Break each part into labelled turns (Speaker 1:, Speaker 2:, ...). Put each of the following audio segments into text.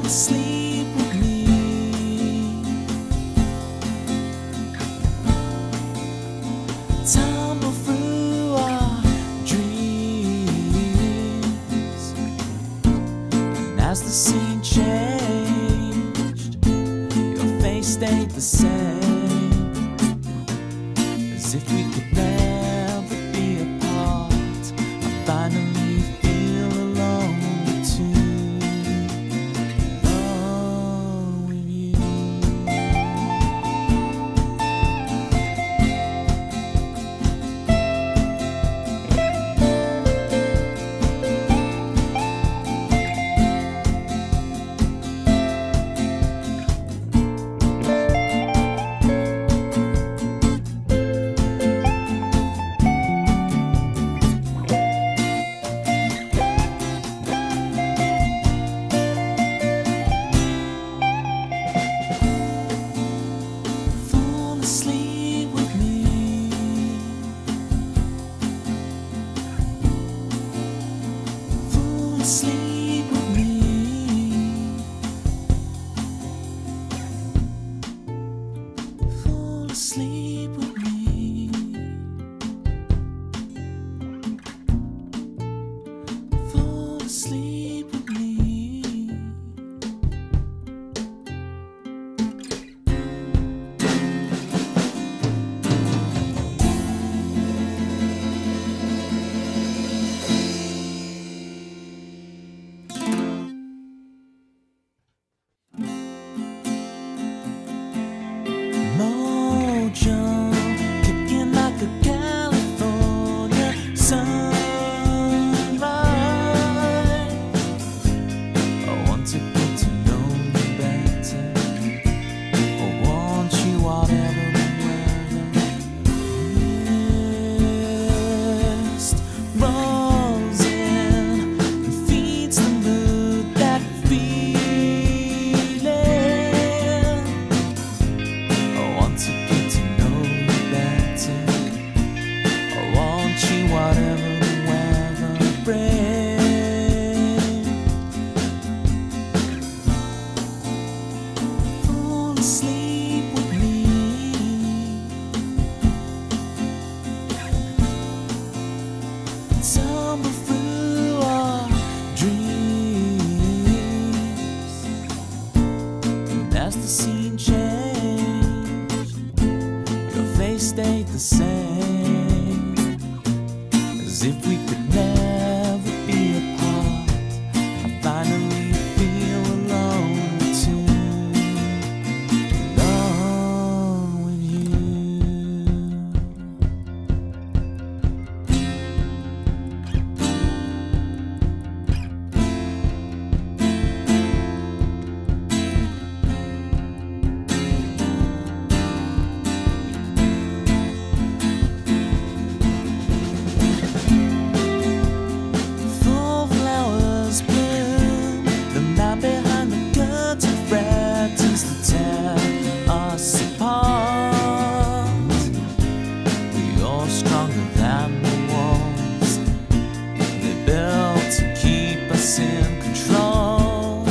Speaker 1: asleep with me. Tumble through our dreams, and as the scene changed, your face stayed the same, as if we could never be apart. I finally feel alone too. Alone with you. Sleep with me. Fall asleep with me. Fall asleep with me. Fall asleep with me. Mojo, kicking like a California sunrise. I want to get to know you better. I want you whatever the weather. Mist rolls in and feeds the mood, that feeling. I want to get to know you better. I want you whatever the weather brings. Fall asleep with me. Tumble through our dreams, and as the scene changed, your face stayed the same, as if we could never be apart. I finally feel alone too. Alone with you. Full flowers bloom, the man behind the curtain threatens to tear us apart. You're stronger than the walls they built to keep us in control.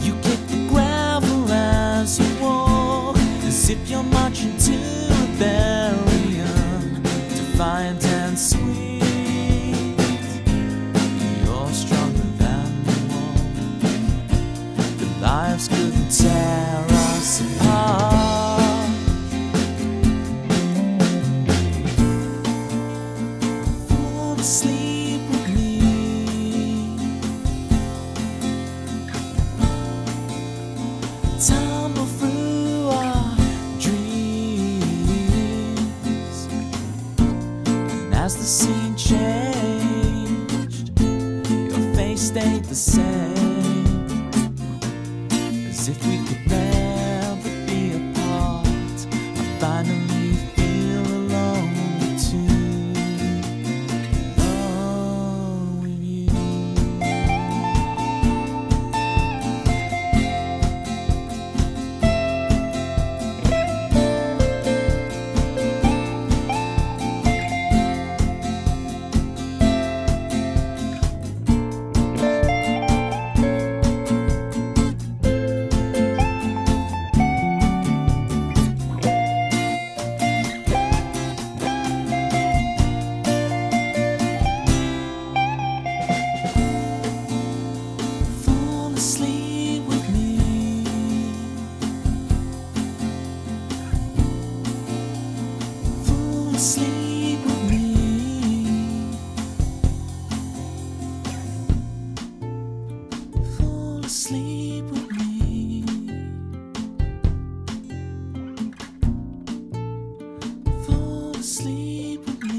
Speaker 1: You kick the gravel as you walk, as if you're marching to rebellion, defiant and sweet. You're stronger than the wall. The lives couldn't tear us apart. Fall asleep with me. Tumble through our dreams, and as the scene changed, your face stayed the same, as if we could never be apart. I finally feel alone too. Alone with you. asleep with me. Fall asleep with me. Fall asleep with me. Fall asleep with me.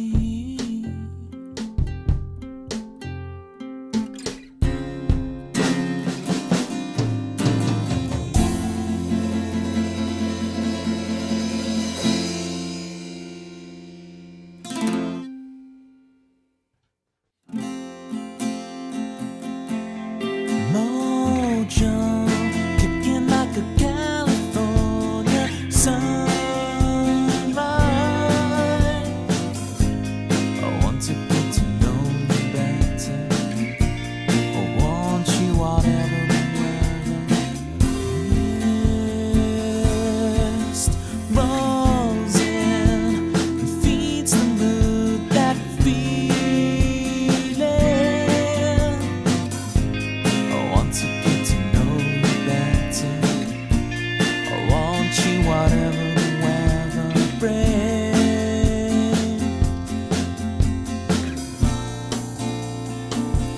Speaker 1: Mojo, kicking like a California sunrise. I want to get to know you better. I want you whatever the weather. Mist rolls in and feeds the mood, that feeling. I want to get to know you better. I want you whatever the weather brings.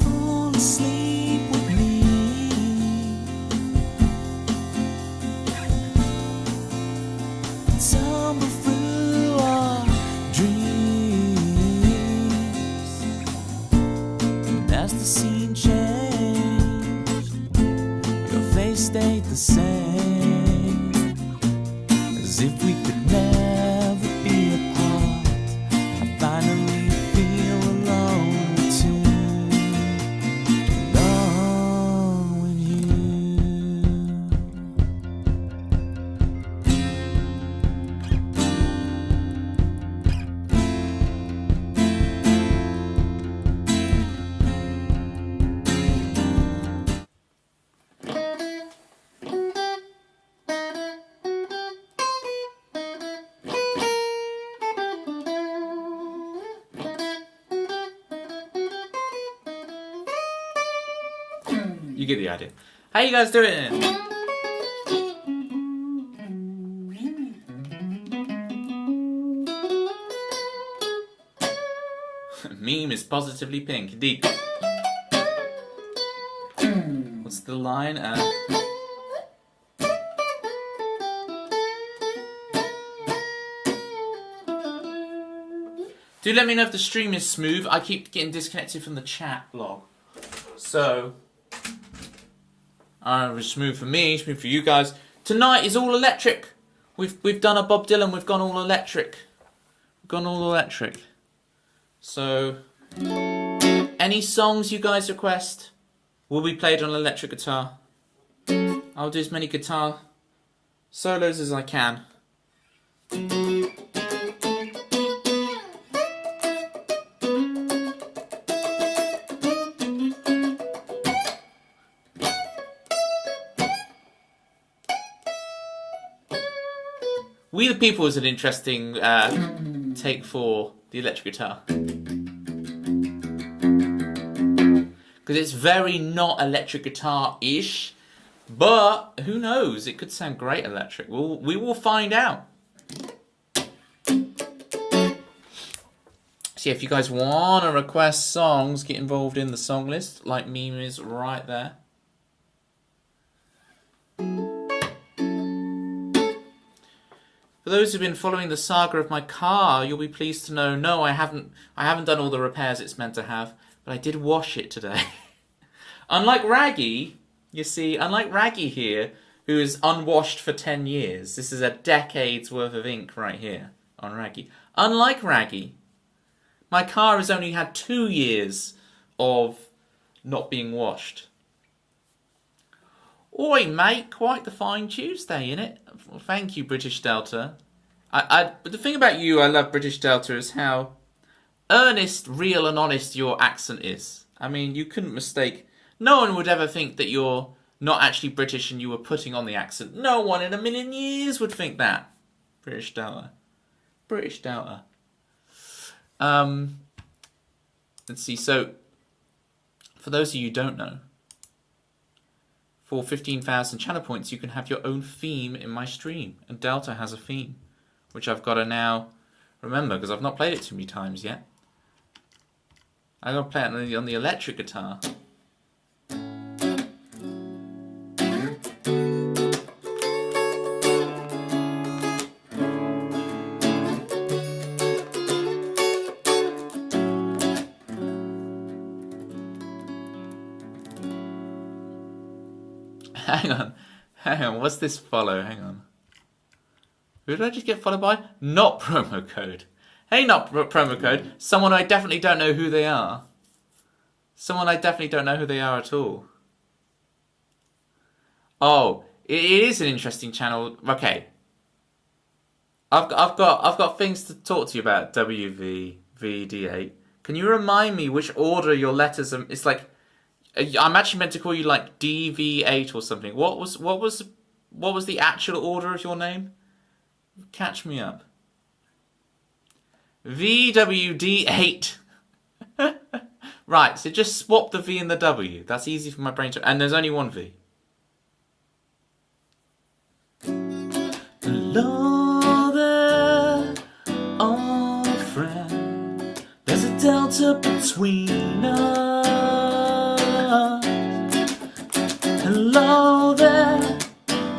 Speaker 1: Fall asleep with me. Tumble through our dreams. And as the scene changed, your face stayed the same, as if we could never be apart. I finally feel alone too, alone with you. You get the idea. How you guys doing? Meme is positively pink. Indeed. What's the line? Do let me know if the stream is smooth. I keep getting disconnected from the chat log. So, it was smooth for me, smooth for you guys. Tonight is all electric. We've done a Bob Dylan. We've gone all electric. We've gone all electric. So, any songs you guys request will be played on electric guitar. I'll do as many guitar solos as I can. We the People is an interesting take for the electric guitar. Because it's very not electric guitar-ish, but who knows? It could sound great electric. We will find out. So yeah, if you guys want to request songs, get involved in the song list, like Meme is right there. For those who've been following the saga of my car, you'll be pleased to know, no, I haven't done all the repairs it's meant to have, but I did wash it today. Unlike Raggy, you see, unlike Raggy here, who is unwashed for 10 years. This is a decade's worth of ink right here on Raggy. Unlike Raggy, my car has only had 2 years of not being washed. Oi, mate, quite the fine Tuesday, innit? Well, thank you, British Delta. But the thing about you, I love British Delta, is how earnest, real and honest your accent is. I mean, you couldn't mistake. No one would ever think that you're not actually British and you were putting on the accent. No one in a million years would think that. British Delta. British Delta. Let's see, so, for those of you who don't know,
Speaker 2: for 15,000 channel points, you can have your own theme in my stream. And Delta has a theme, which I've got to now remember because I've not played it too many times yet. I'm going to play it on the electric guitar. Hang on, what's this follow? Hang on. Who did I just get followed by? Not promo code. Hey, not promo code. Someone I definitely don't know who they are. Someone I definitely don't know who they are at all. Oh, it is an interesting channel. Okay. I've got things to talk to you about, WVVD8. Can you remind me which order your letters are? It's like I'm actually meant to call you like DV8 or something. What was the actual order of your name? Catch me up. VWD8. Right, so just swap the V and the W. That's easy for my brain to... And there's only one V. Hello there, old friend. There's a delta between us. Hello there,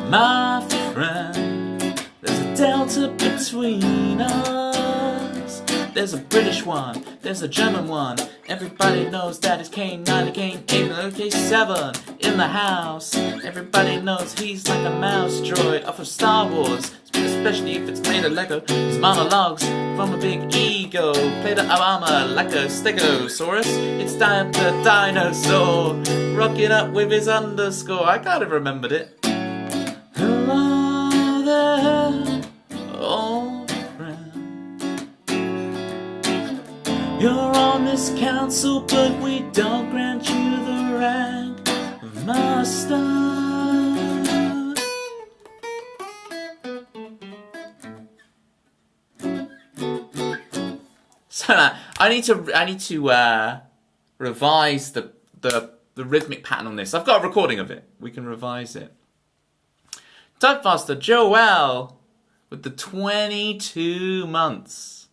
Speaker 2: my friend. There's a delta between us. There's a British one, there's a German one. Everybody knows that it's K9 and K8 and K7 in the house. Everybody knows he's like a mouse droid off of Star Wars, especially if it's made of Lego. His monologues from a big ego, played at Obama like a stegosaurus. It's time to dinosaur, rocking up with his underscore. I kind of remembered it. Hello there, old friend. You're on this council, but we don't grant you the rank of master. So I need to revise the rhythmic pattern on this. I've got a recording of it. We can revise it. Typefaster Joel with the 22 months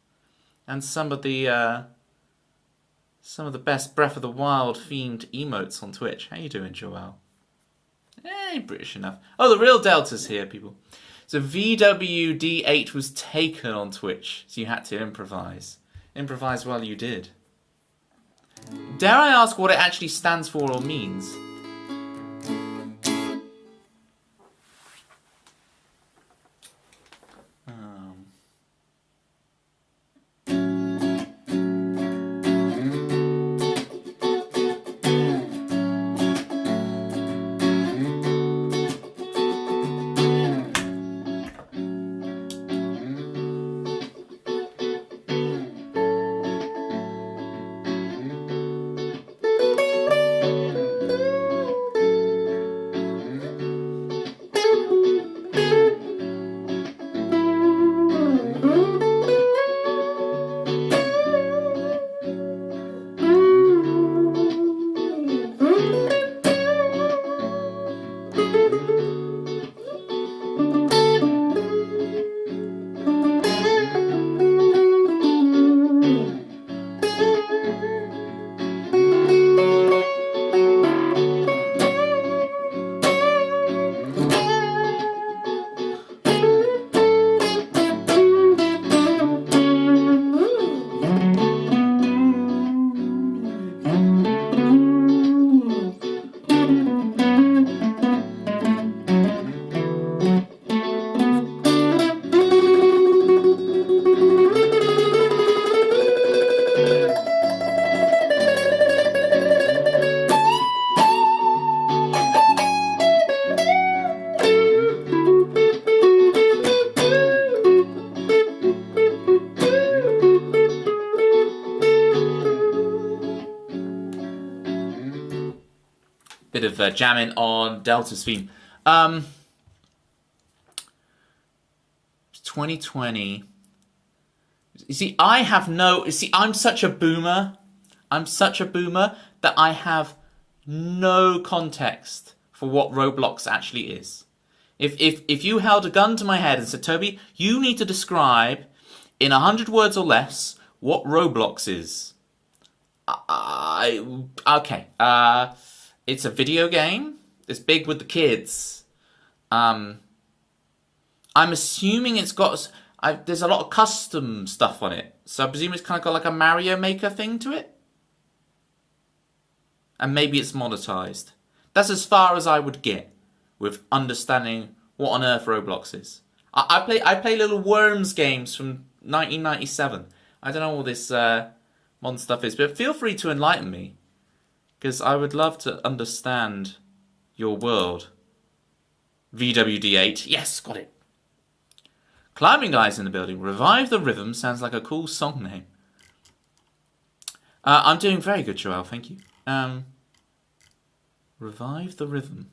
Speaker 2: and some of the best Breath of the Wild themed emotes on Twitch. How you doing, Joel? Hey, British enough. Oh, the real Delta's here, people. So VWD8 was taken on Twitch, so you had to improvise. Improvise while you did. Dare I ask what it actually stands for or means? Bit of jamming on Delta's theme. 2020. You see, I'm such a boomer. I'm such a boomer that I have no context for what Roblox actually is. If you held a gun to my head and said, Toby, you need to describe in 100 words or less what Roblox is. Okay. It's a video game. It's big with the kids. I'm assuming it's got... there's a lot of custom stuff on it. So I presume it's kind of got like a Mario Maker thing to it. And maybe it's monetized. That's as far as I would get with understanding what on earth Roblox is. I play little Worms games from 1997. I don't know what all this modern stuff is, but feel free to enlighten me, because I would love to understand your world. VWD8, yes, got it. Climbing guys in the building. Revive the Rhythm sounds like a cool song name. I'm doing very good, Joel, thank you. Revive the Rhythm.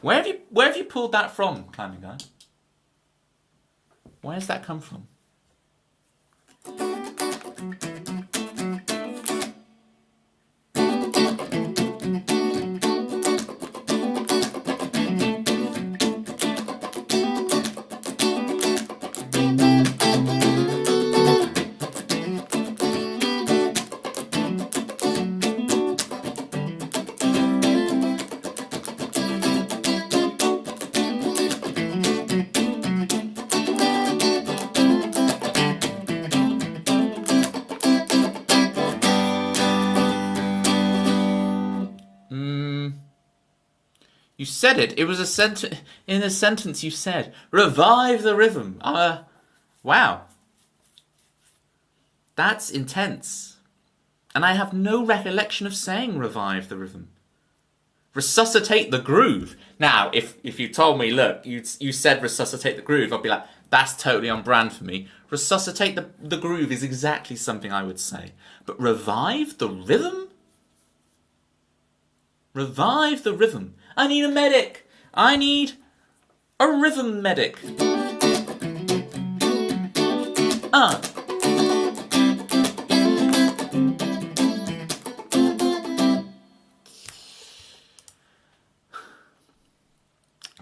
Speaker 2: Where have you pulled that from, Climbing Guy? Where's that come from? You said it. It was a sentence. In a sentence you said, revive the rhythm. Wow. That's intense. And I have no recollection of saying revive the rhythm. Resuscitate the groove. Now, if you told me, look, you said resuscitate the groove, I'd be like, that's totally on brand for me. Resuscitate the groove is exactly something I would say. But revive the rhythm? Revive the rhythm. I need a medic. I need a rhythm medic.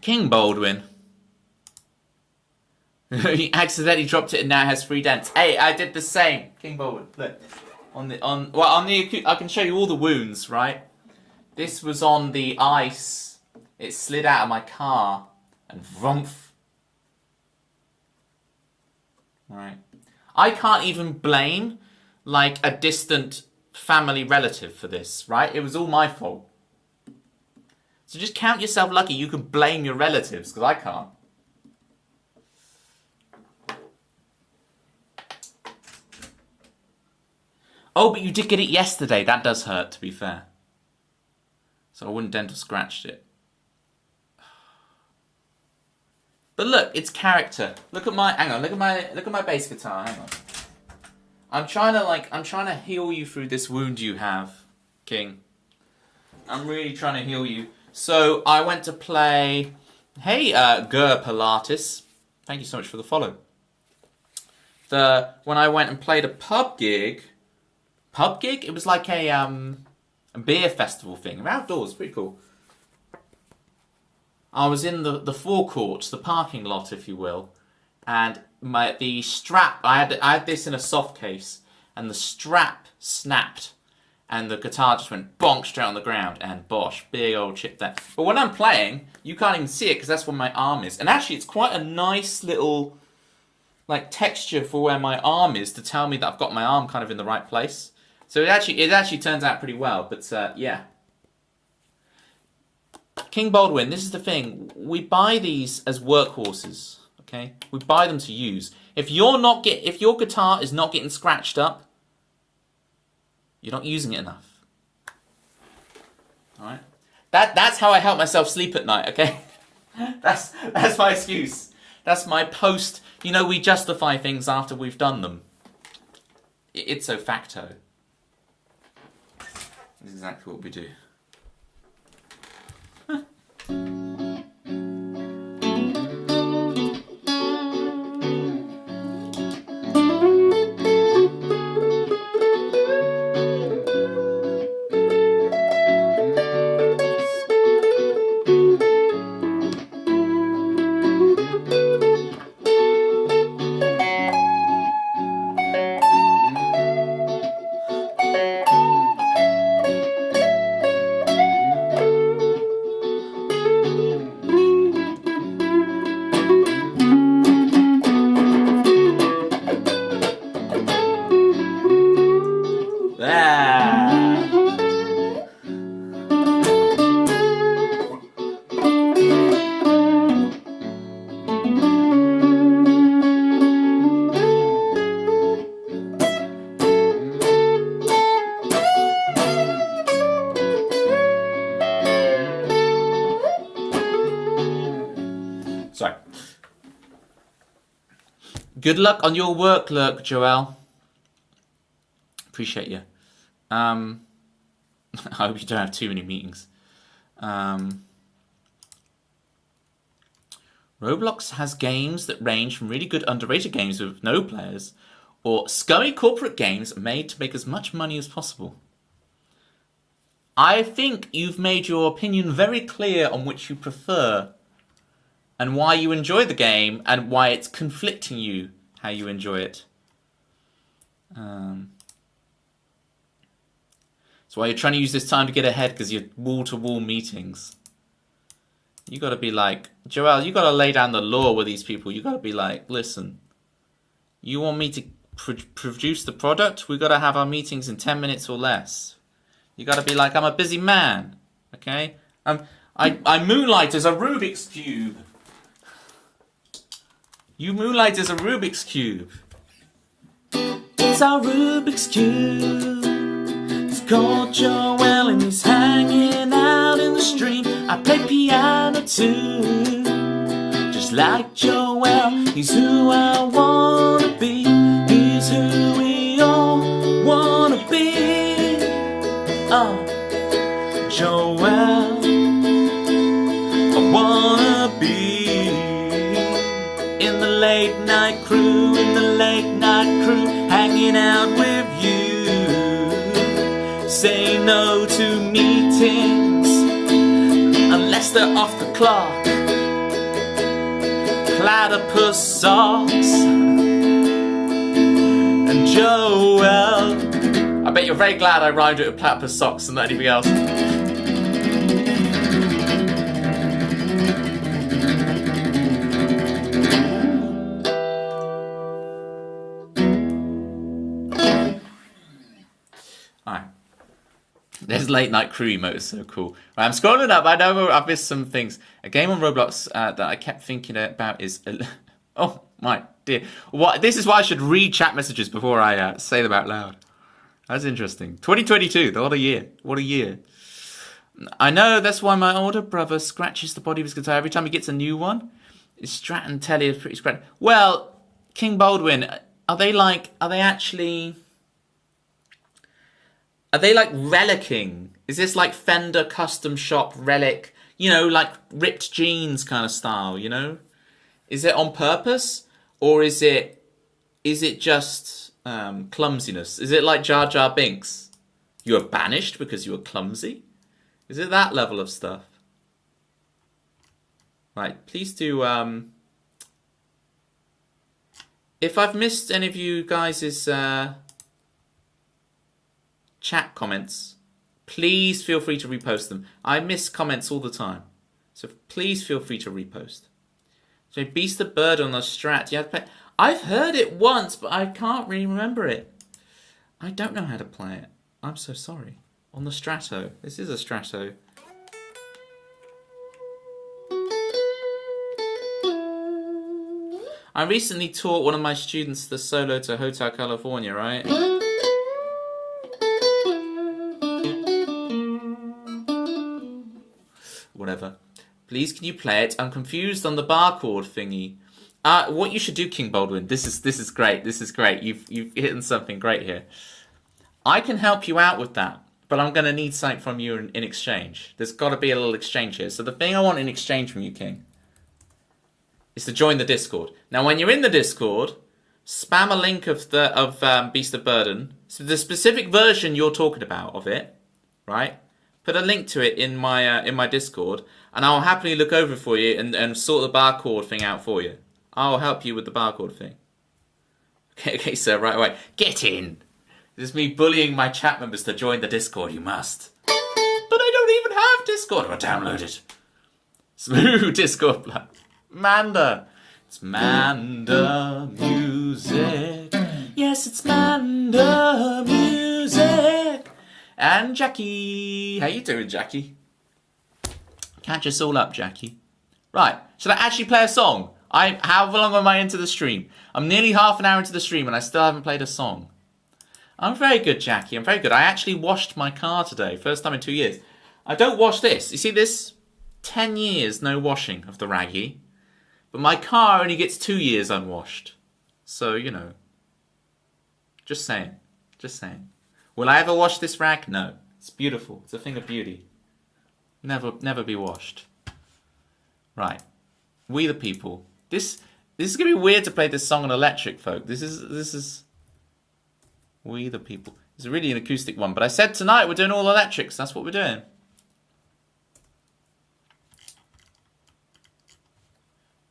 Speaker 2: King Baldwin. He accidentally dropped it and now has 3 dents. Hey, I did the same. King Baldwin. Look. I can show you all the wounds, right? This was on the ice. It slid out of my car and vroomf. Right. I can't even blame like a distant family relative for this, right? It was all my fault. So just count yourself lucky you can blame your relatives, because I can't. Oh, but you did get it yesterday. That does hurt, to be fair. So I wouldn't dental scratched it. But look, it's character. Look at my bass guitar. Hang on. I'm trying to heal you through this wound you have, King. I'm really trying to heal you. So I went to play. Hey, Gur Pilatus. Thank you so much for the follow. When I went and played a pub gig. It was like a beer festival thing. We're outdoors, pretty cool. I was in the forecourt, the parking lot, if you will, and the strap. I had this in a soft case, and the strap snapped, and the guitar just went bonk straight on the ground, and bosh, big old chip there. But when I'm playing, you can't even see it because that's where my arm is, and actually, it's quite a nice little like texture for where my arm is to tell me that I've got my arm kind of in the right place. So it actually turns out pretty well, but yeah. King Baldwin, this is the thing. We buy these as workhorses, okay? We buy them to use. If your guitar is not getting scratched up, you're not using it enough. All right? That's how I help myself sleep at night, okay? That's my excuse. That's my post. You know, we justify things after we've done them. It's ipso facto. That's exactly what we do. Good luck on your work, Lurk, Joel. Appreciate you. I hope you don't have too many meetings. Roblox has games that range from really good underrated games with no players or scummy corporate games made to make as much money as possible. I think you've made your opinion very clear on which you prefer and why you enjoy the game and why it's conflicting you how you enjoy it. So why you're trying to use this time to get ahead because you're wall-to-wall meetings. You got to be like, Joel, you got to lay down the law with these people. You got to be like, listen, you want me to produce the product? We got to have our meetings in 10 minutes or less. You got to be like, I'm a busy man, okay? I moonlight as a Rubik's Cube. You moonlight as a Rubik's Cube. It's our Rubik's Cube. It's called Joel and he's hanging out in the stream. I play piano too. Just like Joel, he's who I wanna be. He's who we all wanna be. Oh, Joel, I wanna be in the late night crew, in the late night crew, hanging out with you. Say no to meetings unless they're off the clock. Platypus socks and Joel. I bet you're very glad I rhymed it with platypus socks and not anything else. Alright. There's late night crew emote, is so cool. Right, I'm scrolling up, I know I've missed some things. A game on Roblox that I kept thinking about is... oh my dear. This is why I should read chat messages before I say them out loud. That's interesting. 2022, what a year. What a year. I know, that's why my older brother scratches the body of his guitar every time he gets a new one. His Strat and Telly is pretty scratched. Well, King Baldwin, are they like relicking? Is this like Fender custom shop relic? You know, like ripped jeans kind of style, you know? Is it on purpose? Or is it just clumsiness? Is it like Jar Jar Binks? You were banished because you were clumsy? Is it that level of stuff? Right, please do... if I've missed any of you guys' chat comments, please feel free to repost them. I miss comments all the time, so please feel free to repost. So Beast the Bird on the Strat. You have to play. I've heard it once, but I can't really remember it. I don't know how to play it. I'm so sorry. On the Strato. This is a Strato. I recently taught one of my students the solo to Hotel California, right? Whatever. Please, can you play it? I'm confused on the barcode thingy. What you should do, King Baldwin. This is great. This is great. You've hit something great here. I can help you out with that, but I'm going to need something from you in exchange. There's got to be a little exchange here. So the thing I want in exchange from you, King, is to join the Discord. Now, when you're in the Discord, spam a link of Beast of Burden, so the specific version you're talking about of it, right? Put a link to it in my Discord, and I'll happily look over for you and sort the barcode thing out for you. I'll help you with the barcode thing. Okay, sir, right away. Get in. This is me bullying my chat members to join the Discord. You must. But I don't even have Discord. I'll download it. Smooth Discord. Manda. It's Manda music. Yes, it's Manda music. And Jackie. How you doing, Jackie? Catch us all up, Jackie. Right. Should I actually play a song? How long am I into the stream? I'm nearly half an hour into the stream and I still haven't played a song. I'm very good, Jackie. I'm very good. I actually washed my car today. First time in 2 years. I don't wash this. You see this? 10 years no washing of the raggy. But my car only gets 2 years unwashed. So, you know, just saying. Just saying. Will I ever wash this rag? No. It's beautiful. It's a thing of beauty. Never be washed. Right. We the People. This is gonna be weird to play this song on electric, folk. This is We the People. It's really an acoustic one, but I said tonight we're doing all electrics. That's what we're doing.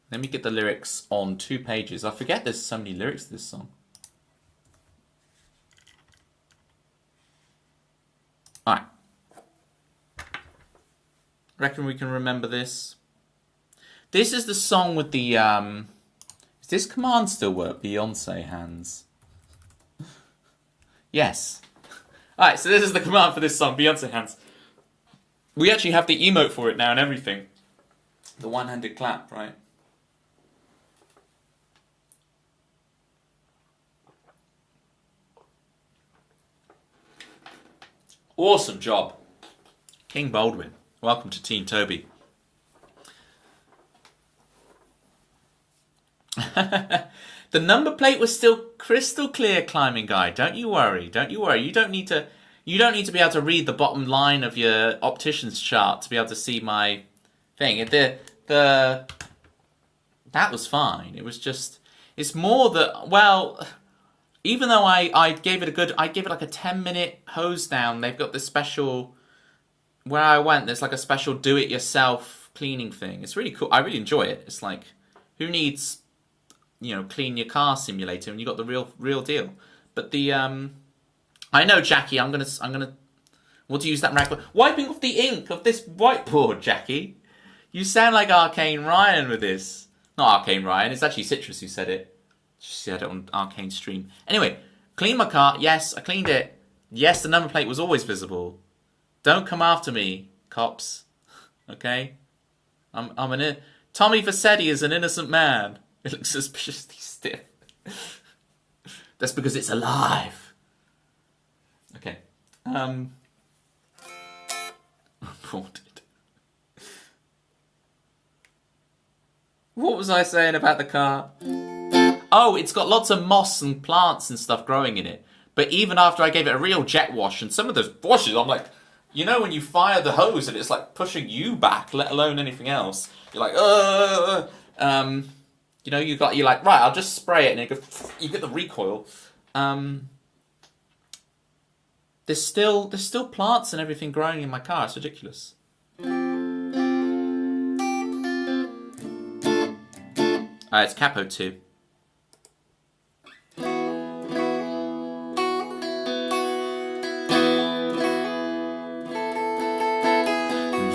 Speaker 2: Let me get the lyrics on 2 pages. I forget there's so many lyrics to this song. Alright. Reckon we can remember this. This is the song with the, does this command still work? Beyonce hands. Yes. Alright, so this is the command for this song, Beyonce hands. We actually have the emote for it now and everything. The one-handed clap, right? Awesome job. King Baldwin. Welcome to Team Toby. The number plate was still crystal clear, Climbing Guy. Don't you worry. Don't you worry. You don't need to be able to read the bottom line of your optician's chart to be able to see my thing. That was fine. It was just, it's more that, well, even though I gave it like a 10-minute hose down. They've got this special, where I went, there's like a special do-it-yourself cleaning thing. It's really cool. I really enjoy it. It's like, who needs, you know, clean your car simulator when you got the real deal? But the I know, Jackie. I'm gonna what to use that rag? Wiping off the ink of this whiteboard, Jackie. You sound like Arcane Ryan with this. Not Arcane Ryan. It's actually Citrus who said it. She said it on Arcane stream. Anyway, clean my car. Yes, I cleaned it. Yes, the number plate was always visible. Don't come after me, cops. Okay? Tommy Vassetti is an innocent man. It looks suspiciously stiff. That's because it's alive. Okay. What was I saying about the car? Oh, it's got lots of moss and plants and stuff growing in it. But even after I gave it a real jet wash, and some of those washes, I'm like, you know when you fire the hose and it's like pushing you back, let alone anything else. You're like, you know, you're like, right, I'll just spray it, and you get the recoil. There's still plants and everything growing in my car. It's ridiculous. It's Capo 2.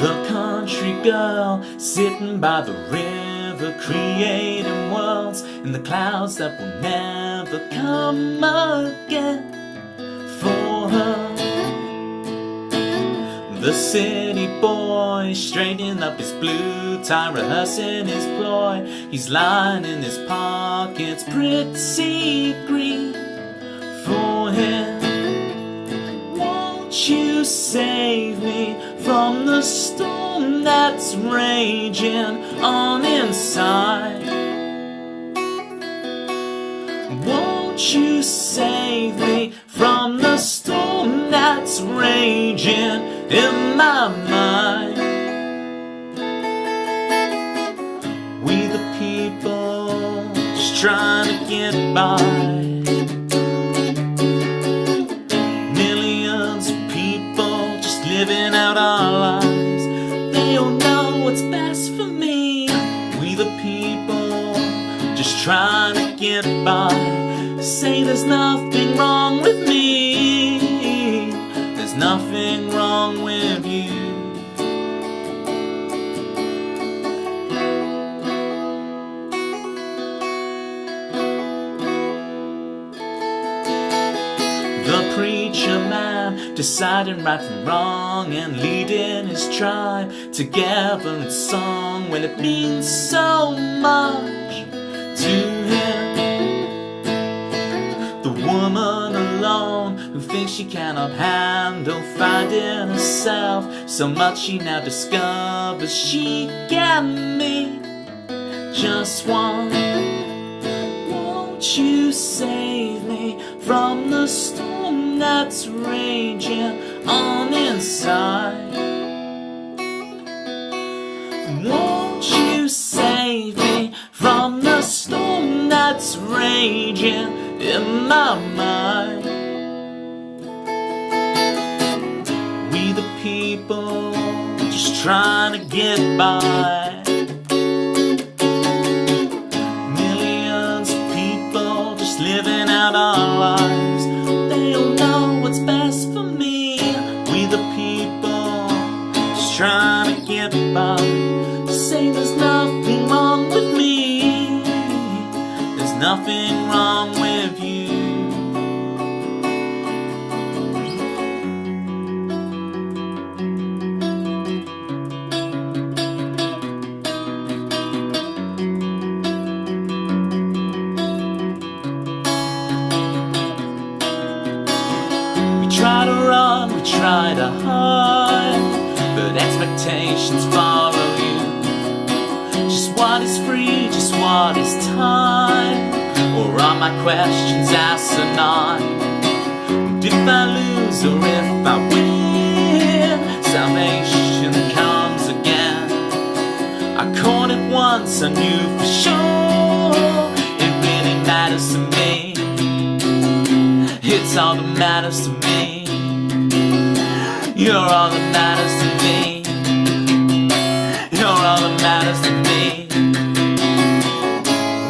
Speaker 2: The country girl sitting by the river, creating worlds in the clouds that will never come again. For her, the city boy straightening up his blue tie, rehearsing his ploy. He's lining his pockets pretty green. For him, won't you save me from the storm that's raging on inside? Won't you save me from the storm that's raging in my mind? We the people just trying to get by. Millions of people just living out our lives. They don't know what's best for me. We the people just trying to get by. Say there's nothing wrong with me. There's nothing wrong with you. The preacher man deciding right from wrong and leading his tribe together in song. Well, it means so much to him. The woman alone who thinks she cannot handle finding herself so much she now discovers she can meet just one. Won't Won't you save me from the storm that's raging on inside? Won't you save me from the storm that's raging in my mind? We the people just trying to get by. Millions of people just living out our lives. They don't know what's best for me. We the people just trying to get by. Say there's nothing wrong with me. There's nothing wrong with you. Try to run, we try to hide, but expectations follow you. Just what is free, just what is time? Or are my questions asinine? And if I lose or if I win, salvation comes again. I caught it once, I knew for sure it really matters to me. It's all that matters to me. You're all that matters to me. You're all that matters to me.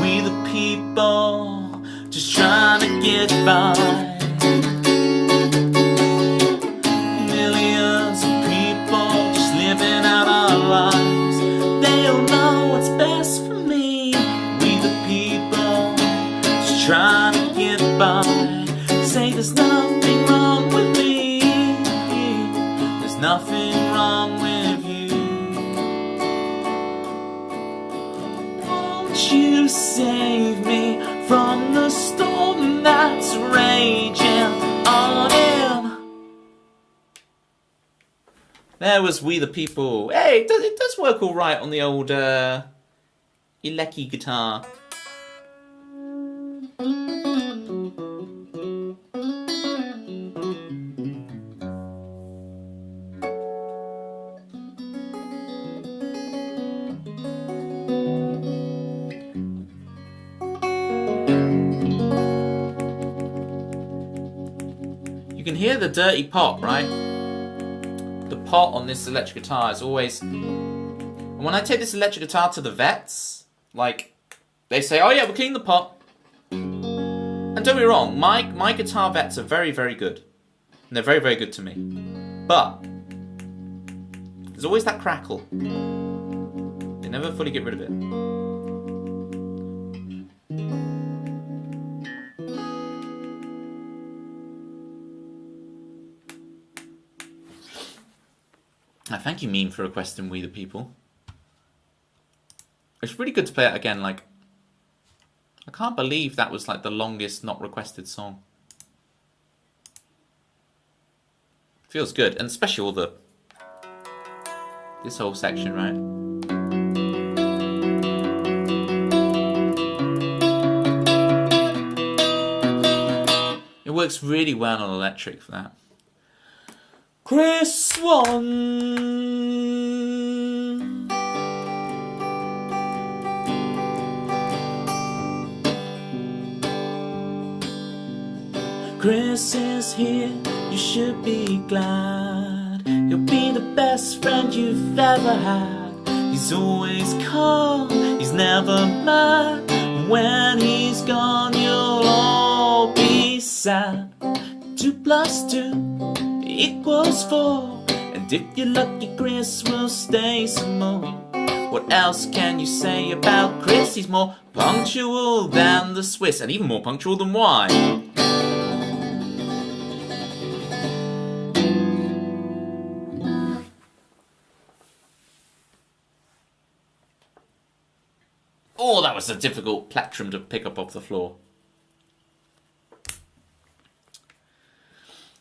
Speaker 2: We the people just trying to get by. Millions of people just living out our lives. They don't know what's best for me. We the people just trying to get by. Say there's nothing wrong with me. There's nothing wrong with you. Won't you save me from the storm that's raging on in? There was We the People. Hey, it does work all right on the old Ilecki guitar. You can hear the dirty pot, right? The pot on this electric guitar is always... And when I take this electric guitar to the vets, like, they say, oh yeah, we'll clean the pot. And don't be wrong, my guitar vets are very, very good. And they're very, very good to me. But there's always that crackle. They never fully get rid of it. Thank you, Meme, for requesting We the People. It's really good to play it again. Like, I can't believe that was like the longest not requested song. Feels good, and especially all the... this whole section, right? It works really well on electric for that. Chris Swan. Chris is here, you should be glad. He'll be the best friend you've ever had. He's always calm, he's never mad. When he's gone, you'll all be sad. 2 + 2 equals 4, and if you're lucky, Chris will stay some more. What else can you say about Chris? He's more punctual than the Swiss, and even more punctual than Y. Oh, that was a difficult plectrum to pick up off the floor.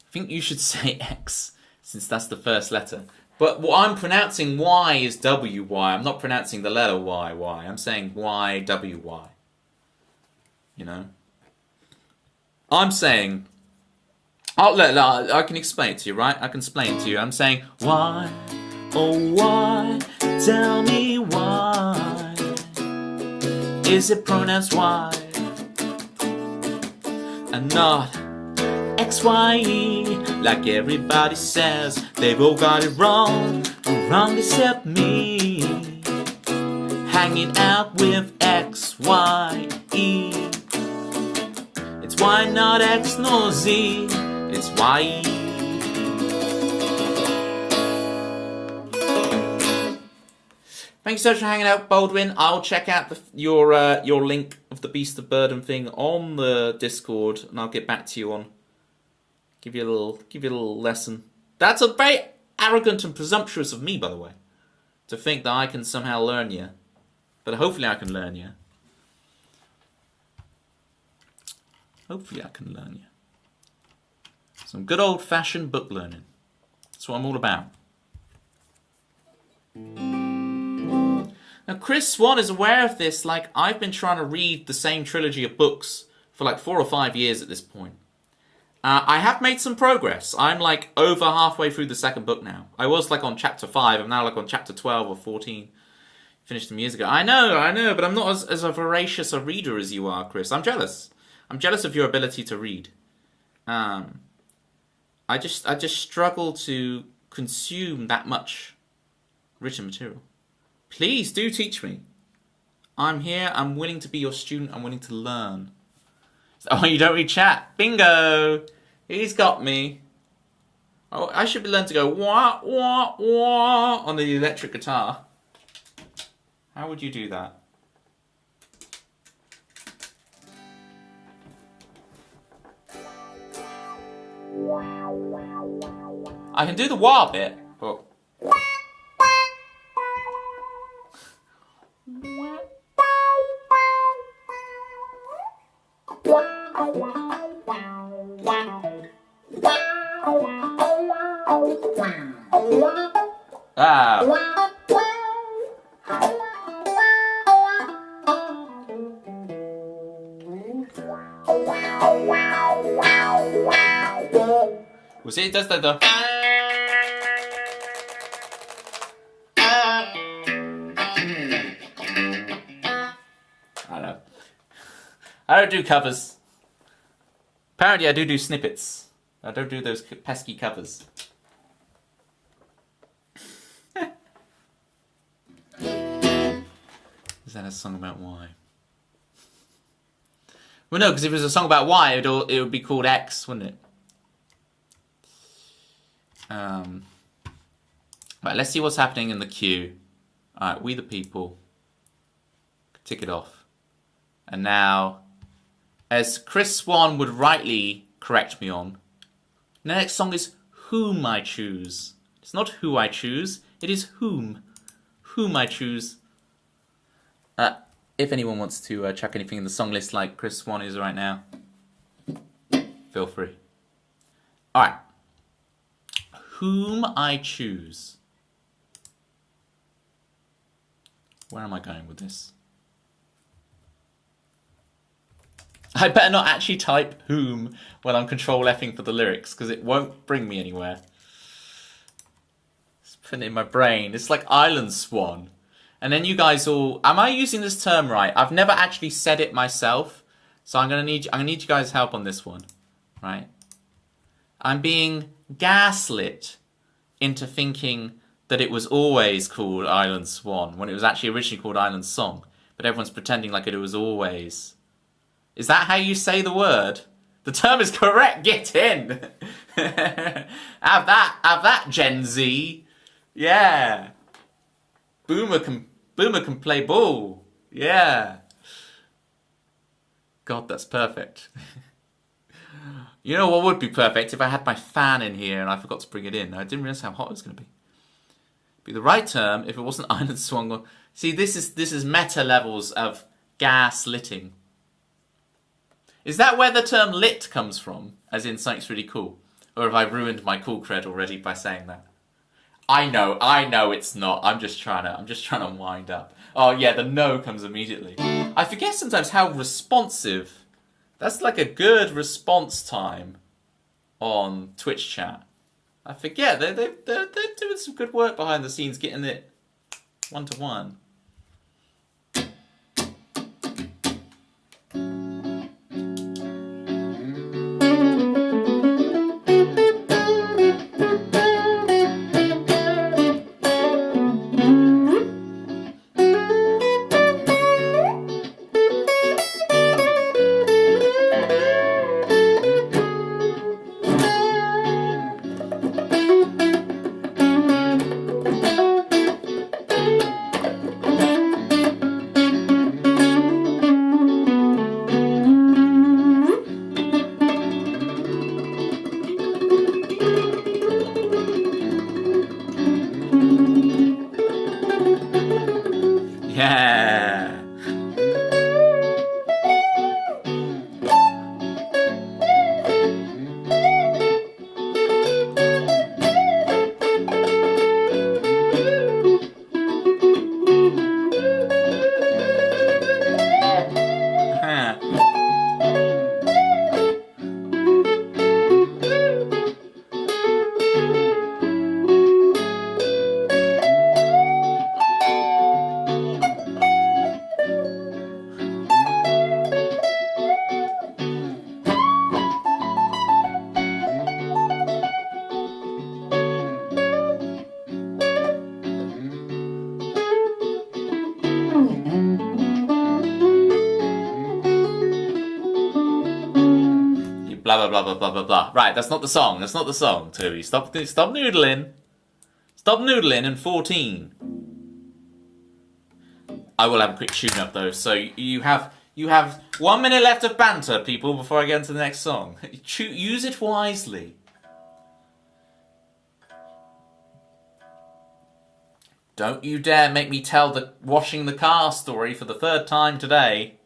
Speaker 2: I think you should say X, since that's the first letter. But what I'm pronouncing Y is W-Y. I'm not pronouncing the letter Y, Y. I'm saying Y, W-Y. You know? I'm saying, I can explain it to you, right? I can explain it to you. I'm saying, why, oh why, tell me why, is it pronounced why, and not X-Y-E, like everybody says. They've all got it wrong except me, hanging out with X-Y-E. It's Y, not X nor Z, it's Y. Thank you so much for hanging out, Baldwin. I'll check out your link of the Beast of Burden thing on the Discord, and I'll get back to you on. Give you a little lesson. That's a very arrogant and presumptuous of me, by the way, to think that I can somehow learn you. But hopefully I can learn you. Hopefully I can learn you. Some good old-fashioned book learning. That's what I'm all about. Now, Chris Swan is aware of this. Like, I've been trying to read the same trilogy of books for like 4 or 5 years at this point. I have made some progress. I'm like over halfway through the second book now. I was like on chapter 5. I'm now like on chapter 12 or 14. Finished them years ago. I know, but I'm not as a voracious a reader as you are, Chris. I'm jealous. I'm jealous of your ability to read. I just struggle to consume that much written material. Please do teach me. I'm here. I'm willing to be your student. I'm willing to learn. Oh, you don't read chat. Bingo. He's got me. Oh, I should learn to go wah, wah, wah on the electric guitar. How would you do that? I can do the wah bit, but... Ah. Well, see, it does that though. I don't know. I don't do covers. Apparently I do snippets. I don't do those pesky covers. Is that a song about why? Well, no, because if it was a song about why, it would be called X, wouldn't it? Right, let's see what's happening in the queue. Alright, We the People. Tick it off. And now, as Chris Swan would rightly correct me on, the next song is Whom I Choose. It's not who I choose, it is whom. Whom I choose. If anyone wants to chuck anything in the song list like Chris Swan is right now, feel free. Alright. Whom I Choose. Where am I going with this? I better not actually type whom when I'm control F'ing for the lyrics, because it won't bring me anywhere. Just put it in my brain. It's like Island Swan. And then you guys all... Am I using this term right? I've never actually said it myself, so I'm gonna need you guys' help on this one, right? I'm being gaslit into thinking that it was always called Island Swan when it was actually originally called Island Song, but everyone's pretending like it was always. Is that how you say the word? The term is correct. Get in. Have that, Gen Z. Yeah. Boomer can play ball. Yeah. God, that's perfect. You know what would be perfect? If I had my fan in here and I forgot to bring it in. I didn't realize how hot it was going to be. Be the right term if it wasn't Island Swan. See, this is meta levels of gas-litting. Is that where the term lit comes from? As in something's really cool? Or have I ruined my cool cred already by saying that? I know it's not. I'm just trying to wind up. Oh yeah, the no comes immediately. I forget sometimes how responsive That's like a good response time on Twitch chat. I forget, they're doing some good work behind the scenes, getting it 1-to-1. Yeah. Blah blah blah blah blah blah blah. Right, that's not the song. That's not the song, Toby. Stop noodling. Stop noodling. And 14. I will have a quick tune up though. So you have 1 minute left of banter, people, before I get into the next song. Use it wisely. Don't you dare make me tell the washing the car story for the 3rd time today.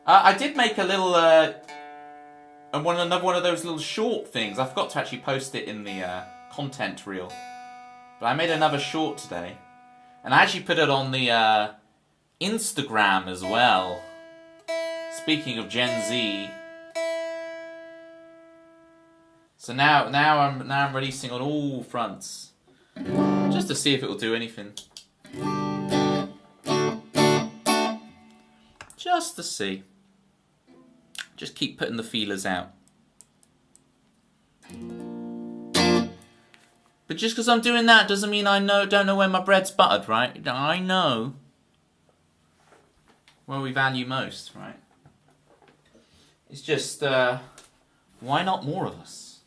Speaker 2: I did make a little, another one of those little short things. I forgot to actually post it in the content reel. But I made another short today. And I actually put it on the Instagram as well. Speaking of Gen Z. So now I'm releasing on all fronts. Just to see if it will do anything. Just to see. Just keep putting the feelers out. But just because I'm doing that doesn't mean I don't know when my bread's buttered, right? I know where we value most, right? It's just, why not more of us?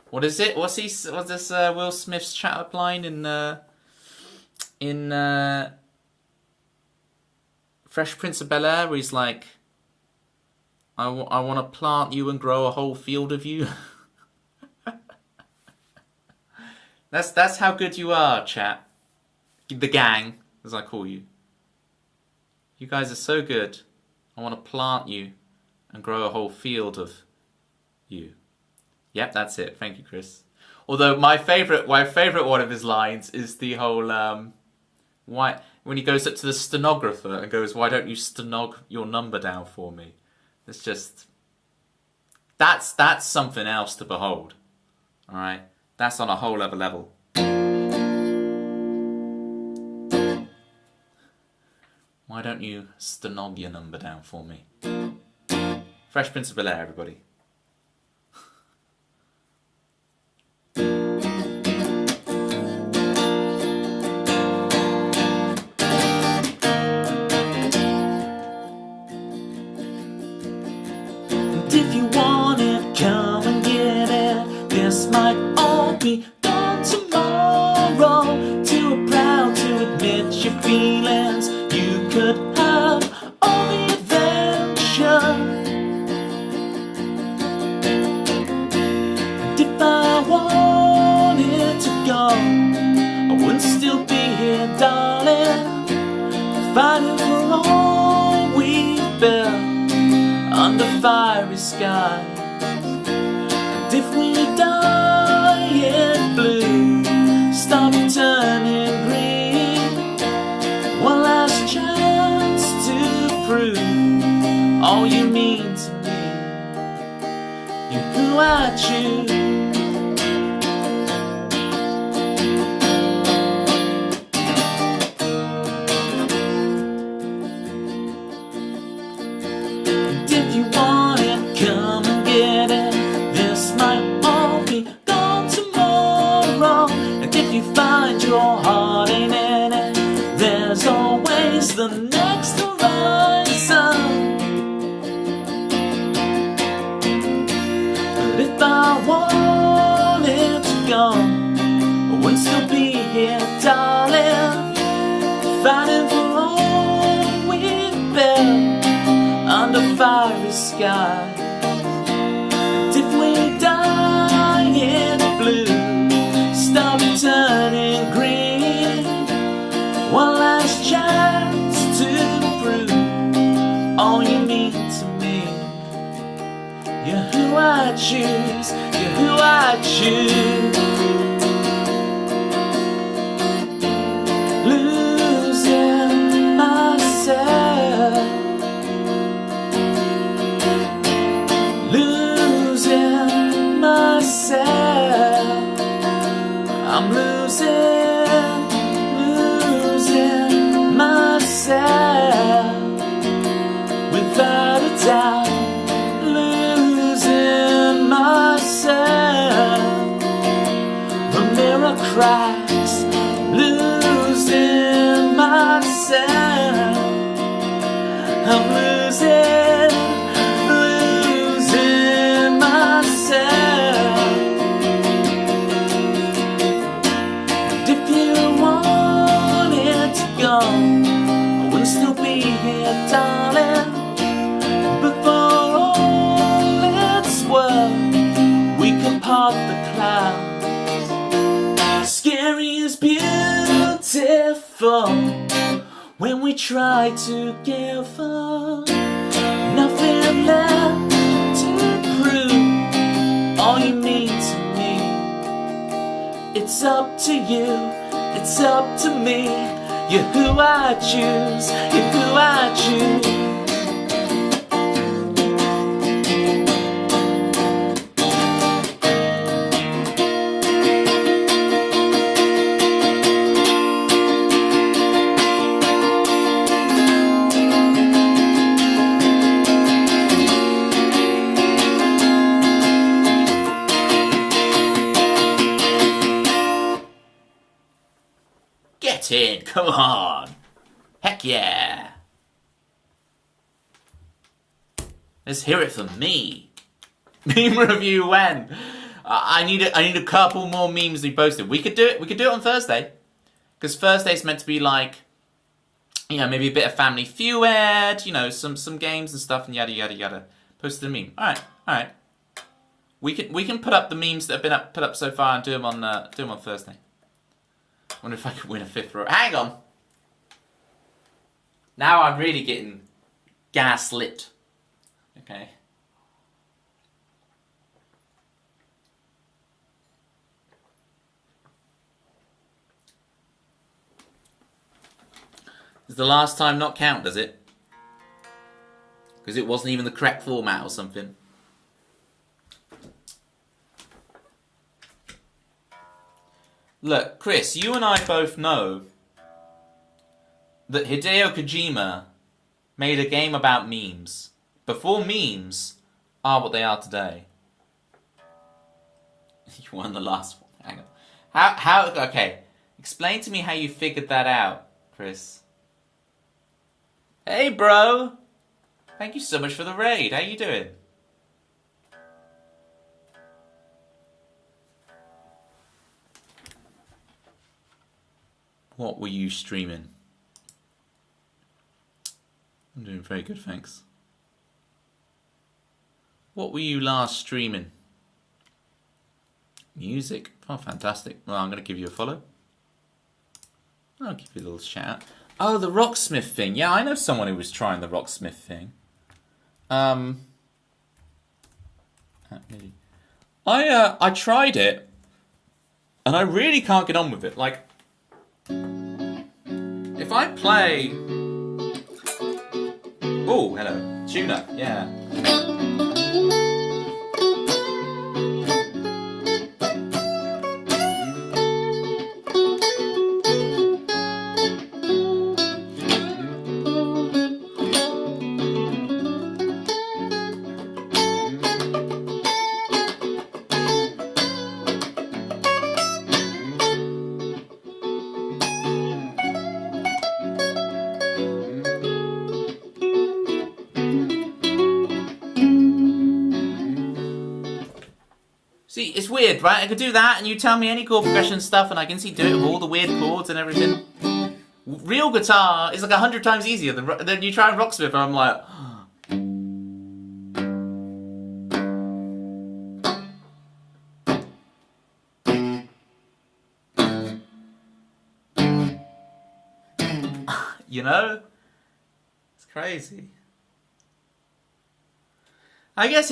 Speaker 2: What is it? What's this Will Smith's chat-up line in Fresh Prince of Bel-Air, where he's like, I want to plant you and grow a whole field of you. That's how good you are, chat. The gang, as I call you. You guys are so good. I want to plant you and grow a whole field of you. Yep, that's it. Thank you, Chris. Although my favourite one of his lines is the whole why when he goes up to the stenographer and goes, "Why don't you stenog your number down for me?" It's just that's something else to behold. All right, that's on a whole other level. Why don't you stenog your number down for me? Fresh Prince of Bel-Air, everybody. If you want it, come and get it. This might all be gone tomorrow. Too proud to admit your feelings. You could have all the adventure. And if I wanted to go, I would still be here, darling, fighting for all we've built under fiery skies. And if we die all you mean to me. You're who I choose. And if you want it, come and get it. This might all be gone tomorrow. And if you find your heart ain't in it, there's always the next horizon. But if I wanted to go, I would still be here, darling, fighting for all we've built under fiery skies. And if we die in blue, stop turning green, one last chance to prove all you mean to me. You're who I choose, you're who I choose. Losing myself, losing myself. I'm losing myself, without a doubt, losing myself. The mirror cracks, losing myself. I'm losing myself. And if you wanted to go, I would still be here, darling. But for all it's worth, we can part the clouds. Scary is beautiful when we try together. Nothing left to prove all you mean to me. It's up to you, it's up to me. You're who I choose, you're who I choose. Get in, come on. Heck yeah. Let's hear it from me. Meme review when? I need a couple more memes to be posted. We could do it on Thursday. Because Thursday's meant to be like, you know, maybe a bit of Family Feud, you know, some games and stuff and yada yada yada. Posted a meme. Alright. We can put up the memes that have been put up so far and do them on Thursday. Wonder if I could win a 5th row. Hang on. Now I'm really getting gaslit. Okay. Does the last time not count, does it? Because it wasn't even the correct format or something. Look, Chris, you and I both know that Hideo Kojima made a game about memes before memes are what they are today. You won the last one. Hang on. Okay. Explain to me how you figured that out, Chris. Hey, bro. Thank you so much for the raid. How you doing? What were you streaming? I'm doing very good, thanks. What were you last streaming? Music? Oh, fantastic. Well, I'm going to give you a follow. I'll give you a little shout. Oh, the Rocksmith thing. Yeah, I know someone who was trying the Rocksmith thing. I tried it, and I really can't get on with it. Like, if I play Oh, hello. Tuna, yeah. See, it's weird, right? I could do that, and you tell me any chord progression stuff, and I can see do it with all the weird chords and everything. Real guitar is like 100 times easier than you try and rocksmith, and I'm like, you know, it's crazy. I guess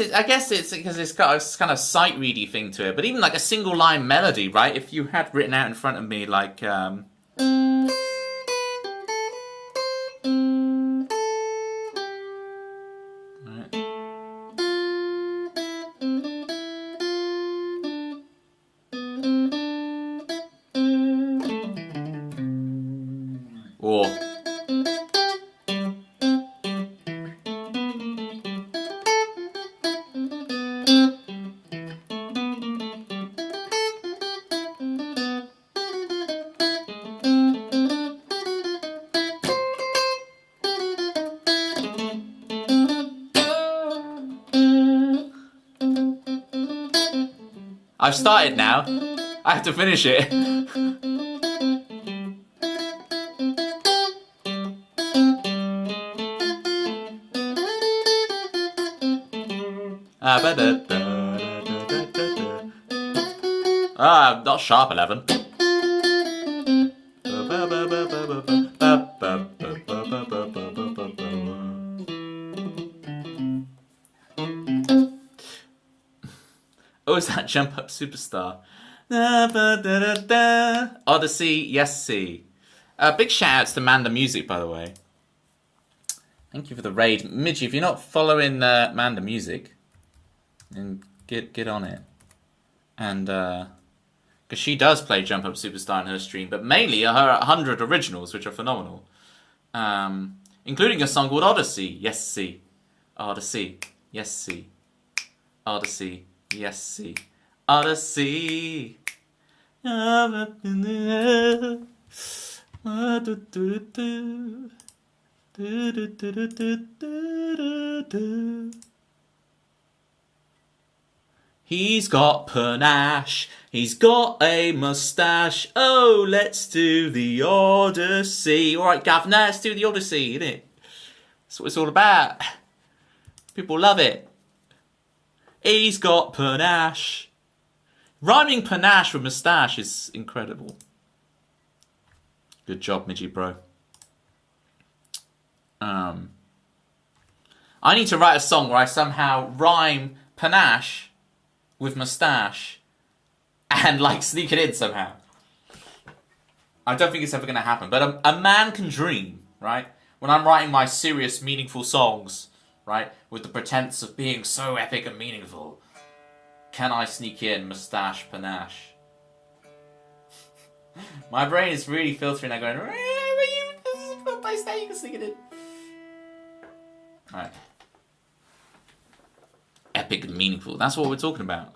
Speaker 2: it's because it's got a kind of sight ready thing to it. But even like a single line melody, right? If you had written out in front of me like or I've started now. I have to finish it. Not sharp 11. Oh, is that Jump Up Superstar? Odyssey, yes, see. Big shout outs to Manda Music, by the way. Thank you for the raid. Midgie, if you're not following Manda Music, then get on it. And, because she does play Jump Up Superstar in her stream, but mainly her 100 originals, which are phenomenal. Including a song called Odyssey, yes, see. Odyssey, yes, see. Odyssey. Yes, see. Odyssey. He's got panache. He's got a mustache. Oh, let's do the Odyssey. All right, Gav, now let's do the Odyssey, innit? That's what it's all about. People love it. He's got panache. Rhyming panache with moustache is incredible. Good job, Midgie Bro. I need to write a song where I somehow rhyme panache with moustache and like sneak it in somehow. I don't think it's ever going to happen, but a man can dream, right? When I'm writing my serious, meaningful songs, right, with the pretense of being so epic and meaningful, can I sneak in moustache panache? My brain is really filtering and going, this is a place that you can sneak it in. Alright. Epic and meaningful, that's what we're talking about.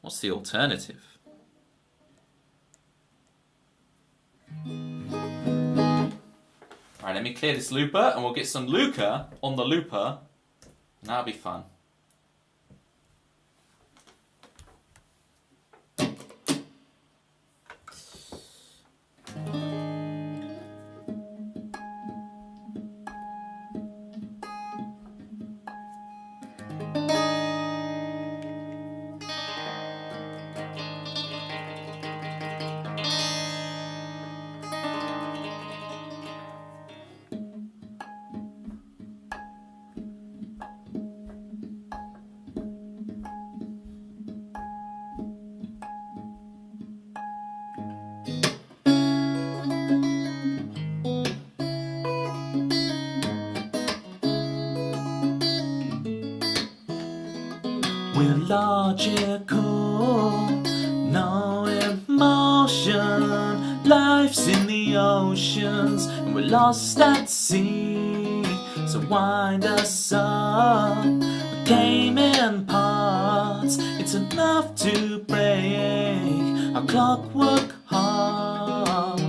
Speaker 2: What's the alternative? Alright, let me clear this looper and we'll get some Luca on the looper. And that'll be fun. We're logical, no emotion. Life's in the oceans, and we're lost at sea. So wind us up, a game in parts. It's enough to break our clockwork hearts.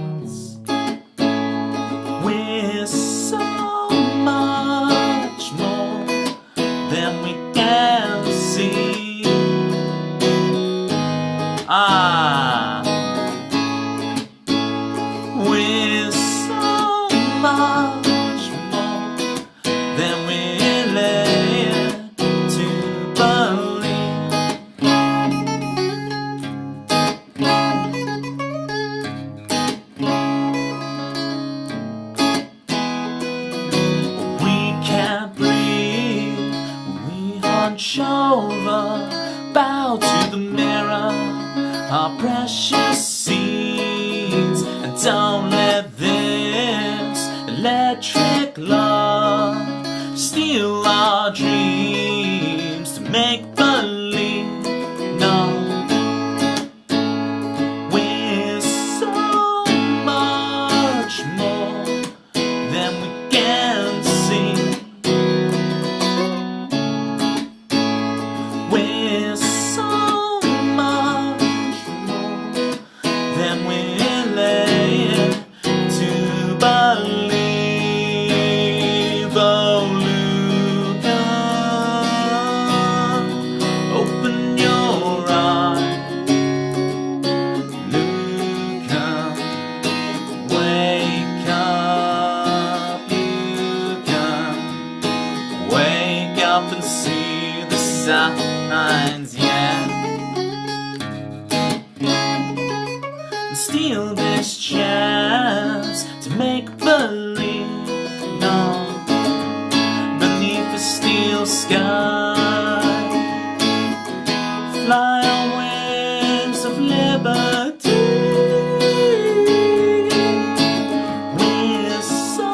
Speaker 2: We're so much more than we can see. We're so much more than we're led to believe. We can't breathe, we hunch over, bow to the mirror, our precious seeds, and don't let this electric love steal our dreams to make believe. No, we're so much more than we can see. We're so much more than we're led to believe. Oh, Luca, open your eyes. Luca, wake up. Luca, wake up and see the signs, yeah. And steal this chance to make believe. No, beneath the steel sky, fly on wings of liberty. We're so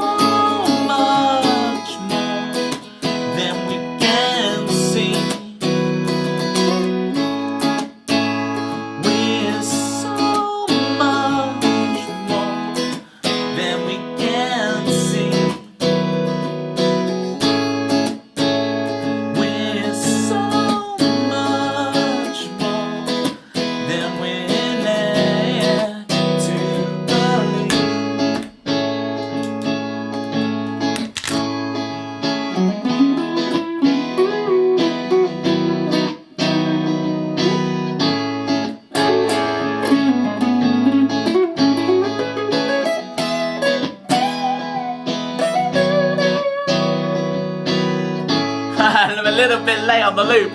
Speaker 2: much more than we can see. We're so much more than we can see. We're so much more than we're led to believe. I'm a little bit late on the loop.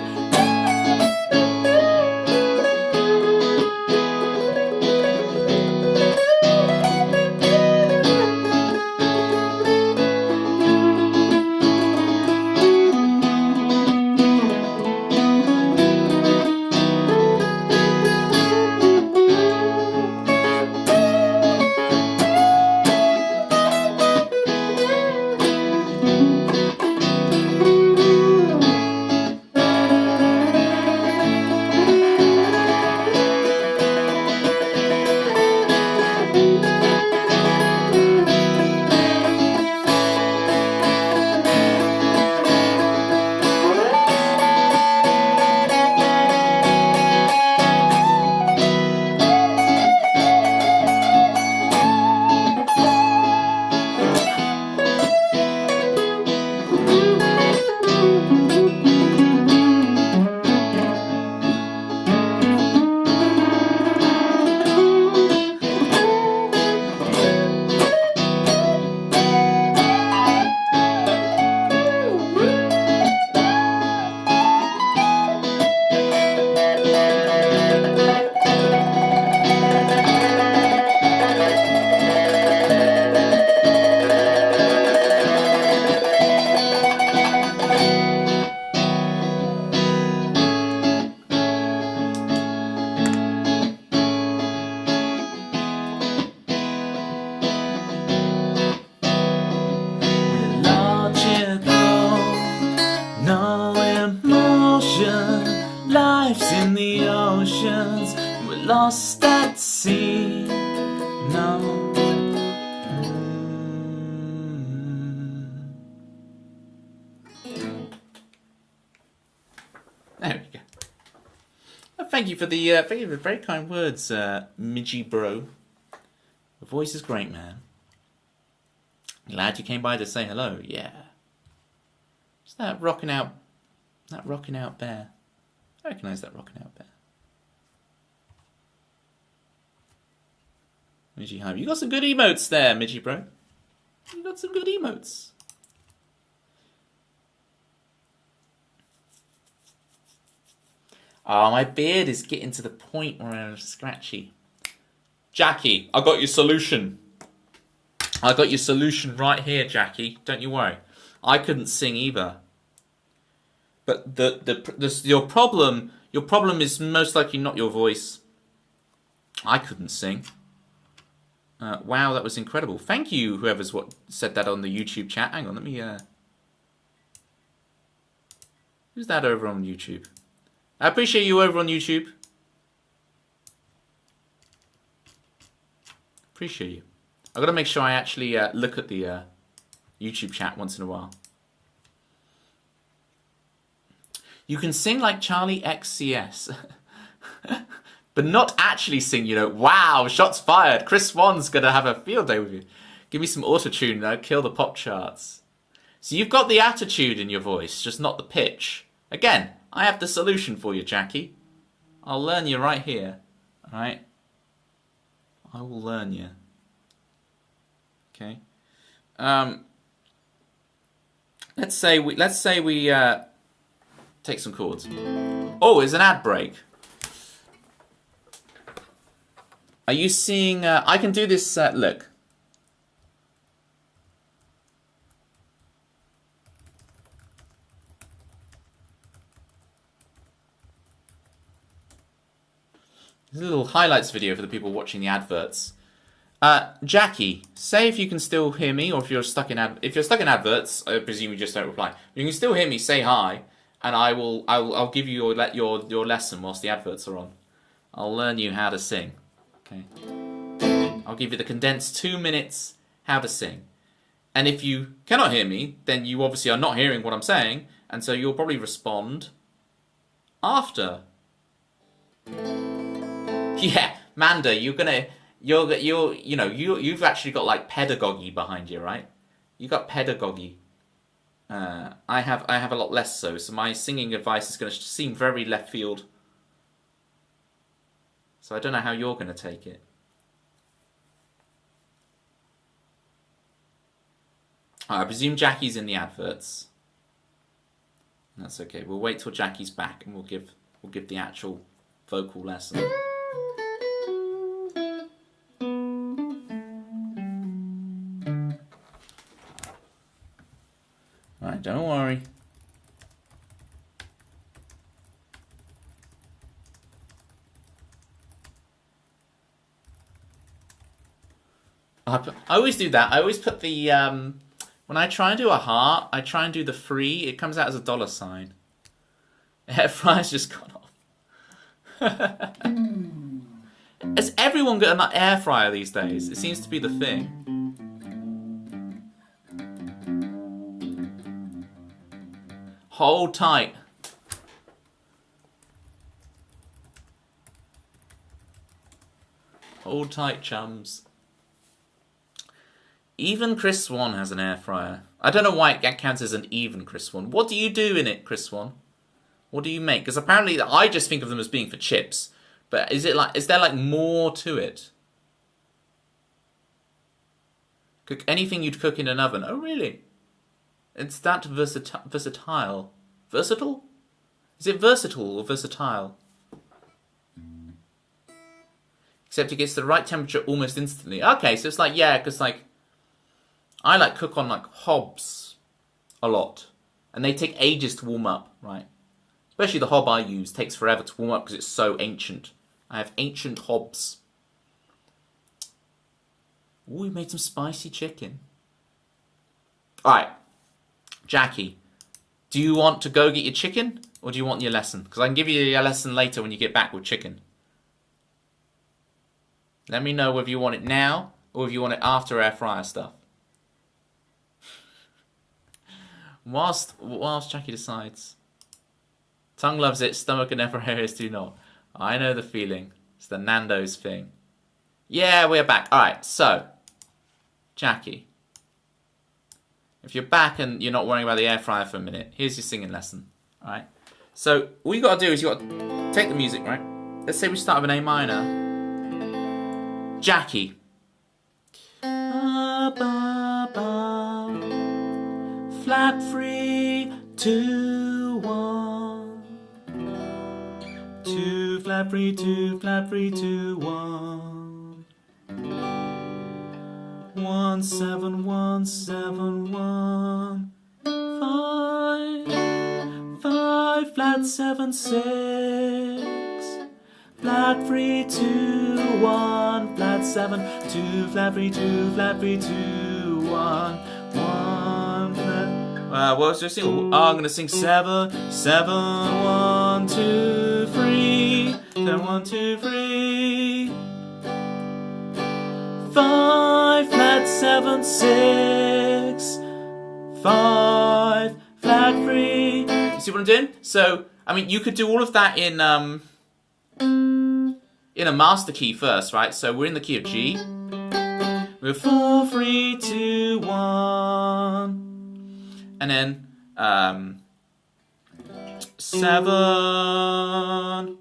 Speaker 2: thank you for the very kind words, Midgie bro. The voice is great, man. Glad you came by to say hello. Yeah. Is that rocking out bear? I recognise that rocking out bear. Midgie Hype. You got some good emotes there, Midgie bro. You got some good emotes. Oh, my beard is getting to the point where I'm scratchy. Jackie, I got your solution. I got your solution right here, Jackie. Don't you worry. I couldn't sing either. But your problem is most likely not your voice. I couldn't sing. Wow, that was incredible. Thank you, whoever's said that on the YouTube chat. Hang on, let me... Who's that over on YouTube? I appreciate you over on YouTube. Appreciate you. I've got to make sure I actually look at the YouTube chat once in a while. You can sing like Charlie XCS. But not actually sing, you know. Wow, shots fired. Chris Swan's going to have a field day with you. Give me some autotune, though. Kill the pop charts. So you've got the attitude in your voice, just not the pitch. Again, I have the solution for you, Jackie. I'll learn you right here. All right? I will learn you. Okay. Let's say we take some chords. Oh, it's an ad break. Are you seeing... I can do this... look. This is a little highlights video for the people watching the adverts. Jackie, say if you can still hear me, or if you're stuck in adverts, I presume you just don't reply. If you can still hear me, say hi, and I'll give you your lesson whilst the adverts are on. I'll learn you how to sing. Okay. I'll give you the condensed 2 minutes how to sing. And if you cannot hear me, then you obviously are not hearing what I'm saying, and so you'll probably respond after. Yeah, Manda, you've actually got like pedagogy behind you, right? You got pedagogy. I have a lot less so my singing advice is going to seem very left field. So I don't know how you're going to take it. I presume Jackie's in the adverts. That's okay. We'll wait till Jackie's back and we'll give the actual vocal lesson. Alright, don't worry. I always do that. I always put the, when I try and do a heart, I try and do the free. It comes out as a $sign. Air fryer's just gone off. Has everyone got an air fryer these days? It seems to be the thing. Hold tight. Hold tight, chums. Even Chris Swan has an air fryer. I don't know why it counts as an even Chris Swan. What do you do in it, Chris Swan? What do you make? Because apparently I just think of them as being for chips. But is there like more to it? Cook anything you'd cook in an oven. Oh, really? It's that versatile. Versatile? Is it versatile or versatile? Except it gets the right temperature almost instantly. Okay, so it's like, yeah, because like, I like cook on like hobs a lot. And they take ages to warm up, right? Especially the hob I use takes forever to warm up because it's so ancient. I have ancient hobs. Ooh, we made some spicy chicken. Alright, Jackie, do you want to go get your chicken or do you want your lesson? Because I can give you your lesson later when you get back with chicken. Let me know whether you want it now or if you want it after air fryer stuff. Whilst Jackie decides. Tongue loves it, stomach and upper areas do not. I know the feeling. It's the Nando's thing. Yeah, we're back. Alright, so, Jackie. If you're back and you're not worrying about the air fryer for a minute, here's your singing lesson. Alright? So, all you gotta do is you gotta take the music, right? Let's say we start with an A minor. Jackie. Flat 3, 2, 1. 2, flat 3, 2, flat 3, 2, 1. 1, 7, 1, 7, 1. 5, 5, flat 7, 6. Flat 3, 2, 1, flat 7, 2, flat 3, 2, flat 3, 2, 1, 1, flat. What was I sing? Oh, I'm gonna sing 7, 7, 1, 2, 3, 7, 1, 2, 3. 5, flat 7, 6, 5, flat 3. You see what I'm doing? So, I mean, you could do all of that in a master key first, right? So we're in the key of G. We're 4, 3, 2, 1. And then 7,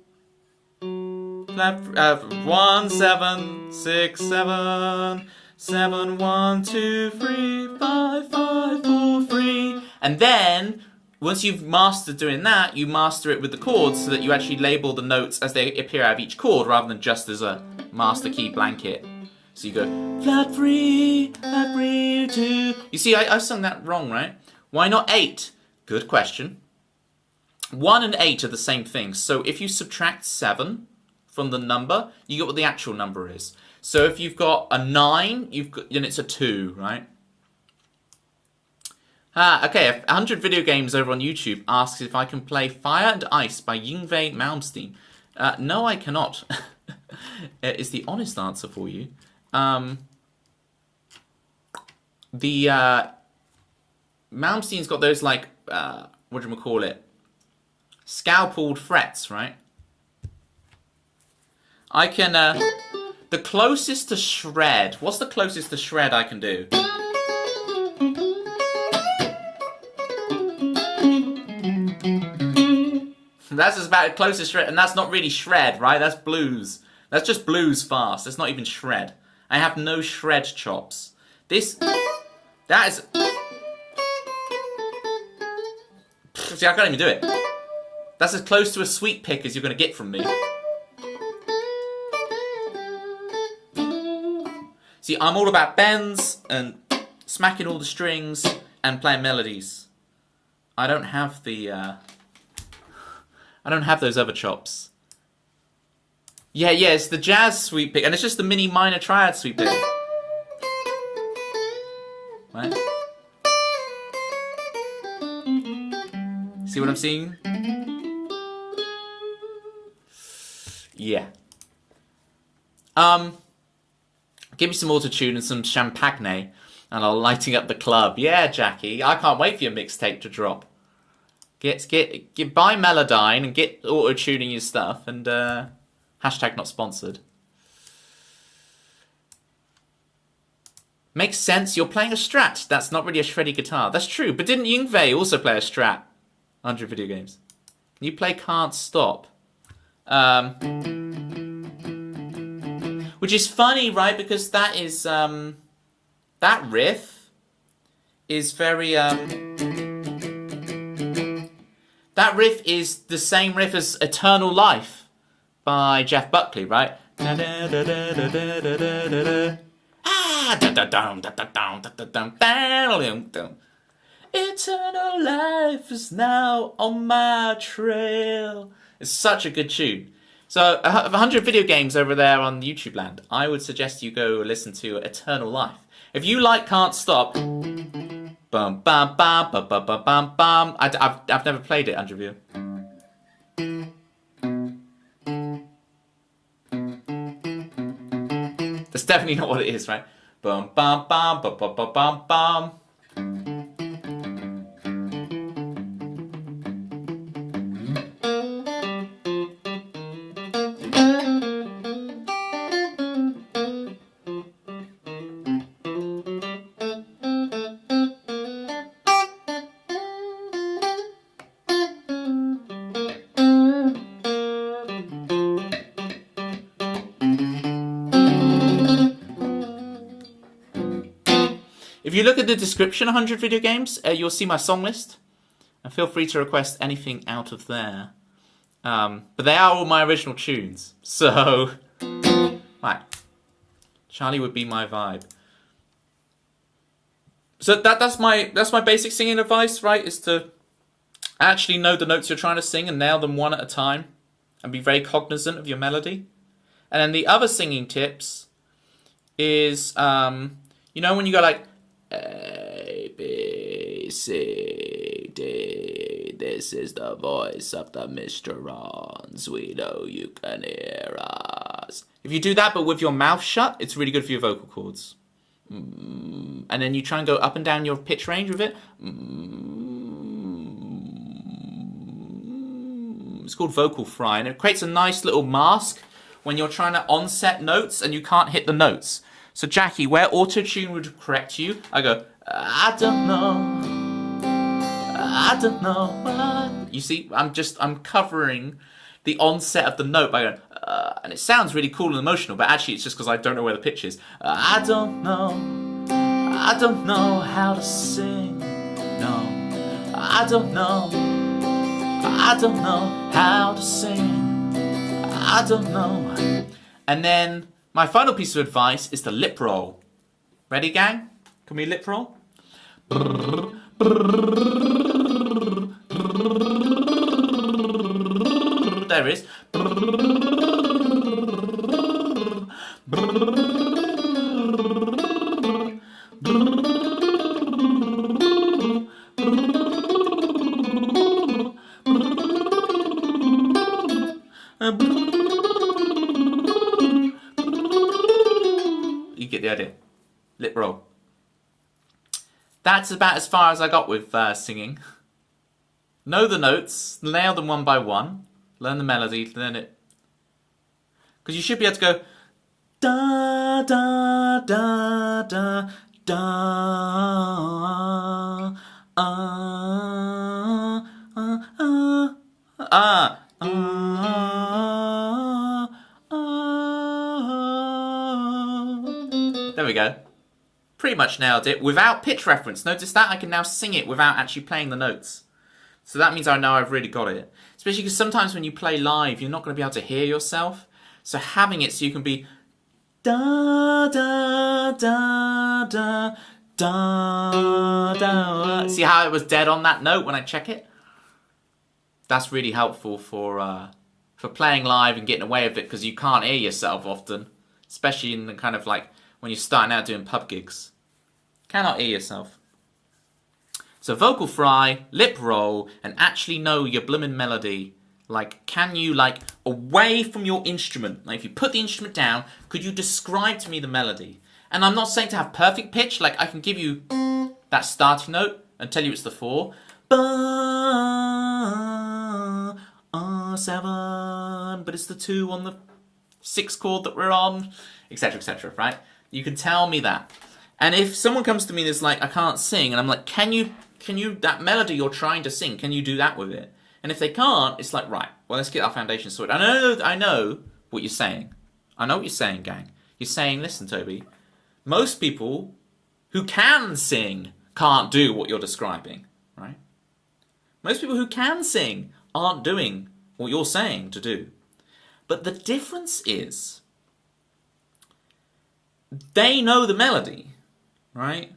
Speaker 2: flat, 1, 7, 6, 7, 7, 1, 2, 3, 5, 5, 4, 3. And then, once you've mastered doing that, you master it with the chords so that you actually label the notes as they appear out of each chord rather than just as a master key blanket. So you go, flat 3, 2. You see, I sung that wrong, right? Why not 8? Good question. 1 and 8 are the same thing. So if you subtract 7 from the number, you get what the actual number is. So if you've got a 9, then it's a 2, right? Okay, 100 Video Games over on YouTube asks if I can play Fire and Ice by Yngwie Malmsteen. No, I cannot. Is the honest answer for you. Malmsteen's got those, like, what do we call it? Scalpeled frets, right? I can, the closest to shred. What's the closest to shred I can do? That's about the closest shred, and that's not really shred, right? That's blues. That's just blues fast. That's not even shred. I have no shred chops. That is... See, I can't even do it. That's as close to a sweep pick as you're going to get from me. See, I'm all about bends and smacking all the strings and playing melodies. I don't have the... I don't have those other chops. Yeah, it's the jazz sweep pick, and it's just the mini minor triad sweep pick. Right? See what I'm seeing? Yeah. Give me some autotune and some champagne, and I'll lighting up the club. Yeah, Jackie, I can't wait for your mixtape to drop. Get buy Melodyne and get auto-tuning your stuff, and hashtag not sponsored. Makes sense, you're playing a Strat. That's not really a shreddy guitar. That's true, but didn't Yngwie also play a Strat? 100 Video Games. You play Can't Stop. Which is funny, right? Because that is, that riff is very, that riff is the same riff as Eternal Life by Jeff Buckley, right? Eternal life is now on my trail. It's such a good tune. So, 100 Video Games over there on YouTube land. I would suggest you go listen to Eternal Life. If you like Can't Stop... Bum bum bum bum bum bum bum bum. I've never played it, 100 View. That's definitely not what it is, right? Bum bum bum bum bum bum bum bum. you look at the description, 100 video games, you'll see my song list. And feel free to request anything out of there. But they are all my original tunes. So, right. Charlie would be my vibe. So that's my basic singing advice, right? Is to actually know the notes you're trying to sing and nail them one at a time. And be very cognizant of your melody. And then the other singing tips is, you know when you go like, A, B, C, D, this is the voice of the Misterons, we know you can hear us. If you do that but with your mouth shut, it's really good for your vocal cords. And then you try and go up and down your pitch range with it. It's called vocal fry, and it creates a nice little mask when you're trying to onset notes and you can't hit the notes. So Jackie, where auto-tune would correct you, I go, I don't know. You see, I'm covering the onset of the note by going, and it sounds really cool and emotional, but actually it's just because I don't know where the pitch is. I don't know how to sing. No, I don't know how to sing. I don't know. And then my final piece of advice is to lip roll. Ready, gang? Can we lip roll? There it is. You get the idea. Lip roll. That's about as far as I got with singing. Know the notes, nail them one by one, learn the melody, learn it. Because you should be able to go da da da da da There we go. Pretty much nailed it without pitch reference. Notice that I can now sing it without actually playing the notes. So that means I know I've really got it. Especially because sometimes when you play live, you're not going to be able to hear yourself. So having it so you can be da da da da da da. See how it was dead on that note when I check it? That's really helpful for playing live and getting away with it because you can't hear yourself often. Especially in the kind of like when you're starting out doing pub gigs. Cannot hear yourself. So vocal fry, lip roll, and actually know your bloomin' melody. Like, can you, like, away from your instrument, like if you put the instrument down, could you describe to me the melody? And I'm not saying to have perfect pitch, like I can give you that starting note and tell you it's the 4. Ba, 7, but it's the 2 on the 6 chord that we're on, etc., right? You can tell me that. And if someone comes to me and is like, I can't sing, and I'm like, can you, that melody you're trying to sing, can you do that with it? And if they can't, it's like, right, well, let's get our foundation sorted. I know what you're saying. I know what you're saying, gang. You're saying, listen, Toby, most people who can sing can't do what you're describing, right? Most people who can sing aren't doing what you're saying to do. But the difference is, they know the melody, right?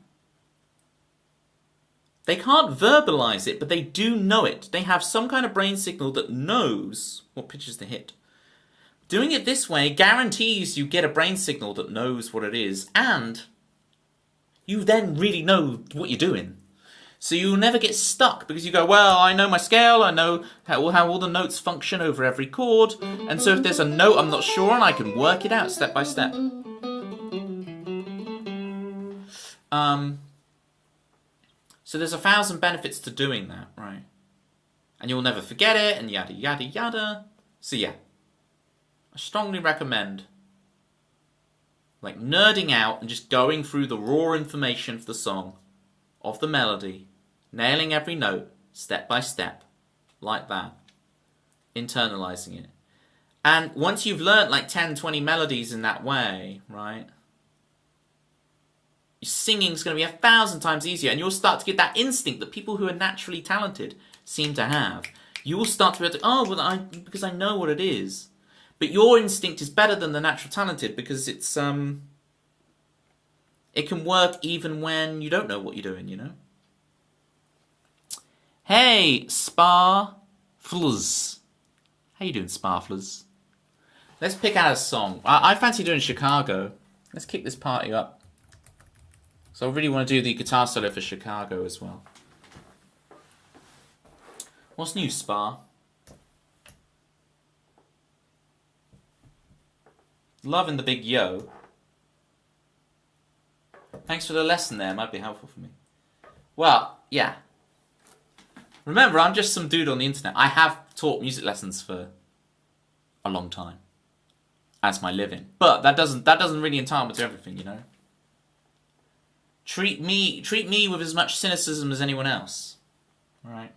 Speaker 2: They can't verbalize it, but they do know it. They have some kind of brain signal that knows what pitches to hit. Doing it this way guarantees you get a brain signal that knows what it is, and you then really know what you're doing. So you'll never get stuck because you go, well, I know my scale, I know how all the notes function over every chord, and so if there's a note I'm not sure on, I can work it out step by step. So there's 1,000 benefits to doing that, right? And you'll never forget it, and yada, yada, yada. So yeah, I strongly recommend like nerding out and just going through the raw information of the song, of the melody, nailing every note, step by step, like that, internalizing it. And once you've learnt like 10, 20 melodies in that way, right? singing's going to be 1,000 times easier, and you'll start to get that instinct that people who are naturally talented seem to have. You will start to be able to, because I know what it is. But your instinct is better than the natural talented because it's it can work even when you don't know what you're doing, you know? Hey, Sparfluz. How you doing, Sparfluz? Let's pick out a song. I fancy doing Chicago. Let's kick this party up. So I really want to do the guitar solo for Chicago as well. What's new, Spar? Loving the big yo. Thanks for the lesson there. It might be helpful for me. Well, yeah. Remember, I'm just some dude on the internet. I have taught music lessons for a long time as my living, but that doesn't really entitle me to everything, you know. Treat me with as much cynicism as anyone else. All right.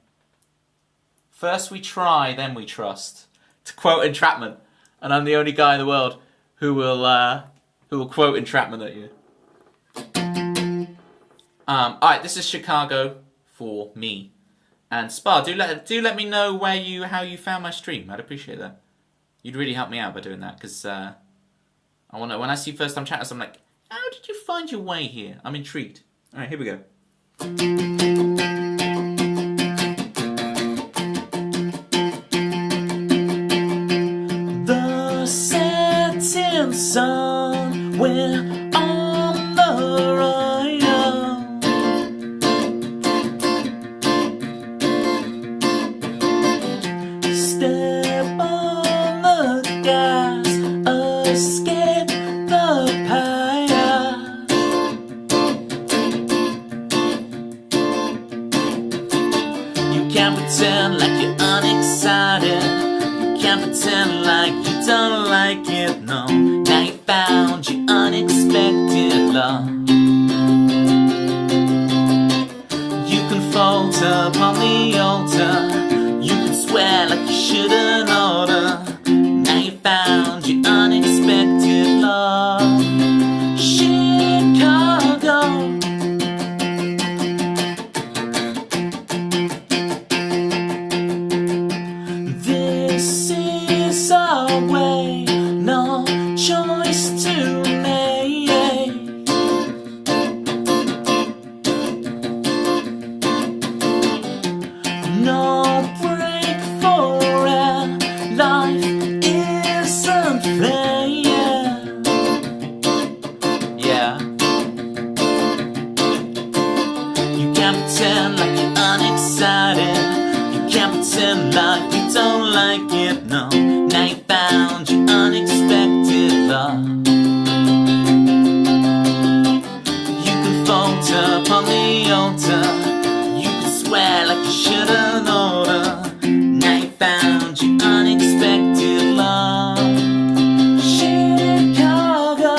Speaker 2: First we try, then we trust. To quote Entrapment, and I'm the only guy in the world who will quote Entrapment at you. All right, this is Chicago for me. And Spar, do let me know how you found my stream. I'd appreciate that. You'd really help me out by doing that, because I want to. When I see first time chatters, I'm like, how did you find your way here? I'm intrigued. All right, here we go. The setting sun, we're on the run. Step on the gas, escape the past. You can't pretend like you're unexcited. You can't pretend like you don't like it, no. Now you found your unexpected love. You can falter upon the altar. You can swear like you shouldn't order. Now you found your unexpected love. Chicago. This is our way, no choice to make. No break for air, life isn't fair. Yeah. You can't pretend like you're unexcited. You can't pretend like you don't like it, no. Now you found your unexpected love. You can falter upon the altar. You can swear like you shouldn't order. Now you found your unexpected love. Chicago.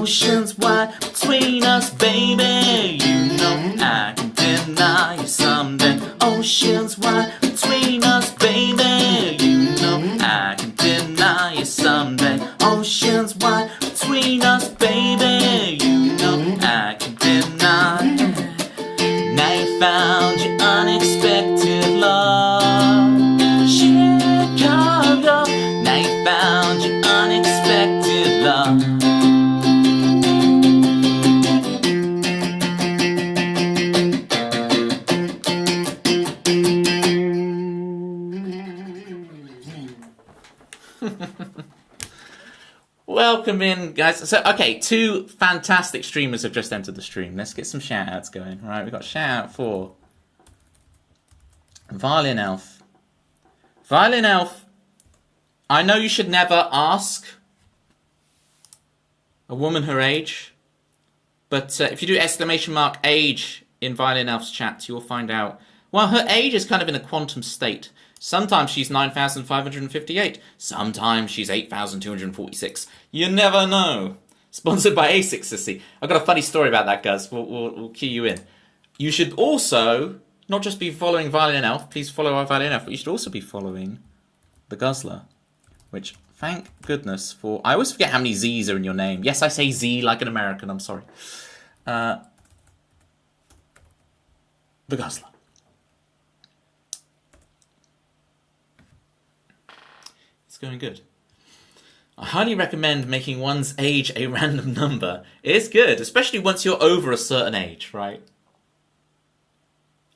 Speaker 2: Oceans wide between us, baby. You know I can deny you someday. Oceans wide between us, baby. You know I can deny you someday. Oceans wide between us, baby. You know I can deny. Now you found your unexpected love, Chicago. Now you found your unexpected love. Welcome in, guys. So, okay, 2 fantastic streamers have just entered the stream. Let's get some shout-outs going. All right, we've got a shout-out for Violin Elf. Violin Elf, I know you should never ask a woman her age, but if you do !age in Violin Elf's chat, you'll find out, well, her age is kind of in a quantum state. Sometimes she's 9,558. Sometimes she's 8,246. You never know. Sponsored by A6SC. I've got a funny story about that, Guz. We'll key you in. You should also not just be following Violin Elf. Please follow our Violin Elf. But you should also be following the Guzzler. Which, thank goodness for... I always forget how many Z's are in your name. Yes, I say Z like an American. I'm sorry. The Guzzler. Going good. I highly recommend making one's age a random number. It's good, especially once you're over a certain age, right?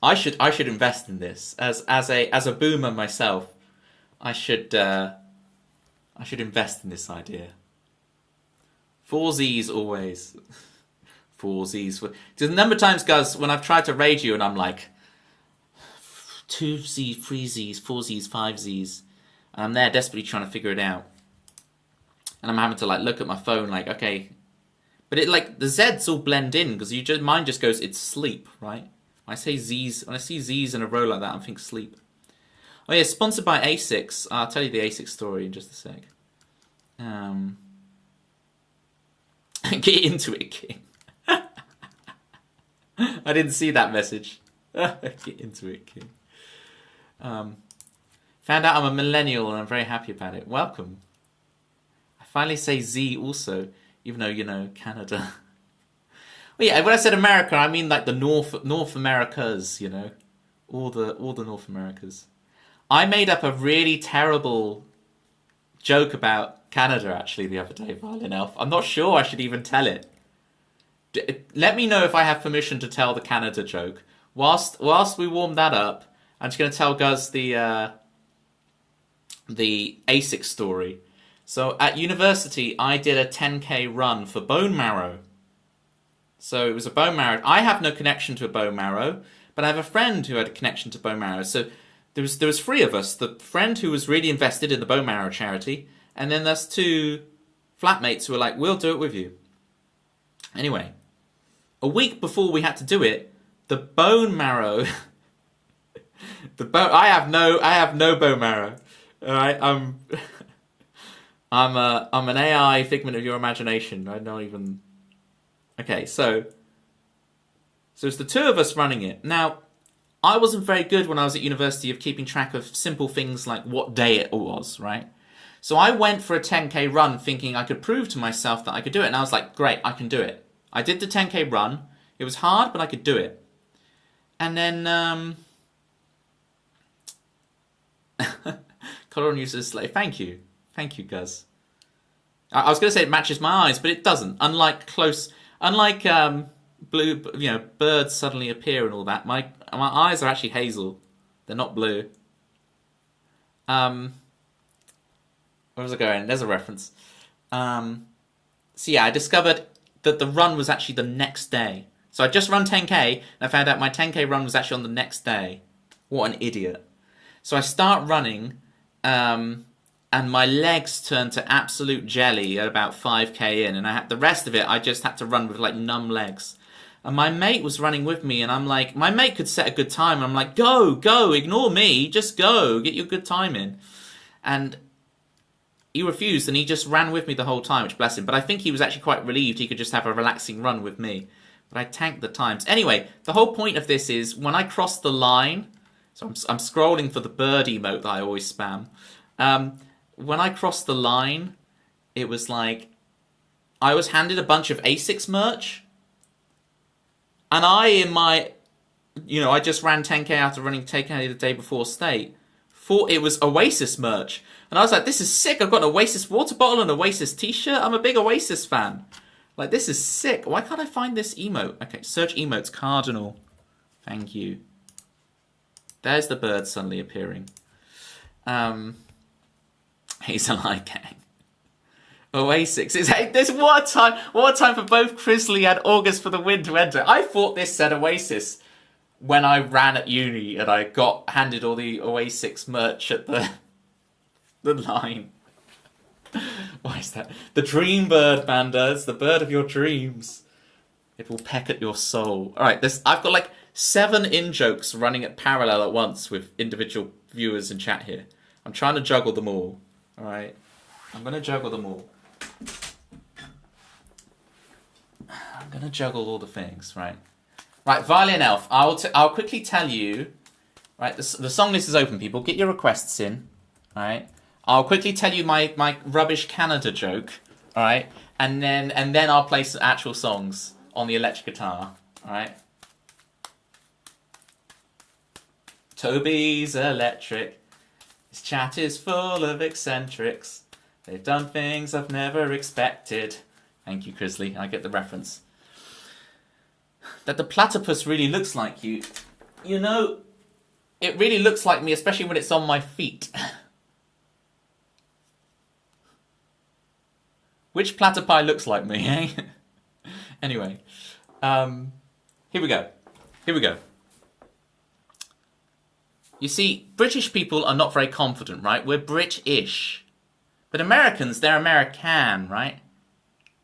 Speaker 2: I should invest in this as a boomer myself. I should invest in this idea. 4 Z's always. 4 Z's. The number of times, guys, when I've tried to raid you and I'm like 2 Z's, 3 Z's, 4 Z's, 5 Z's. And I'm there desperately trying to figure it out. And I'm having to like look at my phone like, okay. But it like, the Z's all blend in because mine just goes, it's sleep, right? When I say Z's, when I see Z's in a row like that, I'm thinking sleep. Oh yeah, sponsored by A6. I'll tell you the A6 story in just a sec. Get into it, King. I didn't see that message. Get into it, King. Found out I'm a millennial and I'm very happy about it. Welcome. I finally say Z also, even though, you know, Canada. Well, yeah, when I said America, I mean like the North Americas, you know. All the North Americas. I made up a really terrible joke about Canada, actually, the other day, Violin Elf. I'm not sure I should even tell it. Let me know if I have permission to tell the Canada joke. Whilst we warm that up, I'm just going to tell Guz the ASIC story. So at university, I did a 10k run for bone marrow. So it was a bone marrow. I have no connection to a bone marrow, but I have a friend who had a connection to bone marrow. So there was 3 of us. The friend who was really invested in the bone marrow charity, and then there's 2 flatmates who were like, we'll do it with you. Anyway, a week before we had to do it, the bone marrow... I have no bone marrow. All right, I'm an AI figment of your imagination. I'm not even. Okay, so it's the 2 of us running it. Now, I wasn't very good when I was at university of keeping track of simple things like what day it was, right? So I went for a 10k run thinking I could prove to myself that I could do it, and I was like, great, I can do it. I did the 10k run. It was hard, but I could do it. And then Color on uses slave. Thank you, Guz. I was going to say it matches my eyes, but it doesn't. Unlike blue, you know, birds suddenly appear and all that. My eyes are actually hazel. They're not blue. Where was I going? There's a reference. So yeah, I discovered that the run was actually the next day. So I just run 10k, and I found out my 10k run was actually on the next day. What an idiot. So I start running, and my legs turned to absolute jelly at about 5k in, and the rest of it I just had to run with like numb legs. And my mate was running with me, and I'm like, my mate could set a good time, and I'm like, go, ignore me, just go, get your good time in. And he refused and he just ran with me the whole time, which bless him. But I think he was actually quite relieved he could just have a relaxing run with me. But I tanked the times. Anyway, the whole point of this is when I crossed the line, so I'm scrolling for the bird emote that I always spam. When I crossed the line, it was like I was handed a bunch of ASICS merch. And I just ran 10k after running 10k the day before state. Thought it was Oasis merch. And I was like, this is sick. I've got an Oasis water bottle and an Oasis t-shirt. I'm a big Oasis fan. Like, this is sick. Why can't I find this emote? Okay, search emotes, Cardinal. Thank you. There's the bird suddenly appearing. Hazel Eye Gang. Oasis. There's one time for both Chrisley and August for the win to enter. I thought this said Oasis when I ran at uni and I got handed all the Oasis merch at the line. Why is that? The dream bird, Banda. It's the bird of your dreams. It will peck at your soul. Alright, I've got like 7 in-jokes running at parallel at once with individual viewers in chat here. I'm trying to juggle them all. Alright? I'm going to juggle them all. I'm going to juggle all the things, right? Right, Violin Elf. I'll quickly tell you. Right, the song list is open, people. Get your requests in. Alright? I'll quickly tell you my rubbish Canada joke. Alright? And then I'll play some actual songs on the electric guitar. Alright? Toby's electric. His chat is full of eccentrics. They've done things I've never expected. Thank you, Chrisley. I get the reference. That the platypus really looks like you. You know, it really looks like me, especially when it's on my feet. Which platypi looks like me, eh? Anyway. Here we go. You see, British people are not very confident, right? We're British. But Americans, they're American, right?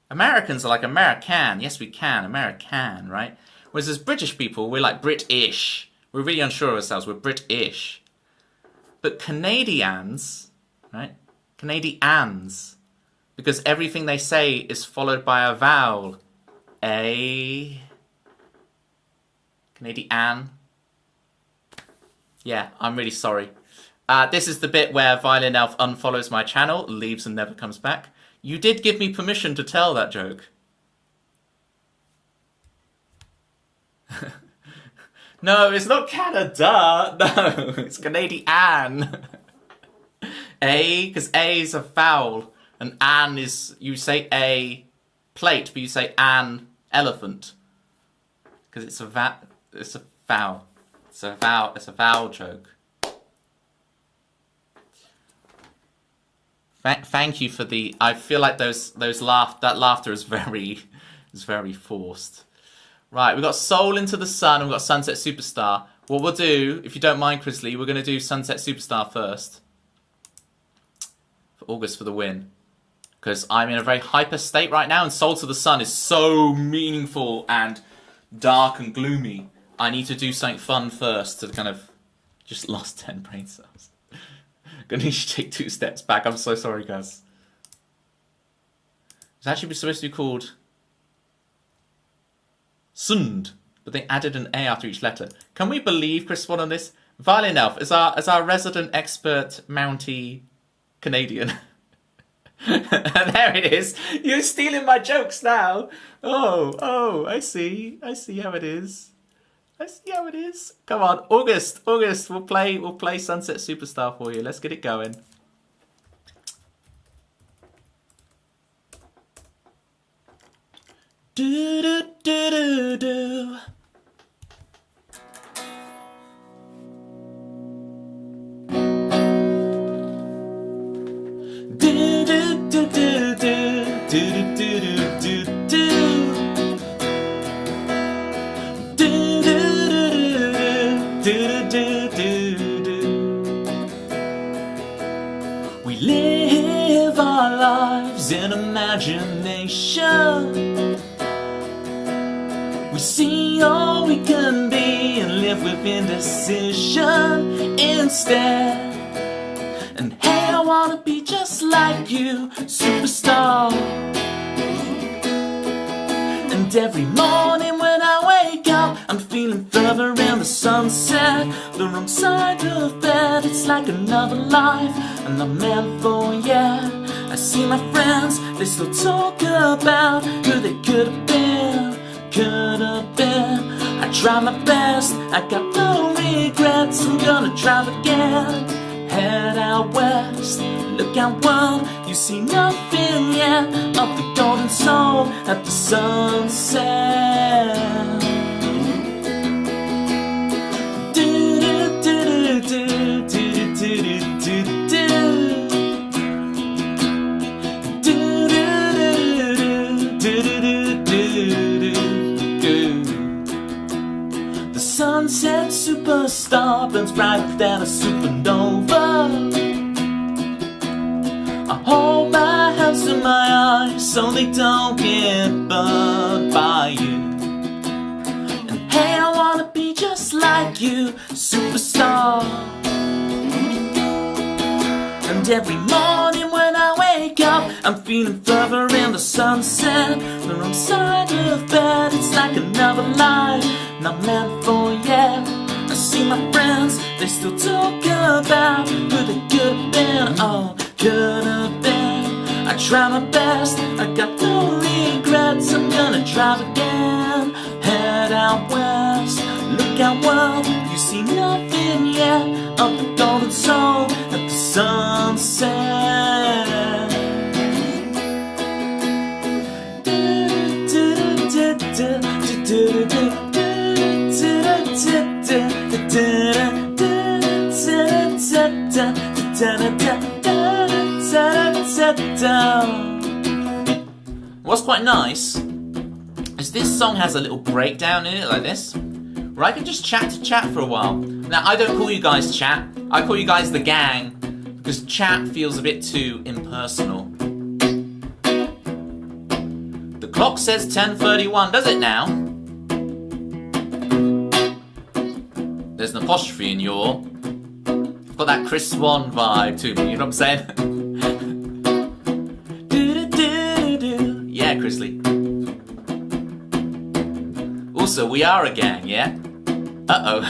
Speaker 2: Americans are like American. Yes, we can. American, right? Whereas as British people, we're like British. We're really unsure of ourselves. We're British. But Canadians, right? Canadians, because everything they say is followed by a vowel. A. Canadian. Yeah, I'm really sorry. This is the bit where Violin Elf unfollows my channel, leaves and never comes back. You did give me permission to tell that joke. No, it's not Canada. No, it's Canadian. A, because A is a vowel. And an is, you say a plate, but you say an elephant. Because it's a vowel. It's a vowel joke. Thank you for the. I feel like that laughter is very forced. Right, we've got Soul Into the Sun and we've got Sunset Superstar. What we'll do, if you don't mind, Chrisley, we're going to do Sunset Superstar first. For August for the win. Because I'm in a very hyper state right now and Soul to the Sun is so meaningful and dark and gloomy. I need to do something fun first to kind of just lost 10 brain cells. Gonna need to take 2 steps back. I'm so sorry, guys. It's actually supposed to be called Sund, but they added an A after each letter. Can we believe Chris Swan on this? Violin Elf is our resident expert Mountie Canadian. There it is. You're stealing my jokes now. Oh, I see how it is. Come on, August, we'll play Sunset Superstar for you. Let's get it going. Do do do do do. Do do do do do do do do do. We live our lives in imagination. We see all we can be and live with indecision instead. And hey, I wanna be just like you, superstar. And every morning when I wake up, I'm feeling further in the sunset. The wrong side of bed, it's like another life, and I'm meant for, yeah. I see my friends, they still talk about who they could have been, could have been. I try my best, I got no regrets, I'm gonna try again. Head out west, look out world, you see nothing yet of the golden soul at the sunset. Do do do do do do do do do. The sunset superstar burns brighter than a supernova. I hold my hands to my eyes so they don't get burned by you. And hey, I wanna be just like you, superstar. And every morning when I wake up, I'm feeling further in the sunset. The wrong side of bed, it's like another life, not meant for, yeah. I see my friends, they still talk about who they could have been, oh, could have been. I try my best, I got no regrets, I'm gonna try again. Head out west, look out world, you see nothing yet of the golden soul at the sunset. What's quite nice is this song has a little breakdown in it like this, where I can just chat to chat for a while. Now, I don't call you guys chat, I call you guys the gang, because chat feels a bit too impersonal. The clock says 10:31, does it now? There's an apostrophe in your. I've got that Chris Swan vibe to me, you know what I'm saying? Yeah, Chrisley. Also, we are a gang, yeah? Uh-oh.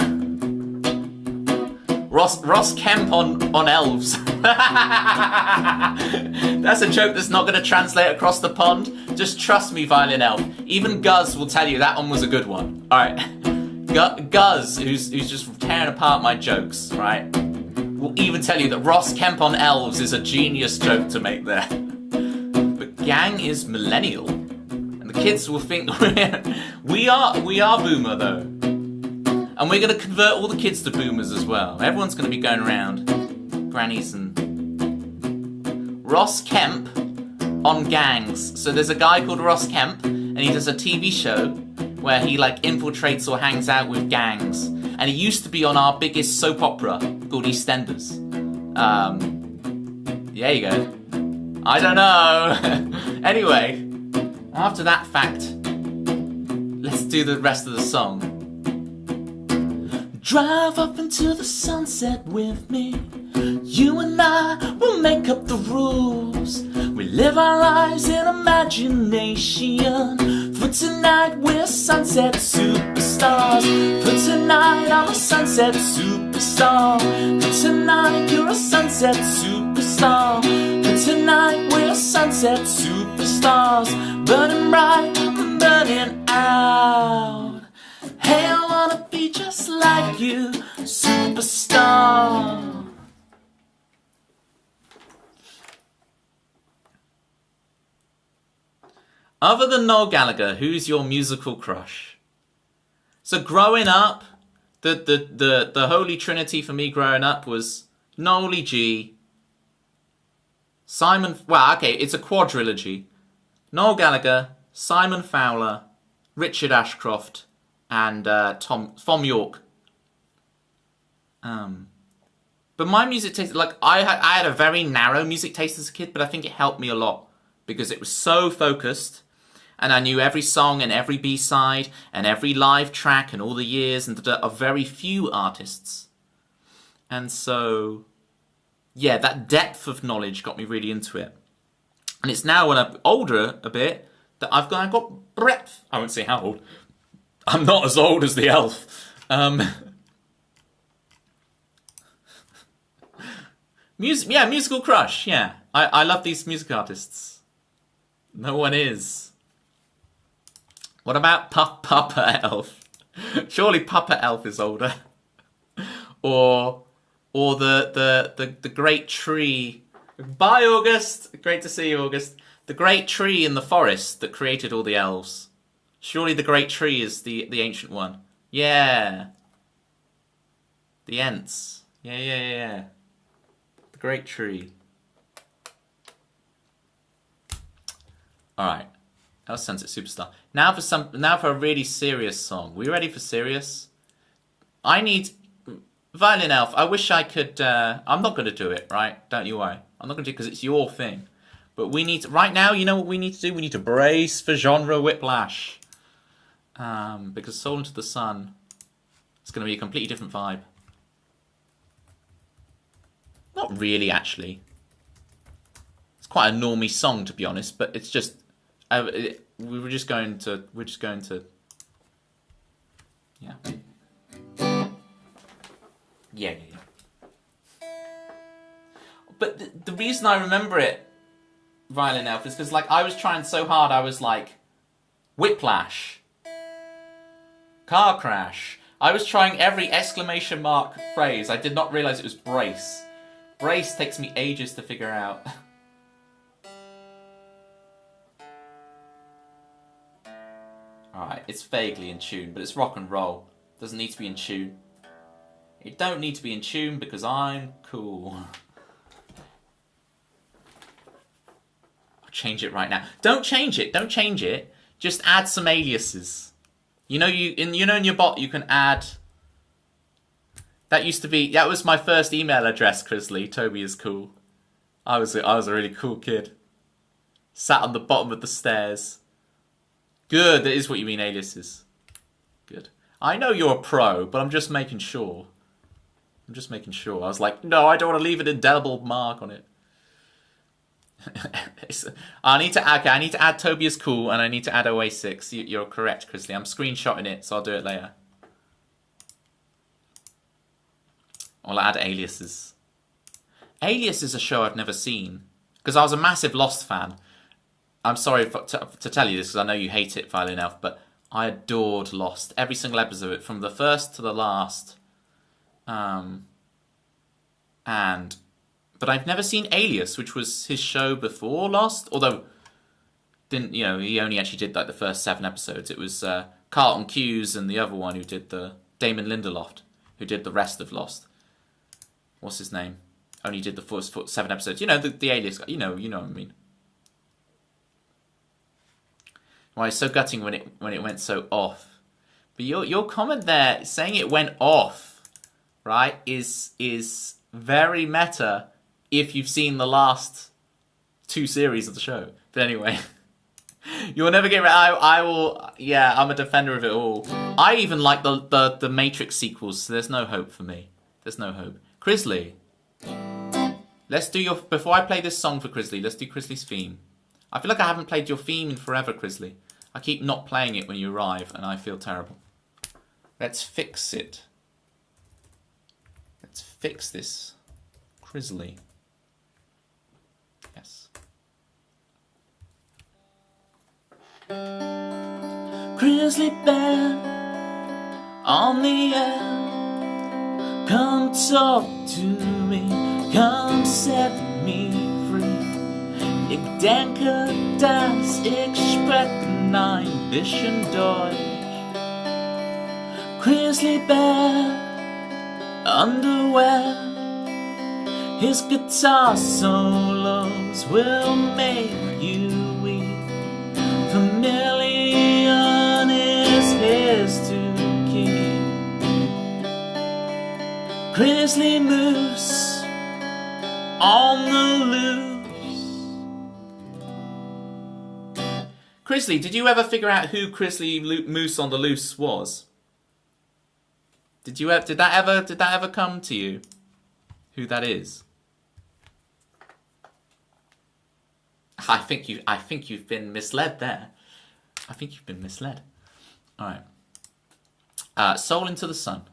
Speaker 2: Ross Kemp on elves. That's a joke that's not going to translate across the pond. Just trust me, Violin Elf. Even Guz will tell you that one was a good one. Alright. Guz, who's just tearing apart my jokes, right, will even tell you that Ross Kemp on elves is a genius joke to make there. But gang is millennial. And the kids will think we are boomer though. And we're going to convert all the kids to boomers as well. Everyone's going to be going around, grannies and... Ross Kemp on gangs. So there's a guy called Ross Kemp, and he does a TV show where he like infiltrates or hangs out with gangs. And he used to be on our biggest soap opera called EastEnders. There you go. I don't know. Anyway, after that fact, let's do the rest of the song. Drive up into the sunset with me. You and I will make up the rules. We live our lives in imagination. For tonight we're sunset superstars. For tonight I'm a sunset superstar. For tonight you're a sunset superstar. For tonight we're sunset superstars. Burning bright and burning out. Hey, I wanna be just like you, superstar. Other than Noel Gallagher, who's your musical crush? So growing up, the holy trinity for me growing up was Noel G, Simon... Well, okay, it's a quadrilogy. Noel Gallagher, Simon Fowler, Richard Ashcroft, and Thom Yorke. But my music taste, like I had a very narrow music taste as a kid, but I think it helped me a lot because it was so focused, and I knew every song and every B-side and every live track and all the years and of very few artists. And so yeah, that depth of knowledge got me really into it. And it's now when I'm older a bit that I've got breadth. I won't say how old. I'm not as old as the elf. Musical crush. Yeah, I love these music artists. No one is. What about Papa Elf? Surely Papa Elf is older. or the great tree. Bye, August. Great to see you, August. The great tree in the forest that created all the elves. Surely the great tree is the ancient one. Yeah. The Ents. Yeah. The great tree. All right. That was Sunset Superstar. Now for a really serious song. We ready for serious? I need Violin Elf. I wish I could. I'm not going to do it. Right? Don't you worry. I'm not going to do it because it's your thing. But we need to, right now. You know what we need to do? We need to brace for genre whiplash. Because Soul Into the Sun is going to be a completely different vibe. Not really, actually. It's quite a normie song, to be honest. But it's just. We're just going to. Yeah. Yeah. But the reason I remember it, Violin Elf, is because like I was trying so hard. I was like, whiplash, car crash. I was trying every exclamation mark phrase. I did not realize it was brace. Brace takes me ages to figure out. Alright, it's vaguely in tune, but it's rock and roll. Doesn't need to be in tune. It don't need to be in tune because I'm cool. I'll change it right now. Don't change it. Just add some aliases. You know in your bot you can add. That was my first email address, Chrisley. Toby is cool. I was a really cool kid. Sat on the bottom of the stairs. Good, that is what you mean, aliases. Good. I know you're a pro, but I'm just making sure. I was like, no, I don't want to leave an indelible mark on it. I need to add Toby is cool, and I need to add OA6. You're correct, Chrisley. I'm screenshotting it, so I'll do it later. I'll add aliases. Alias is a show I've never seen, because I was a massive Lost fan. I'm sorry to tell you this because I know you hate it, Violin Elf, but I adored Lost. Every single episode of it, from the first to the last. But I've never seen Alias, which was his show before Lost. Although, he only actually did like the first 7 episodes. It was Carlton Cuse and the other one who did Damon Lindelof, who did the rest of Lost. What's his name? Only did the first 7 episodes. You know, the Alias guy. You know what I mean. Why it's so gutting when it went so off. But your comment there saying it went off, right, is very meta if you've seen the last 2 series of the show. But anyway, you'll never get rid. I will. Yeah, I'm a defender of it all. I even like the Matrix sequels. So there's no hope for me. There's no hope. Chrisley, let's do before I play this song for Chrisley. Let's do Chrisley's theme. I feel like I haven't played your theme in forever, Chrisley. I keep not playing it when you arrive, and I feel terrible. Let's fix it. Let's fix this. Chrisley. Yes. Grizzly bear on the air, come talk to me, come set me free. Ich denke, dass ich sprechen ein bisschen Deutsch. Grizzly bear underwear, his guitar solos will make you weep. Chameleon is his to keep. Grizzly moose on the loose. Chrisley, did you ever figure out who Grizzly Moose on the Loose was? Did that ever come to you? Who that is? I think you've been misled there. I think you've been misled. All right. Soul into the sun.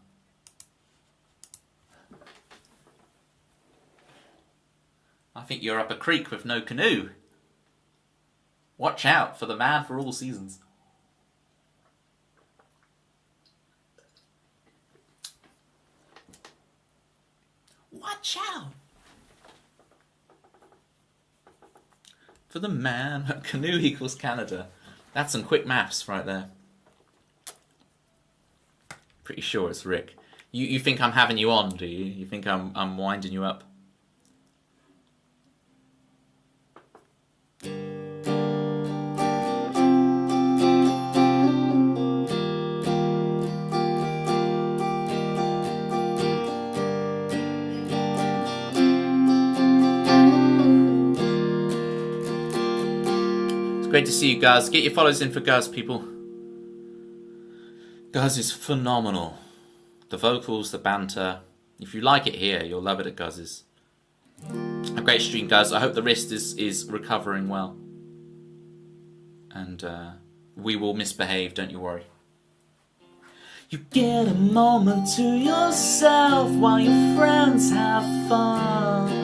Speaker 2: I think you're up a creek with no canoe. Watch out for the man for all seasons. Watch out for the man. Canoe equals Canada. That's some quick maths right there. Pretty sure it's Rick. You think I'm having you on, do you? You think I'm winding you up? Great to see you, Guz. Get your follows in for Guz, people. Guz is phenomenal. The vocals, the banter. If you like it here, you'll love it at Guz's. A great stream, Guz. I hope the wrist is recovering well. And we will misbehave, don't you worry. You get a moment to yourself while your friends have fun.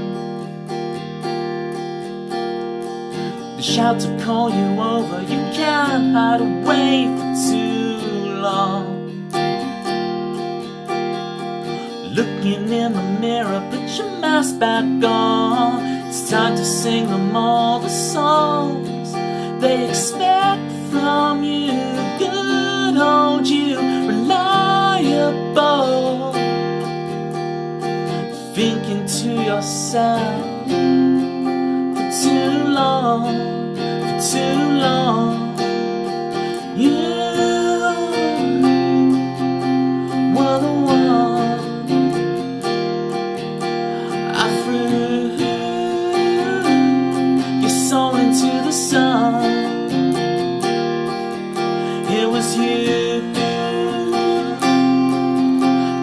Speaker 2: They shout to call you over, you can't hide away for too long. Looking in the mirror, put your mask back on. It's time to sing them all the songs they expect from you. Good, hold you, reliable. Thinking to yourself for too long. Too long, you were the one I threw your soul into the sun. It was you,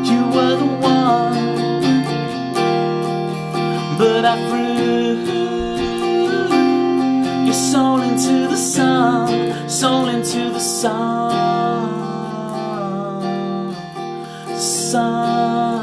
Speaker 2: you were the one, but I threw soul into the sun, soul into the sun, sun.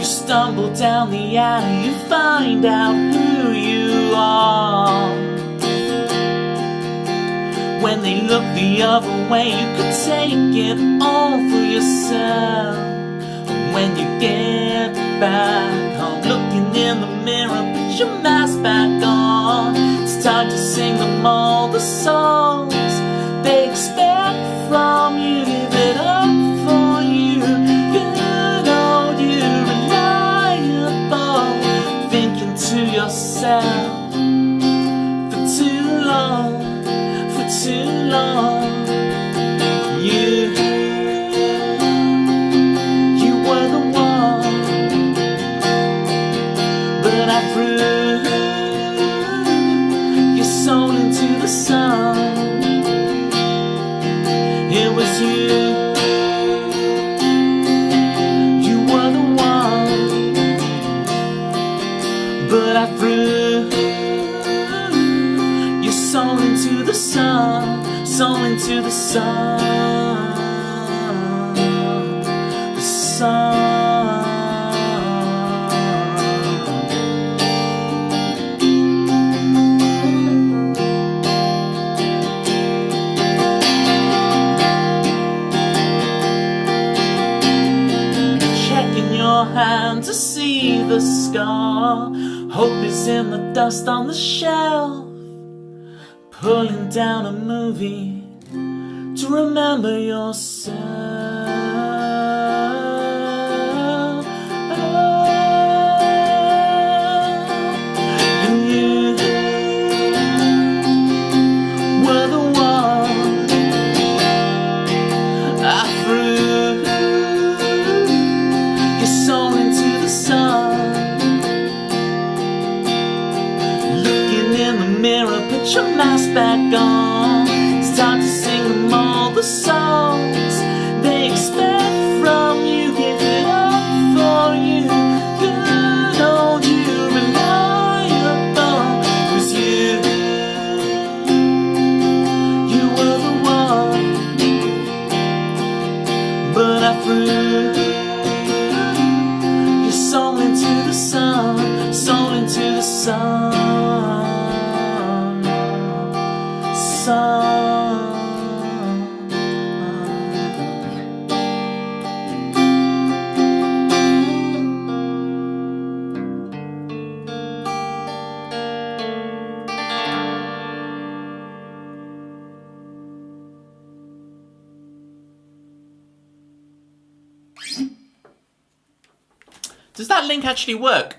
Speaker 2: Stumble down the alley, you find out who you are. When they look the other way, you could take it all for yourself. And when you get back home, looking in the mirror, put your mask back on. It's time to sing them all the songs they expect from you. Give it up for you. Good old you. Thinking to yourself for too long, for too long. You were the one, but I threw your soul into the sun. It was you. But I threw your soul into the sun, soul into the sun, the sun. Checking your hand to see the scar. Hope is in the dust on the shelf. Pulling down a movie to remember yourself. And you were the one I threw your soul into the sun. mirror, put your mask back on. It's time to sing them all the songs they expect from you. Give it up for you, good old you, reliable. It was you, you were the one, but I threw your soul into the sun, soul into the sun. Does that link actually work?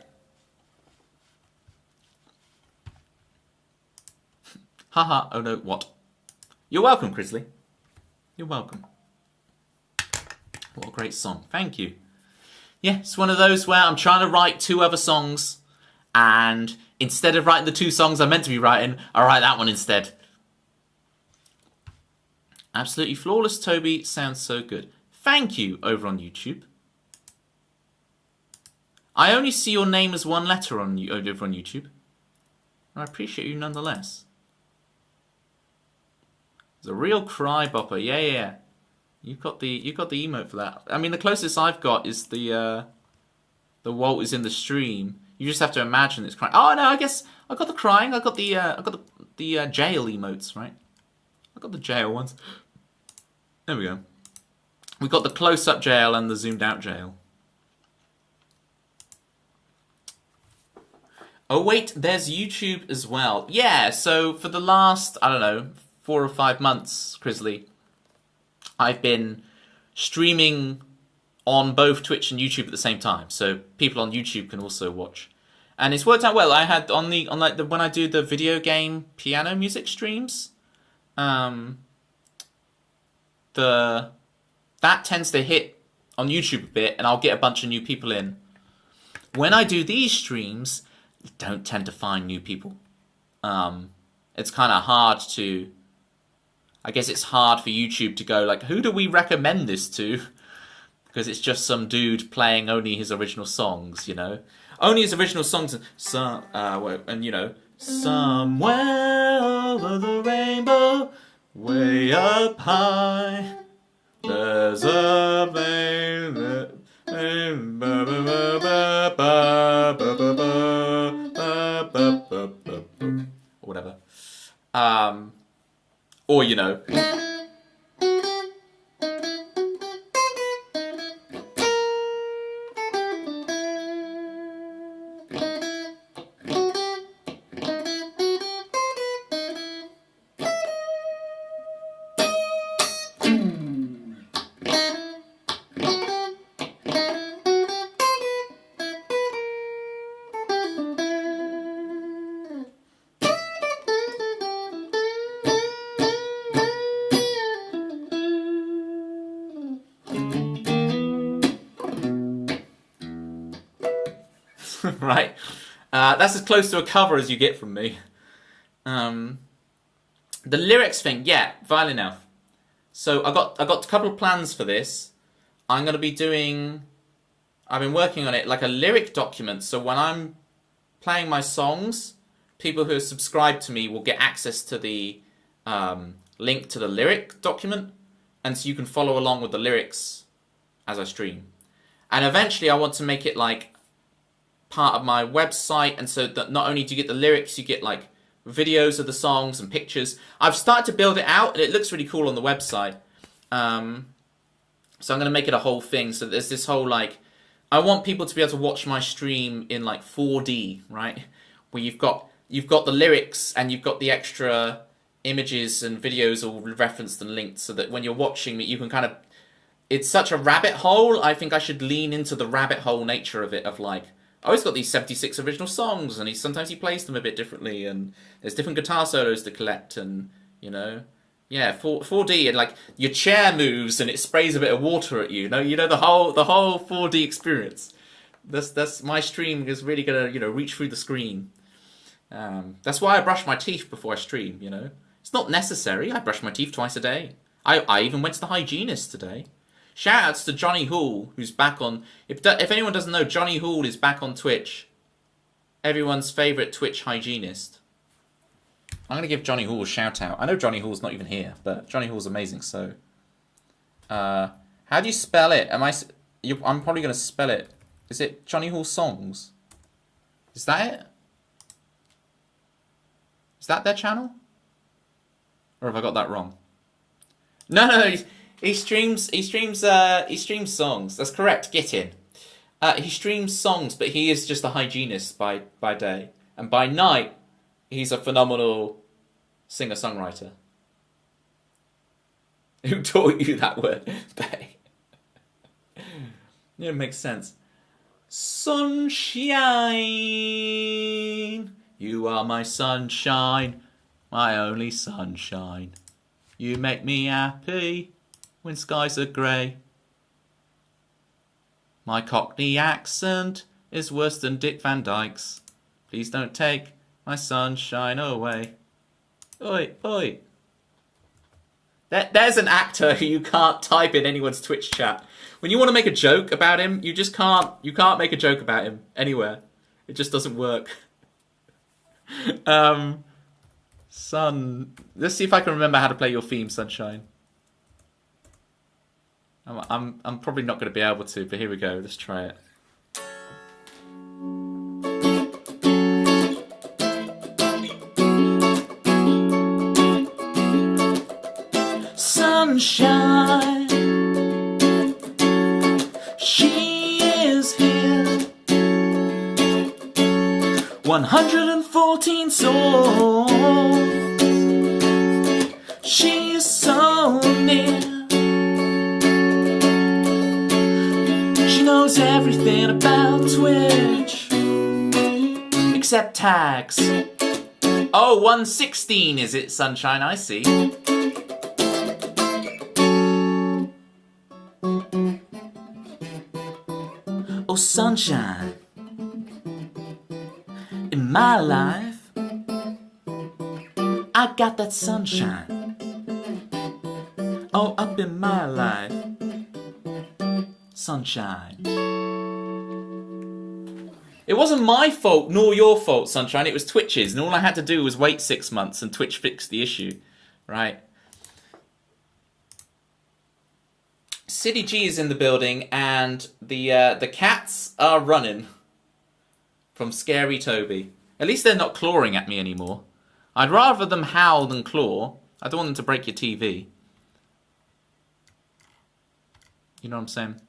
Speaker 2: Haha, oh no, what? You're welcome, Crisley. You're welcome. What a great song, thank you. Yeah, it's one of those where I'm trying to write 2 other songs, and instead of writing the 2 songs I'm meant to be writing, I write that one instead. Absolutely flawless, Toby. Sounds so good. Thank you, over on YouTube. I only see your name as 1 letter on over on YouTube. And I appreciate you nonetheless. It's a real cry bopper. Yeah. You've got the emote for that. I mean, the closest I've got is the Walt is in the stream. You just have to imagine it's crying. Oh no, I guess I got the crying. I got the jail emotes, right? I got the jail ones. There we go. We got the close-up jail and the zoomed-out jail. Oh wait, there's YouTube as well. Yeah, so for the last, I don't know, 4 or 5 months, Crisley, I've been streaming on both Twitch and YouTube at the same time. So people on YouTube can also watch. And it's worked out well. I had when I do the video game piano music streams, that tends to hit on YouTube a bit, and I'll get a bunch of new people in. When I do these streams, you don't tend to find new people. It's kind of hard to... I guess it's hard for YouTube to go, like, who do we recommend this to? Because it's just some dude playing only his original songs, you know? Only his original songs, and you know, somewhere over the rainbow, way up high, there's a plane that... or whatever. Or, you know... right? That's as close to a cover as you get from me. The lyrics thing, yeah, violin elf. So I got a couple of plans for this. I'm going to be doing... I've been working on it like a lyric document. So when I'm playing my songs, people who are subscribed to me will get access to the link to the lyric document. And so you can follow along with the lyrics as I stream. And eventually I want to make it like part of my website, and so that not only do you get the lyrics, you get like videos of the songs and pictures. I've started to build it out, and it looks really cool on the website. So I'm going to make it a whole thing. So there's this whole like, I want people to be able to watch my stream in like 4D, right? Where you've got the lyrics and you've got the extra images and videos all referenced and linked, so that when you're watching me, you can kind of... It's such a rabbit hole. I think I should lean into the rabbit hole nature of it, of like, oh, he's got these 76 original songs, and sometimes he plays them a bit differently, and there's different guitar solos to collect, and, you know, yeah, 4D, and like your chair moves and it sprays a bit of water at you. You know the whole 4D experience. That's my stream is really gonna, you know, reach through the screen. That's why I brush my teeth before I stream, you know. It's not necessary. I brush my teeth twice a day. I even went to the hygienist today. Shout outs to Johnny Hall, who's back on... If anyone doesn't know, Johnny Hall is back on Twitch. Everyone's favourite Twitch hygienist. I'm going to give Johnny Hall a shout out. I know Johnny Hall's not even here, but Johnny Hall's amazing, so... how do you spell it? I'm probably going to spell it. Is it Johnny Hall Songs? Is that it? Is that their channel? Or have I got that wrong? No, he streams songs. That's correct. Get in. He streams songs, but he is just a hygienist by day, and by night, he's a phenomenal singer-songwriter. Who taught you that word, Bay? Yeah, it makes sense. Sunshine, you are my sunshine, my only sunshine. You make me happy when skies are grey. My Cockney accent is worse than Dick Van Dyke's. Please don't take my sunshine away. Oi, oi. There's an actor who you can't type in anyone's Twitch chat. When you want to make a joke about him, you just can't. You can't make a joke about him anywhere. It just doesn't work. Let's see if I can remember how to play your theme, Sunshine. I'm probably not going to be able to, but here we go. Let's try it. Sunshine, she is here. 114 souls. She is so near. She knows everything about Twitch except tags. Oh, 116 is it, Sunshine? I see. Oh, sunshine, in my life, I got that sunshine. Oh, up in my life, sunshine. It wasn't my fault, nor your fault, Sunshine. It was Twitch's, and all I had to do was wait 6 months, and Twitch fixed the issue, right? City G is in the building, and the cats are running from Scary Toby. At least they're not clawing at me anymore. I'd rather them howl than claw. I don't want them to break your TV. You know what I'm saying?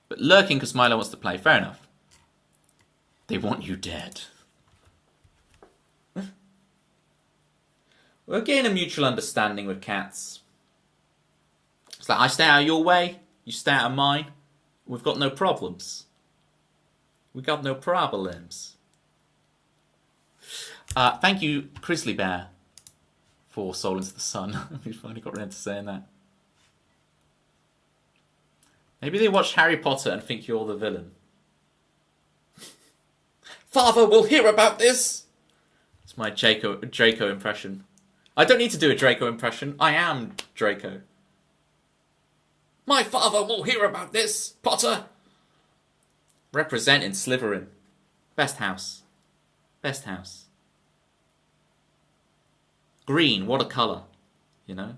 Speaker 2: But lurking because Milo wants to play. Fair enough. They want you dead. We'll gain a mutual understanding with cats. It's like, I stay out of your way, you stay out of mine. We've got no problems. We got no problems. Thank you, Grizzly Bear, for Soul into the Sun. We finally got around to saying that. Maybe they watch Harry Potter and think you're the villain. Father will hear about this! It's my Draco impression. I don't need to do a Draco impression. I am Draco. My father will hear about this, Potter! Representing Slytherin. Best house. Best house. Green, what a colour. You know?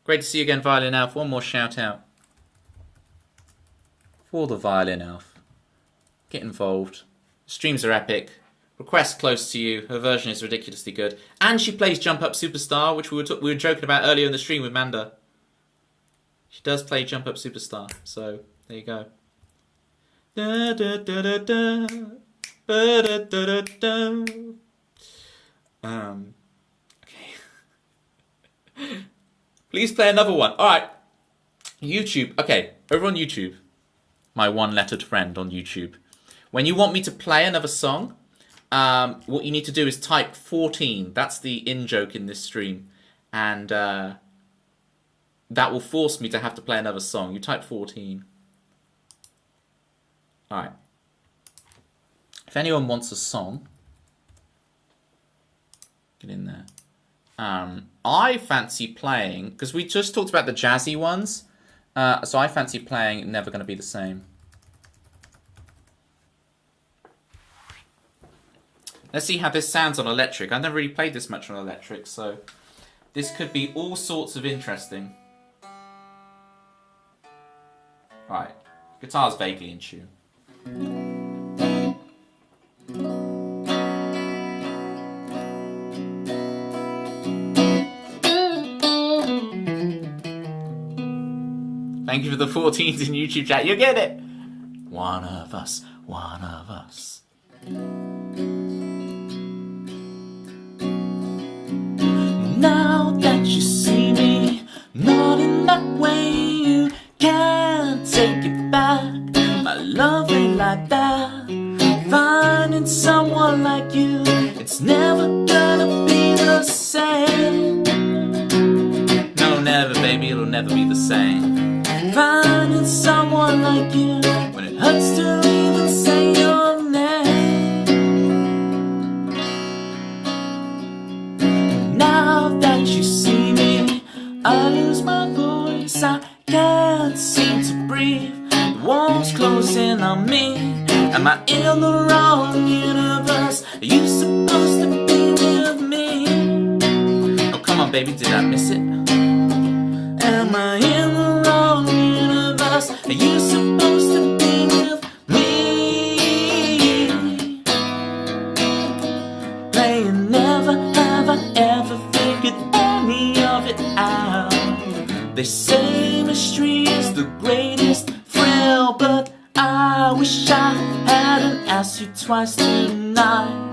Speaker 2: Great to see you again, Violin Elf. One more shout out. For the Violin Elf. Get involved. Streams are epic. Request close to you. Her version is ridiculously good. And she plays Jump Up Superstar, which we were joking about earlier in the stream with Manda. She does play Jump Up Superstar. So, there you go. Da, da, da, da, da. Ba, da, da, da, da. Okay. Please play another one. Alright. YouTube. Okay, over on YouTube. My one-lettered friend on YouTube. When you want me to play another song, what you need to do is type 14. That's the in-joke in this stream. And that will force me to have to play another song. You typed 14. Alright. If anyone wants a song, get in there. I fancy playing, because we just talked about the jazzy ones, so I fancy playing Never Gonna Be the Same. Let's see how this sounds on electric. I've never really played this much on electric, so this could be all sorts of interesting. Right, guitar's vaguely in tune. Thank you for the 14s in YouTube chat. You get it. One of us, one of us. Now that you see me, not in that way, you can't take it back. My love ain't like that. Finding someone like you, it's never gonna be the same. No, never, baby, it'll never be the same. Finding someone like you, when it hurts to even say your name. Now that you see me, I lose my voice, I can't seem to breathe. The walls closing on me. Am I in the wrong universe? Are you supposed to be with me? Oh, come on, baby, did I miss it? Am I in the wrong universe? Are you supposed to be with me? Playing never have I ever figured any of it out. They say mystery is the greatest thrill, but I wish I hadn't asked you twice tonight.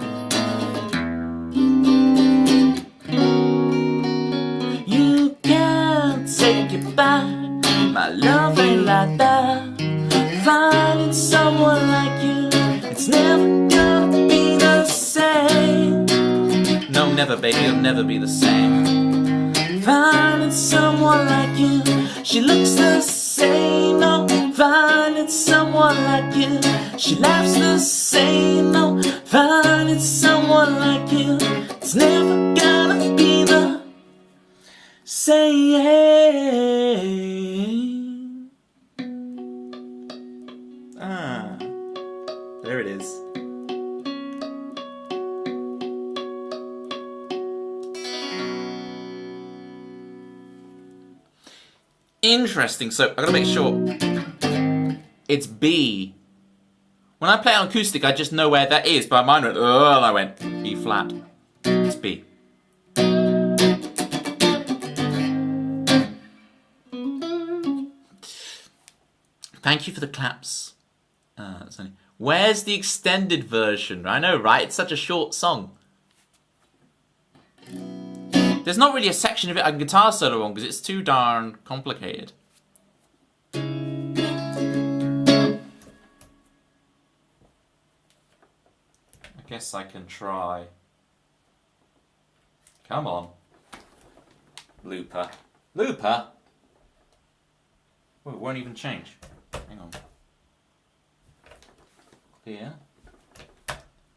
Speaker 2: You can't take it back. My love ain't like that. Finding someone like you, it's never gonna be the same. No, never, baby, it'll never be the same. Finding someone like you, she looks the same. No, finding someone like you, she laughs the same. No, finding someone like you, it's never gonna be the same. Ah, there it is. Interesting. So I gotta make sure it's B. When I play on acoustic, I just know where that is, but mine went, oh, and I went B flat. It's B. Thank you for the claps. Where's the extended version? I know, right? It's such a short song. There's not really a section of it I can guitar solo on because it's too darn complicated. I guess I can try. Come on. Looper. Looper? Oh, it won't even change. Hang on. Clear.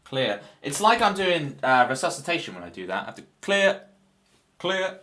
Speaker 2: Clear. It's like I'm doing resuscitation when I do that. I have to clear. Clear.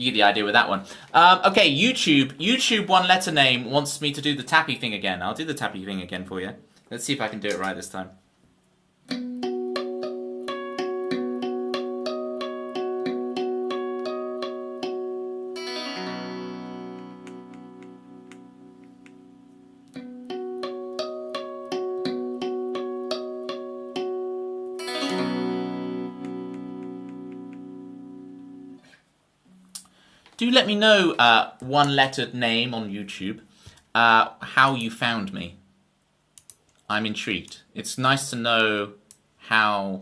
Speaker 2: You get the idea with that one. Okay, YouTube one letter name wants me to do the tappy thing again. I'll do the tappy thing again for you. Let's see if I can do it right this time. Do let me know, one-lettered name on YouTube, how you found me. I'm intrigued. It's nice to know how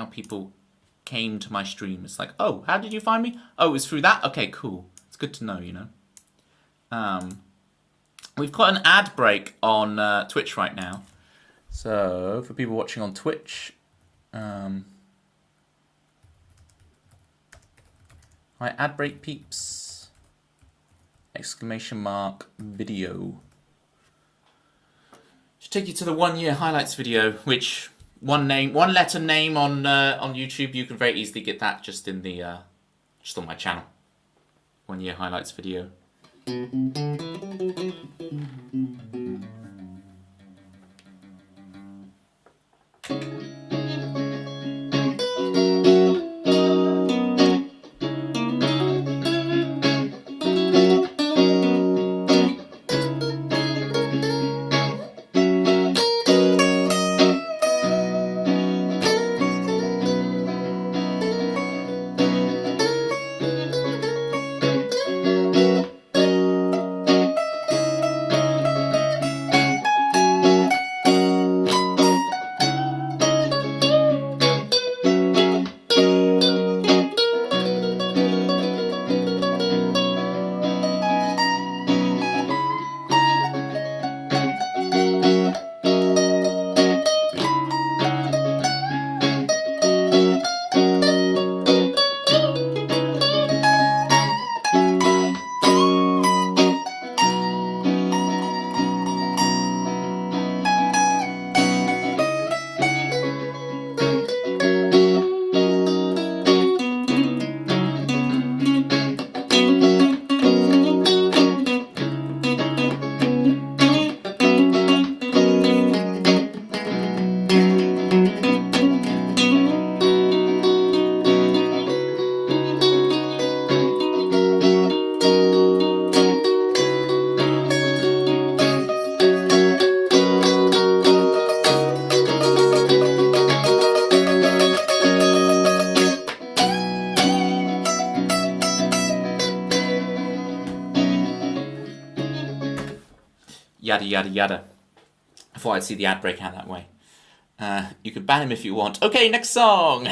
Speaker 2: people came to my stream. It's like, oh, how did you find me? Oh, it was through that? Okay, cool. It's good to know, you know. We've got an ad break on Twitch right now. So, for people watching on Twitch... Hi, ad break peeps! Exclamation mark video. Should take you to the 1 year highlights video, which one letter name on YouTube. You can very easily get that just in the just on my channel. 1 year highlights video. Yada yada yada. I thought I'd see the ad break out that way. You can ban him if you want. Okay, next song.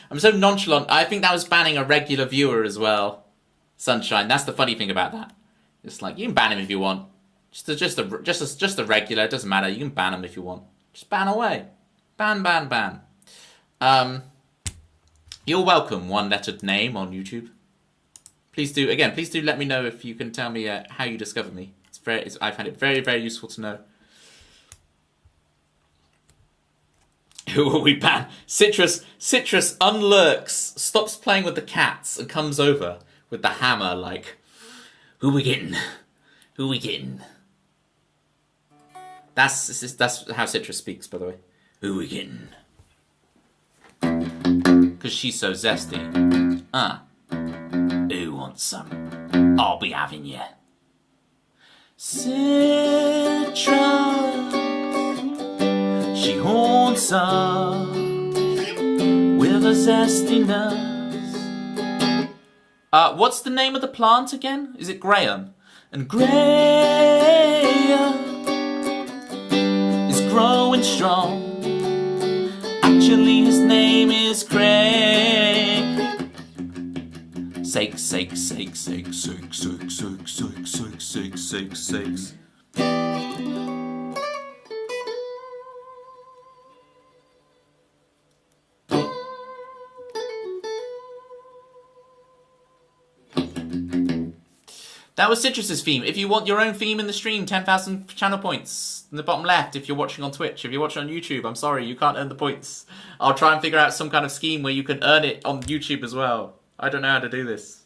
Speaker 2: I'm so nonchalant. I think that was banning a regular viewer as well. Sunshine. That's the funny thing about that. It's like you can ban him if you want. Just a regular. It doesn't matter. You can ban him if you want. Just ban away. Ban. You're welcome. One-lettered name on YouTube. Please do let me know if you can tell me how you discovered me. I find it very, very useful to know. Who will we ban? Citrus unlurks, stops playing with the cats, and comes over with the hammer like, who we getting? Who we getting? That's how Citrus speaks, by the way. Who we getting? Because she's so zesty. Who wants some? I'll be having you. Citrus, she haunts us with a zestiness. What's the name of the plant again? Is it Graham? And Graham is growing strong. Actually, his name is Craig. Sake. That was Citrus's theme. If you want your own theme in the stream, 10,000 channel points in the bottom left. If you're watching on Twitch, if you're watching on YouTube, I'm sorry, you can't earn the points. I'll try and figure out some kind of scheme where you can earn it on YouTube as well. I don't know how to do this.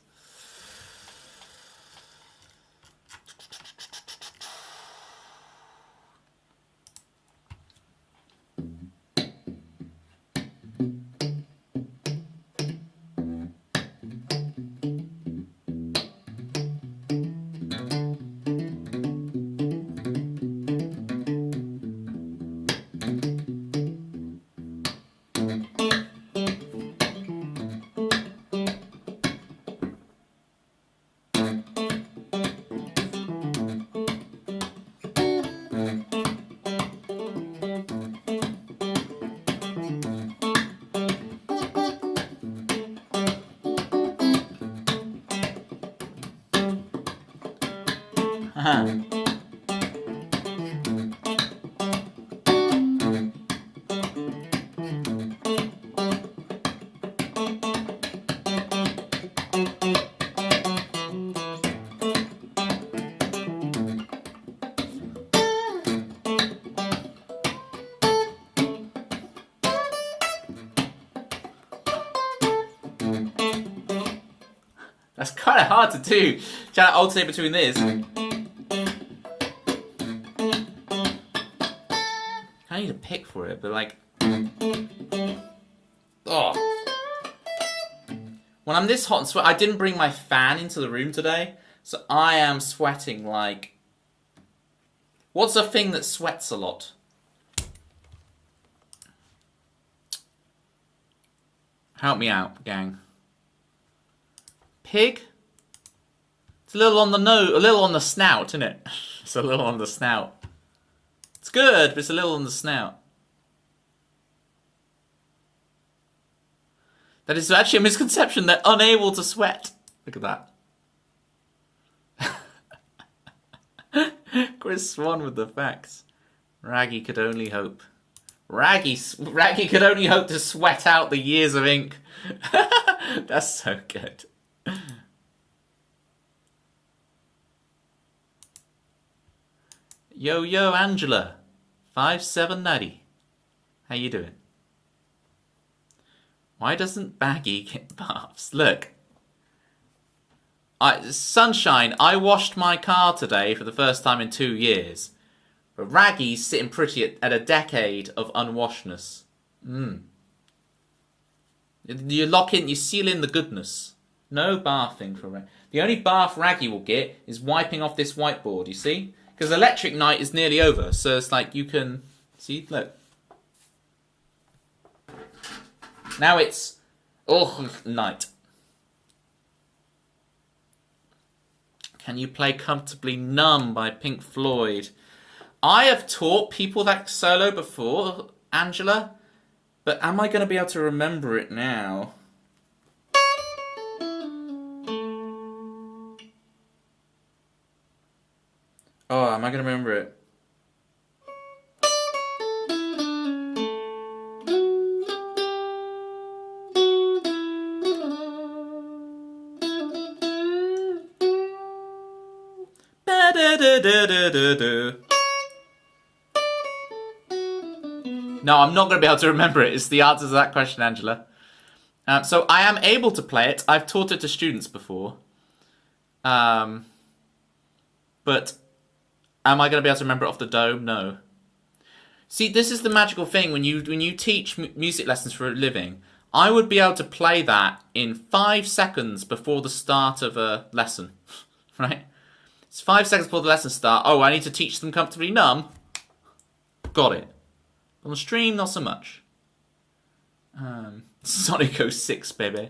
Speaker 2: That's kind of hard to do. Trying to alternate between this. I need a pick for it, but like, oh. When I'm this hot and sweat, I didn't bring my fan into the room today, so I am sweating like. What's a thing that sweats a lot? Help me out, gang. Pig? It's a little on the nose, a little on the snout, isn't it? It's a little on the snout. It's good, but it's a little on the snout. That is actually a misconception. They're unable to sweat. Look at that. Chris Swan with the facts. Raggy could only hope. Raggy could only hope to sweat out the years of ink. That's so good. Yo, Angela. 5790. How you doing? Why doesn't Baggy get baths? Look. Sunshine, I washed my car today for the first time in 2 years. But Raggy's sitting pretty at a decade of unwashedness. You lock in, you seal in the goodness. No bathing for Raggy. The only bath Raggy will get is wiping off this whiteboard, you see? Because electric night is nearly over, so it's like you can... See, look. Now it's... night. Can you play Comfortably Numb by Pink Floyd? I have taught people that solo before, Angela, but am I going to be able to remember it now? Oh, am I going to remember it? No, I'm not going to be able to remember it. It's the answer to that question, Angela. So I am able to play it. I've taught it to students before. But am I going to be able to remember it off the dome? No. See, this is the magical thing when you teach music lessons for a living. I would be able to play that in 5 seconds before the start of a lesson, right? It's 5 seconds before the lesson start. Oh, I need to teach them Comfortably Numb. Got it. On the stream, not so much. Sonic 06, baby.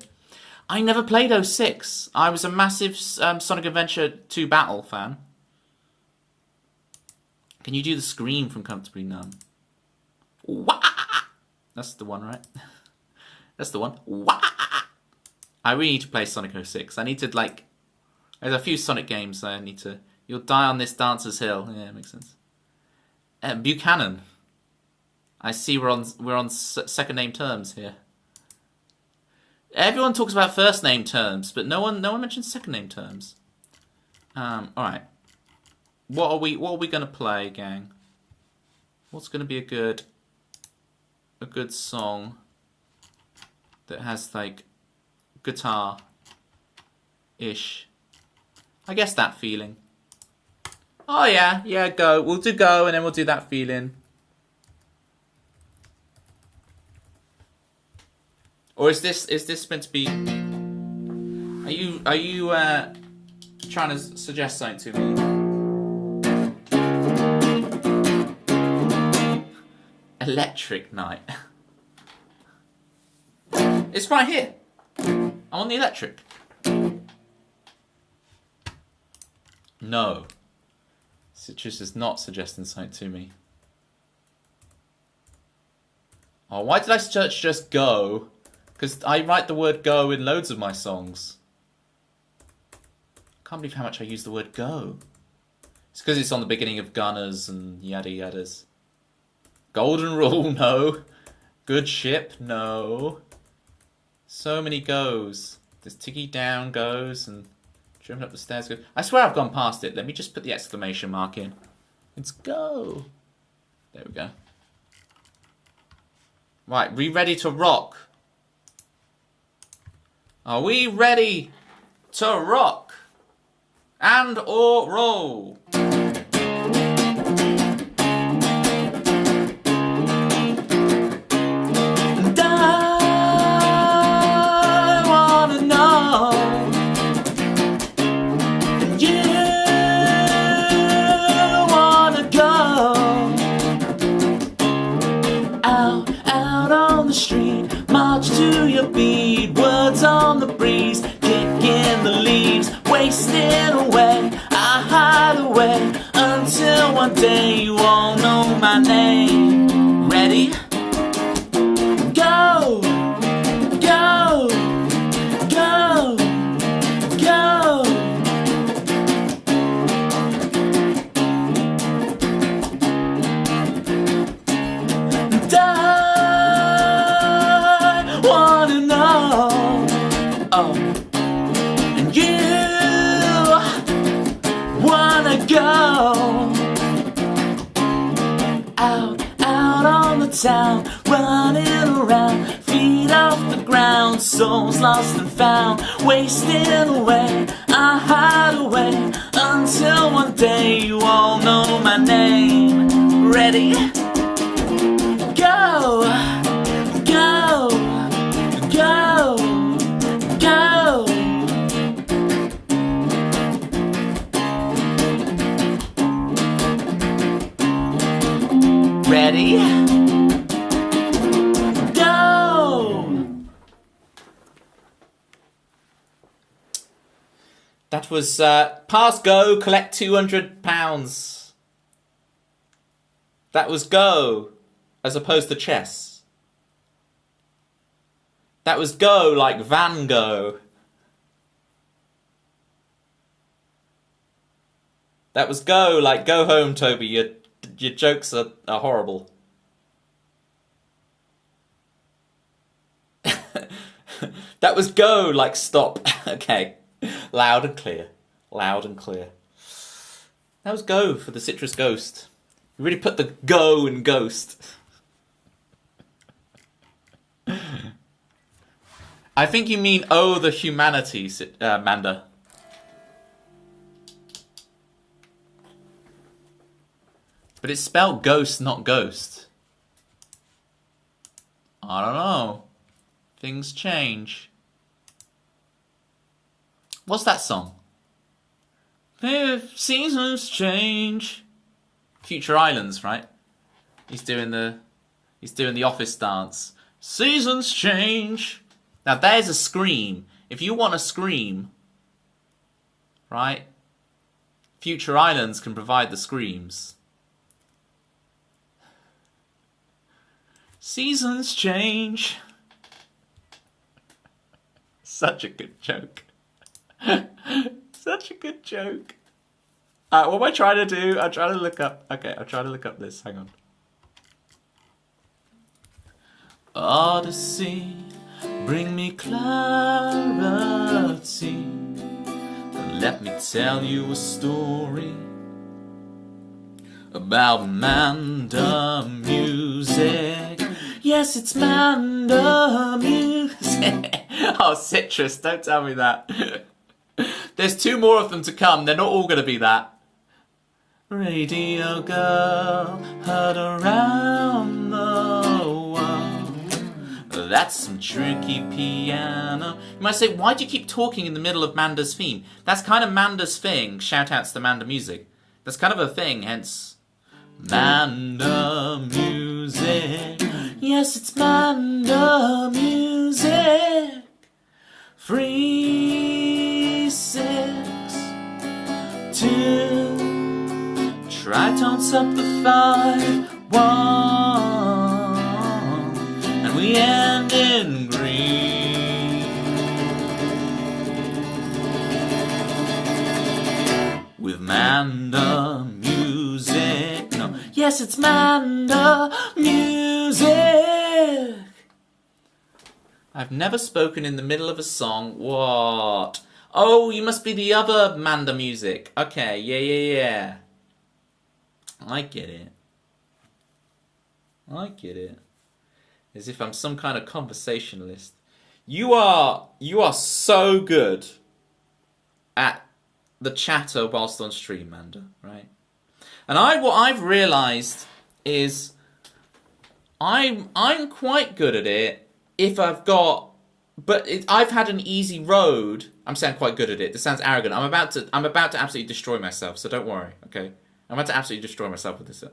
Speaker 2: I never played 06. I was a massive Sonic Adventure 2 Battle fan. Can you do the scream from Comfortably Numb? Wah! That's the one, right? That's the one. Wah! I really need to play Sonic 06. I need to, like... There's a few Sonic games I need to... You'll die on this Dancer's Hill. Yeah, it makes sense. Buchanan. I see we're on second name terms here. Everyone talks about first name terms, but no one mentions second name terms. All right. What are we going to play, gang? What's going to be a good song that has like guitar-ish? I guess That Feeling. Oh yeah, Go. We'll do Go, and then we'll do That Feeling. Or is this meant to be? Are you trying to suggest something to me? Electric Night. It's right here. I'm on the electric. No. Citrus is not suggesting something to me. Oh, why did I search just Go? Because I write the word go in loads of my songs. I can't believe how much I use the word go. It's because it's on the beginning of Gunners and yada yadas. Golden Rule, no. Good Ship, no. So many goes. There's Tiggy down goes and jumping up the stairs goes. I swear I've gone past it. Let me just put the exclamation mark in. Let's go. There we go. Right, we ready to rock? Are we ready to rock? And or roll? And I wanna know, and you wanna go out on the street, march to your beat, words on the breeze, kicking the leaves, wasting away, I hide away, until one day you all know my name. Ready? Go! Go! Go! Go! And I wanna know, oh, and you wanna go out on the town, running around, feet off the ground, souls lost and found, wasting away, I hide away, until one day you all know my name. Ready? Go! Go! Go! Go! Ready? Go! That was pass go, collect £200. That was go, as opposed to chess. That was go like Van Gogh. That was go like go home, Toby. Your jokes are horrible. That was go like stop. Okay. Loud and clear. Loud and clear. That was go for the Citrus Ghost. You really put the go in ghost. I think you mean oh the humanity, Manda. But it's spelled ghost, not ghost. I don't know. Things change. What's that song? If seasons change. Future Islands, right? He's doing the office dance. Seasons change. Now there's a scream. If you want a scream, right? Future Islands can provide the screams. Seasons change. Such a good joke. Such a good joke. What am I trying to do? I'm trying to look up. Okay, I'm trying to look up this. Hang on. Odyssey, bring me clarity. Let me tell you a story about Manda music. Yes, it's Manda music. Oh, Citrus, don't tell me that. There's 2 more of them to come. They're not all going to be that. Radio girl, heard around the world. That's some tricky piano. You might say, why do you keep talking in the middle of Manda's theme? That's kind of Manda's thing. Shout outs to Manda music. That's kind of a thing, hence Manda music. Yes, it's Manda music. 3, 6, 2. Tritones up the 5, 1. And we end in green. With Manda Yes, it's Manda music. I've never spoken in the middle of a song. What? Oh, you must be the other Manda music. Okay, yeah. I get it. As if I'm some kind of conversationalist. You are so good at the chatter whilst on stream, Manda, right? And what I've realised is I'm quite good at it if I've got, but I've had an easy road. I'm saying quite good at it. This sounds arrogant. I'm about to absolutely destroy myself. So don't worry, okay? I'm about to absolutely destroy myself with this.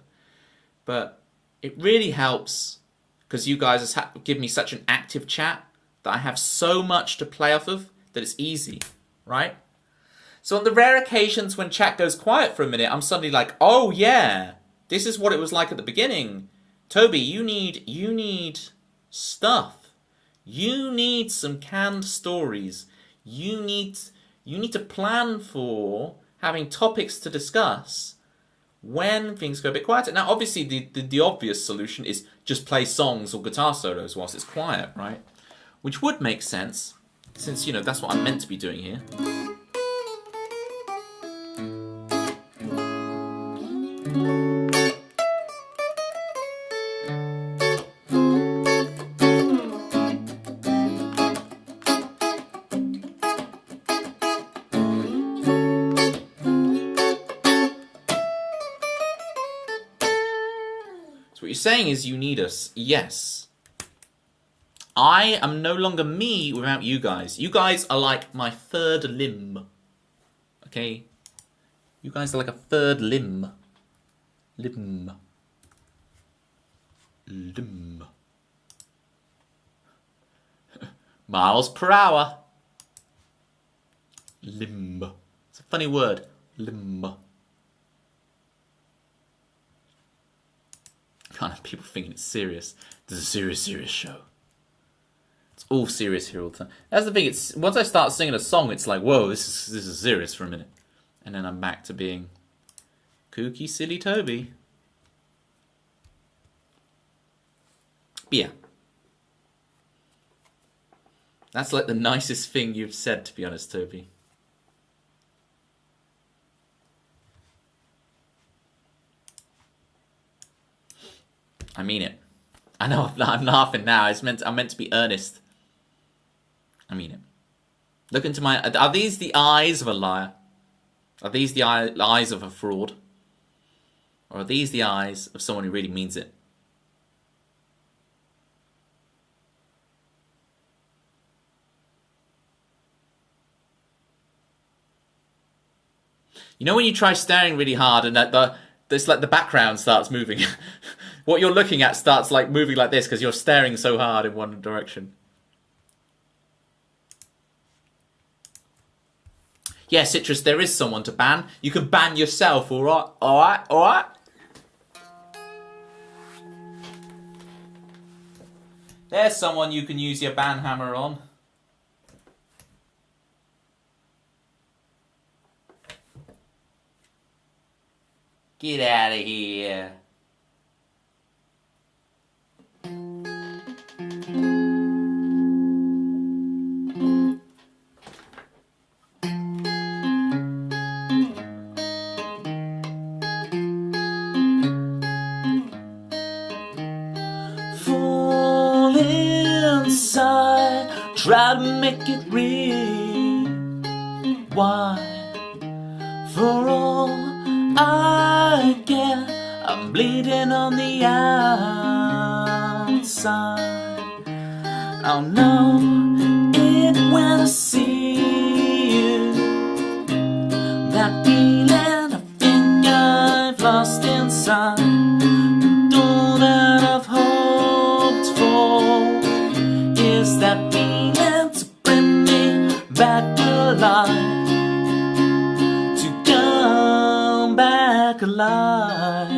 Speaker 2: But it really helps because you guys give me such an active chat that I have so much to play off of that it's easy, right? So on the rare occasions when chat goes quiet for a minute, I'm suddenly like, oh yeah, this is what it was like at the beginning. Toby, you need stuff. You need some canned stories. You need to plan for having topics to discuss when things go a bit quieter. Now, obviously, the obvious solution is just play songs or guitar solos whilst it's quiet, right? Which would make sense, since, that's what I'm meant to be doing here. So what you're saying is you need us. Yes. I am no longer me without you guys. You guys are like my third limb. Okay? You guys are like a third limb. Limb. Miles per hour. Limb. It's a funny word. Limb. Can't have people thinking it's serious. This is a serious show. It's all serious here all the time. That's the thing. It's once I start singing a song, it's like, whoa, this is serious for a minute, and then I'm back to being kooky, silly Toby. But yeah, that's like the nicest thing you've said, to be honest, Toby. I mean it. I know I'm laughing now. I'm meant to be earnest. I mean it. Look into my... Are these the eyes of a liar? Are these the eyes of a fraud? Or are these the eyes of someone who really means it? You know when you try staring really hard and it's like the background starts moving? What you're looking at starts like moving like this because you're staring so hard in one direction. Yeah, Citrus, there is someone to ban. You can ban yourself, alright? Alright? There's someone you can use your ban hammer on. Get out of here. Fall inside, try to make it real. Why? For all I get, I'm bleeding on the outside. I'll know it when I see you. That feeling I think I've lost inside. And all that I've hoped for is that feeling to bring me back alive. Back alive.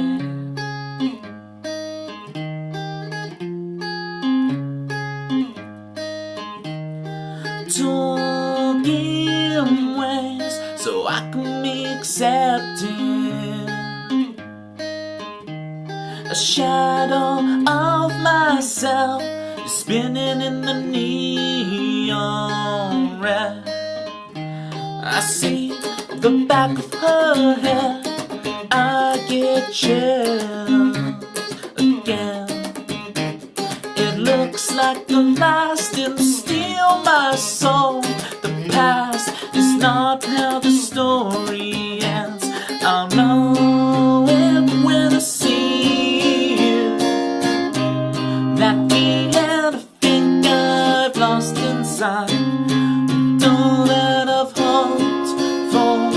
Speaker 2: Talking ways so I can be accepted. shadow of myself is spinning in the neon red. I see the back of her head, I get chills again. It looks like the lies didn't steal my soul. The past is not how the story ends. I'll know it when I see you. That feeling I think I've lost inside, all that I've hoped for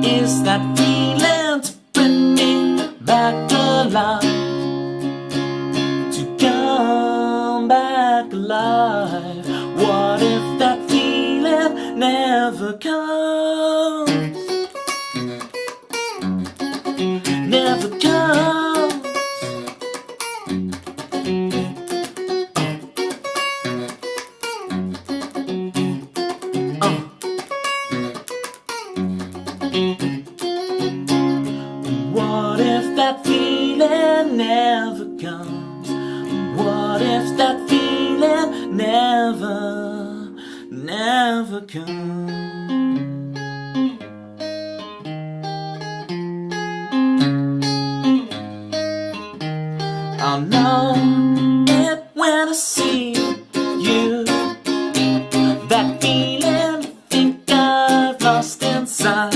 Speaker 2: is that feeling to bring me back alive, to come back alive. What if that feeling never comes? Never comes. What if that feeling never comes? What if that feeling never comes? I'll know it when I see you. That feeling I think I've lost inside,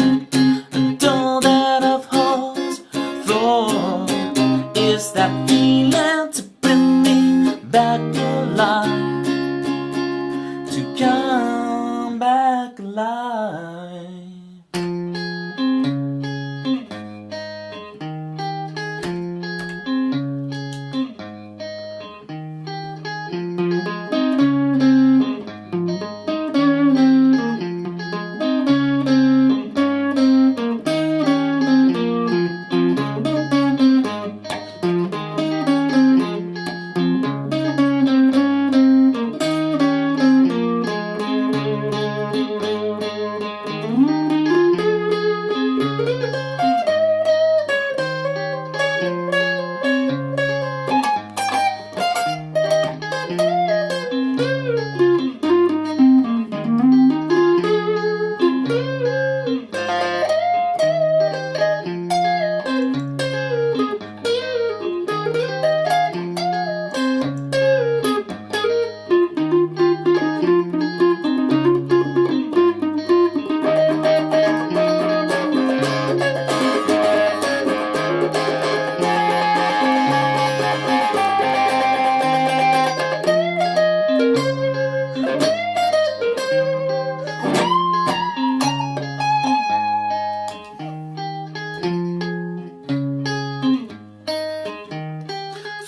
Speaker 2: and all that I've hoped for is that feeling to bring me back alive, to come back alive.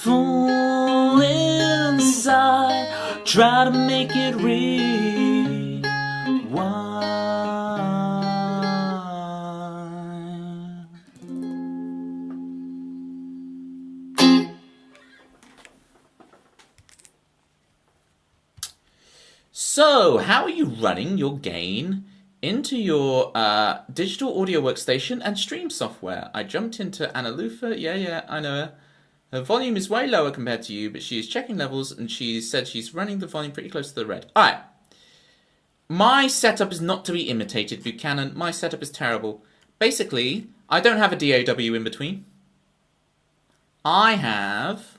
Speaker 2: Fall inside, try to make it rewind. So, how are you running your gain into your digital audio workstation and stream software? I jumped into Analufa. Yeah, I know her. Her volume is way lower compared to you, but she is checking levels and she said she's running the volume pretty close to the red. Alright. My setup is not to be imitated, Buchanan. My setup is terrible. Basically, I don't have a DAW in between. I have...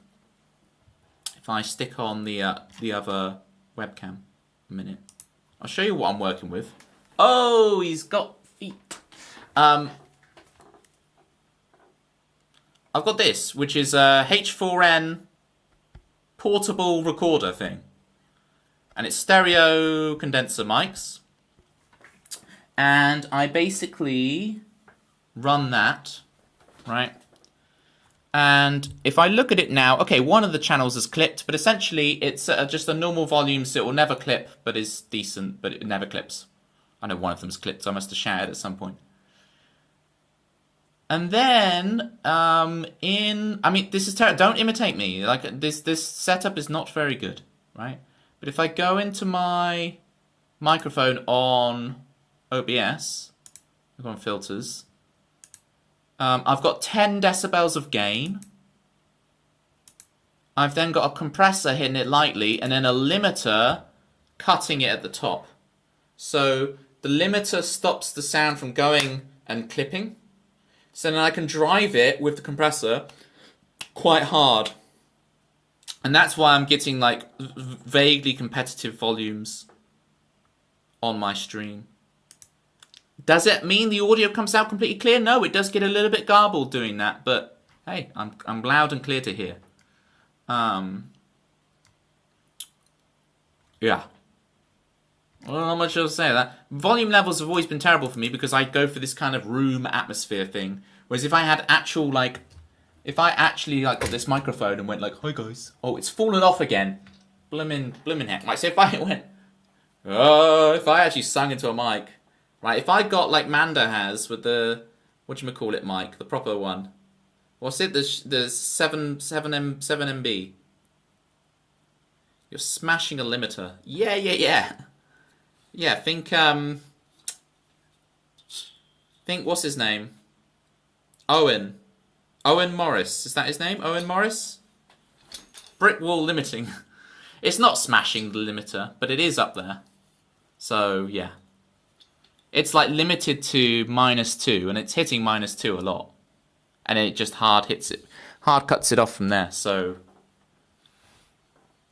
Speaker 2: If I stick on the other webcam a minute, I'll show you what I'm working with. Oh, he's got feet. I've got this, which is a H4n portable recorder thing. And it's stereo condenser mics. And I basically run that, right? And if I look at it now, okay, one of the channels is clipped, but essentially it's just a normal volume, so it will never clip, but is decent, but it never clips. I know one of them's clipped, so I must have shouted at some point. And then, I mean, this is terrible. Don't imitate me. Like, this setup is not very good, right? But if I go into my microphone on OBS, I go on filters, I've got 10 decibels of gain, I've then got a compressor hitting it lightly and then a limiter cutting it at the top. So the limiter stops the sound from going and clipping. So then I can drive it with the compressor quite hard. And that's why I'm getting like vaguely competitive volumes on my stream. Does it mean the audio comes out completely clear? No, it does get a little bit garbled doing that, but hey, I'm loud and clear to hear. Yeah. I don't know how much else to say of that. Volume levels have always been terrible for me because I go for this kind of room atmosphere thing. Whereas if I had actual, like, if I actually like got this microphone and went like, "Hi guys," oh, it's fallen off again. Blimmin' heck. Like, so if I went, oh, if I actually sung into a mic, right? If I got like Manda has with the, whatchamacallit mic, the proper one. What's it? The 7 MB. You're smashing a limiter. Yeah. Yeah, think what's his name? Owen Morris. Is that his name? Owen Morris? Brick wall limiting. It's not smashing the limiter, but it is up there. So, yeah. It's like limited to -2, and it's hitting -2 a lot. And it just hard cuts it off from there, so...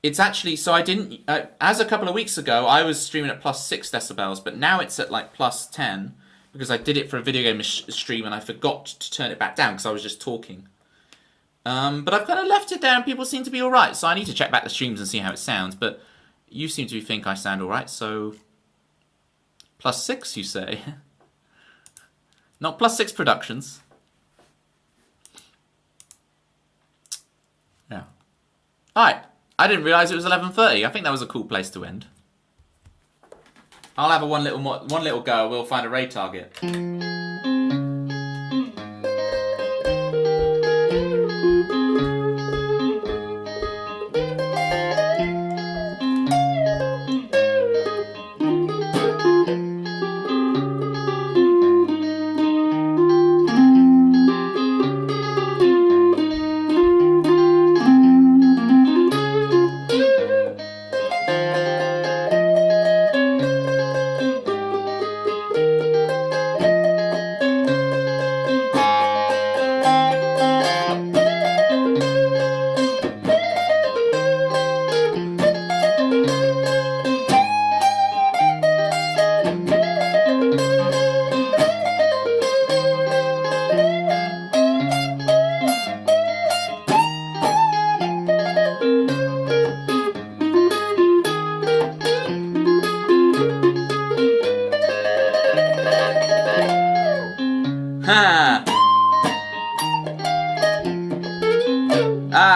Speaker 2: It's actually, so I didn't, as a couple of weeks ago, I was streaming at +6 decibels, but now it's at like +10, because I did it for a video game stream and I forgot to turn it back down because I was just talking. But I've kind of left it there and people seem to be alright, so I need to check back the streams and see how it sounds, but you seem to think I sound alright, so +6 you say? Not +6 Productions. Yeah. Alright. I didn't realise it was 11:30. I think that was a cool place to end. I'll have one little go. We'll find a raid target.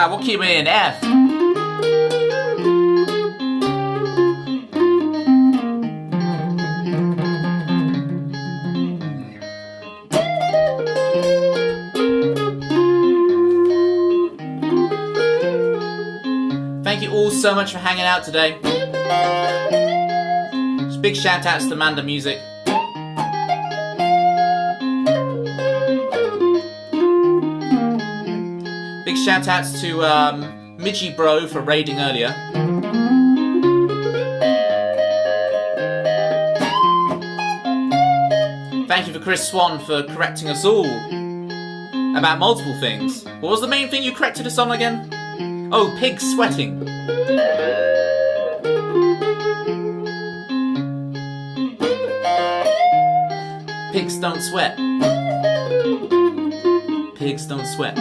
Speaker 2: We'll keep it in F. Thank you all so much for hanging out today. Just big shout outs to Manda Music. Big shout outs to Midgie Bro for raiding earlier. Thank you for Chris Swan for correcting us all about multiple things. What was the main thing you corrected us on again? Oh, pigs sweating. Pigs don't sweat. Pigs don't sweat.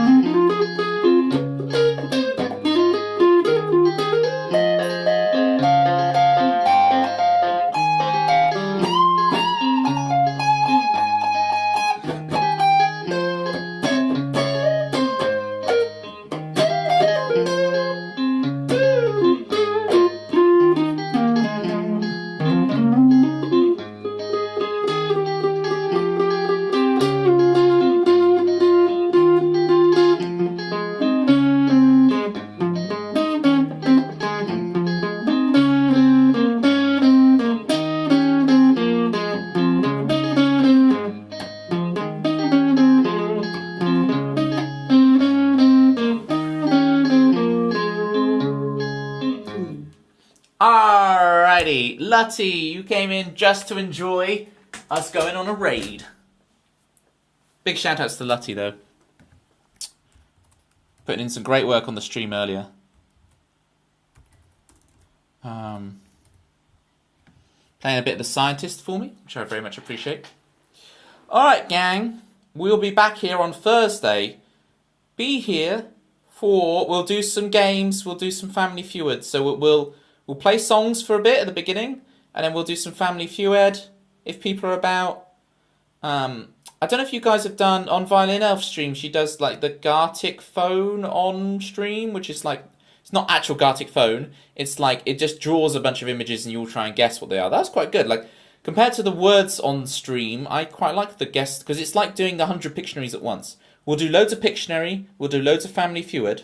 Speaker 2: Lutty. Lutty, you came in just to enjoy us going on a raid. Big shout outs to Lutty though. Putting in some great work on the stream earlier. Playing a bit of the scientist for me, which I very much appreciate. Alright, gang. We'll be back here on Thursday. Be here for... We'll do some games. We'll do some Family Feud. So we'll play songs for a bit at the beginning. And then we'll do some Family Feud if people are about. I don't know if you guys have done on Violin Elf stream. She does like the Gartic phone on stream, which is like... It's not actual Gartic phone. It's like it just draws a bunch of images and you'll try and guess what they are. That's quite good. Like compared to the words on stream, I quite like the guess because it's like doing the 100 Pictionaries at once. We'll do loads of Pictionary. We'll do loads of Family Feud.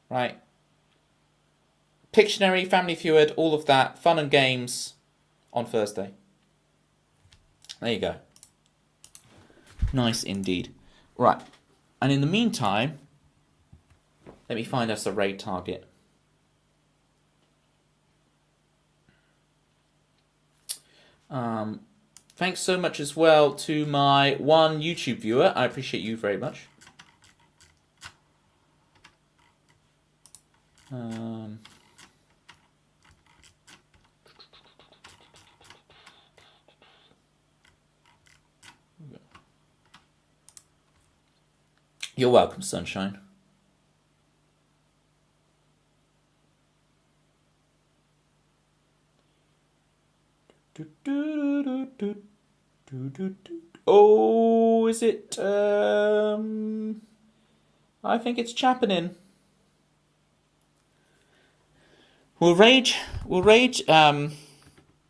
Speaker 2: Right. Pictionary, Family Feud, all of that. Fun and games on Thursday. There you go. Nice indeed. Right. And in the meantime... Let me find us a raid target. Thanks so much as well to my one YouTube viewer. I appreciate you very much. You're welcome, Sunshine. Oh, is it? I think it's Chapinin. We'll rage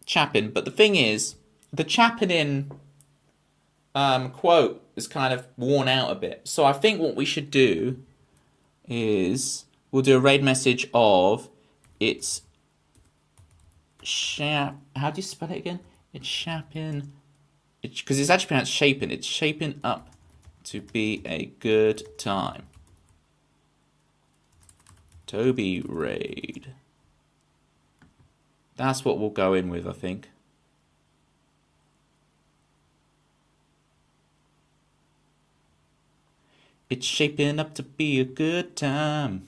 Speaker 2: Chapin, but the thing is, the Chapinin quote is kind of worn out a bit. So I think what we should do is we'll do a raid message of it's how do you spell it again? It's Chapin. Because it's actually pronounced Shapin. It's shaping up to be a good time. Toby raid. That's what we'll go in with, I think. It's shaping up to be a good time.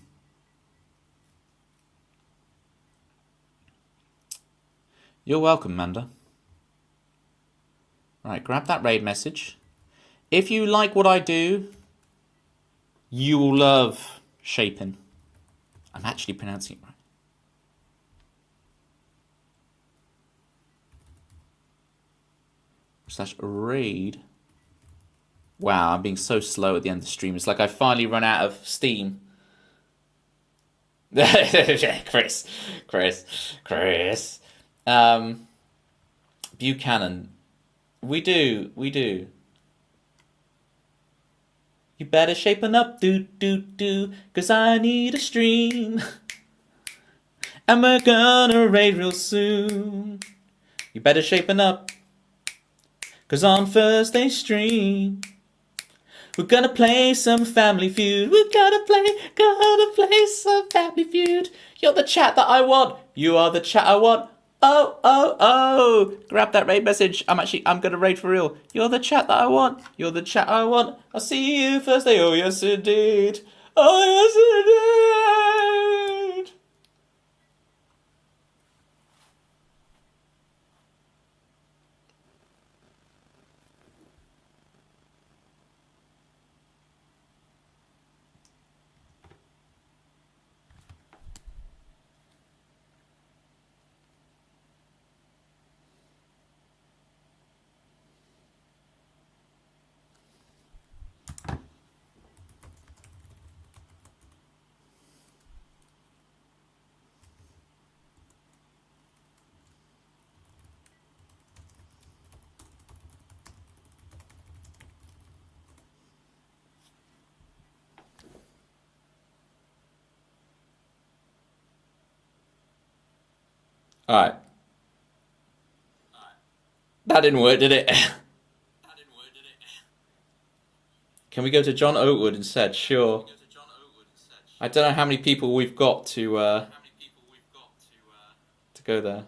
Speaker 2: You're welcome, Manda. Right, grab that raid message. If you like what I do, you will love Shapin. I'm actually pronouncing it right. / raid. Wow, I'm being so slow at the end of the stream. It's like I finally run out of steam. Chris. Buchanan. We do. You better shapen up, cause I need a stream. And we're gonna raid real soon. You better shapen up, cause on Thursday stream, we're gonna play some Family Feud. We're gonna play some Family Feud. You're the chat that I want. You are the chat I want. Oh. Grab that raid message. I'm gonna raid for real. You're the chat that I want. You're the chat I want. I'll see you Thursday. Oh, yes, indeed. Oh, yes, indeed. Alright. That didn't work, did it? Can we go to John Oatwood instead? Sure. I don't know how many people we've got to go there.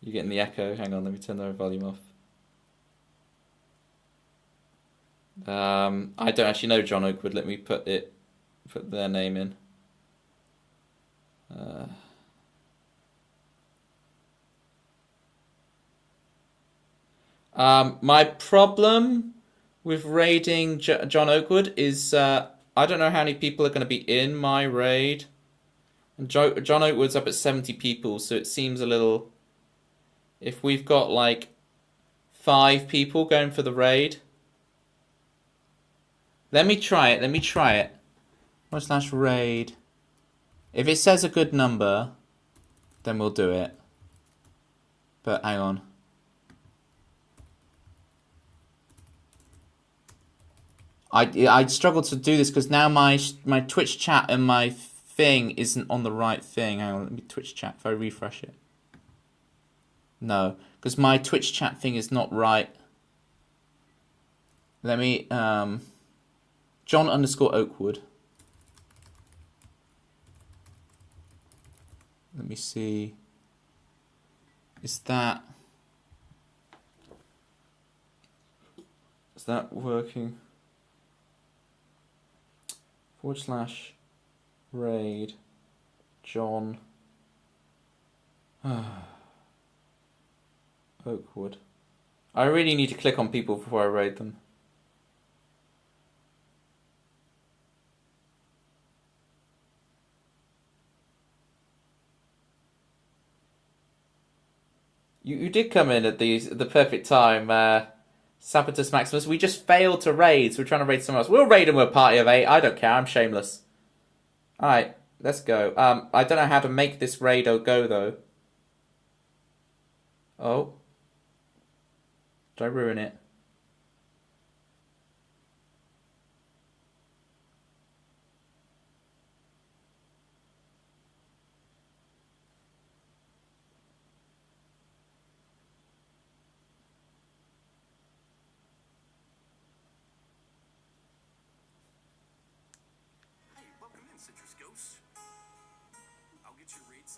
Speaker 2: You're getting the echo. Hang on, let me turn the volume off. I don't actually know John Oakwood. Let me put their name in. My problem with raiding John Oakwood is I don't know how many people are going to be in my raid. And John Oakwood's up at 70 people, so it seems a little... If we've got like 5 people going for the raid... Let me try it. /raid. If it says a good number, then we'll do it. But hang on. I struggle to do this because now my Twitch chat and my thing isn't on the right thing. Hang on, let me Twitch chat if I refresh it. No, because my Twitch chat thing is not right. Let me John_Oakwood. Let me see. Is that working? /raid John Oakwood. I really need to click on people before I raid them. You did come in at the perfect time, Sapitus Maximus. We just failed to raid, so we're trying to raid someone else. We'll raid them with a party of 8. I don't care. I'm shameless. Alright, let's go. I don't know how to make this raid go, though. Oh. Did I ruin it?
Speaker 3: Hey, welcome in, Citrus Ghost. I'll get your raid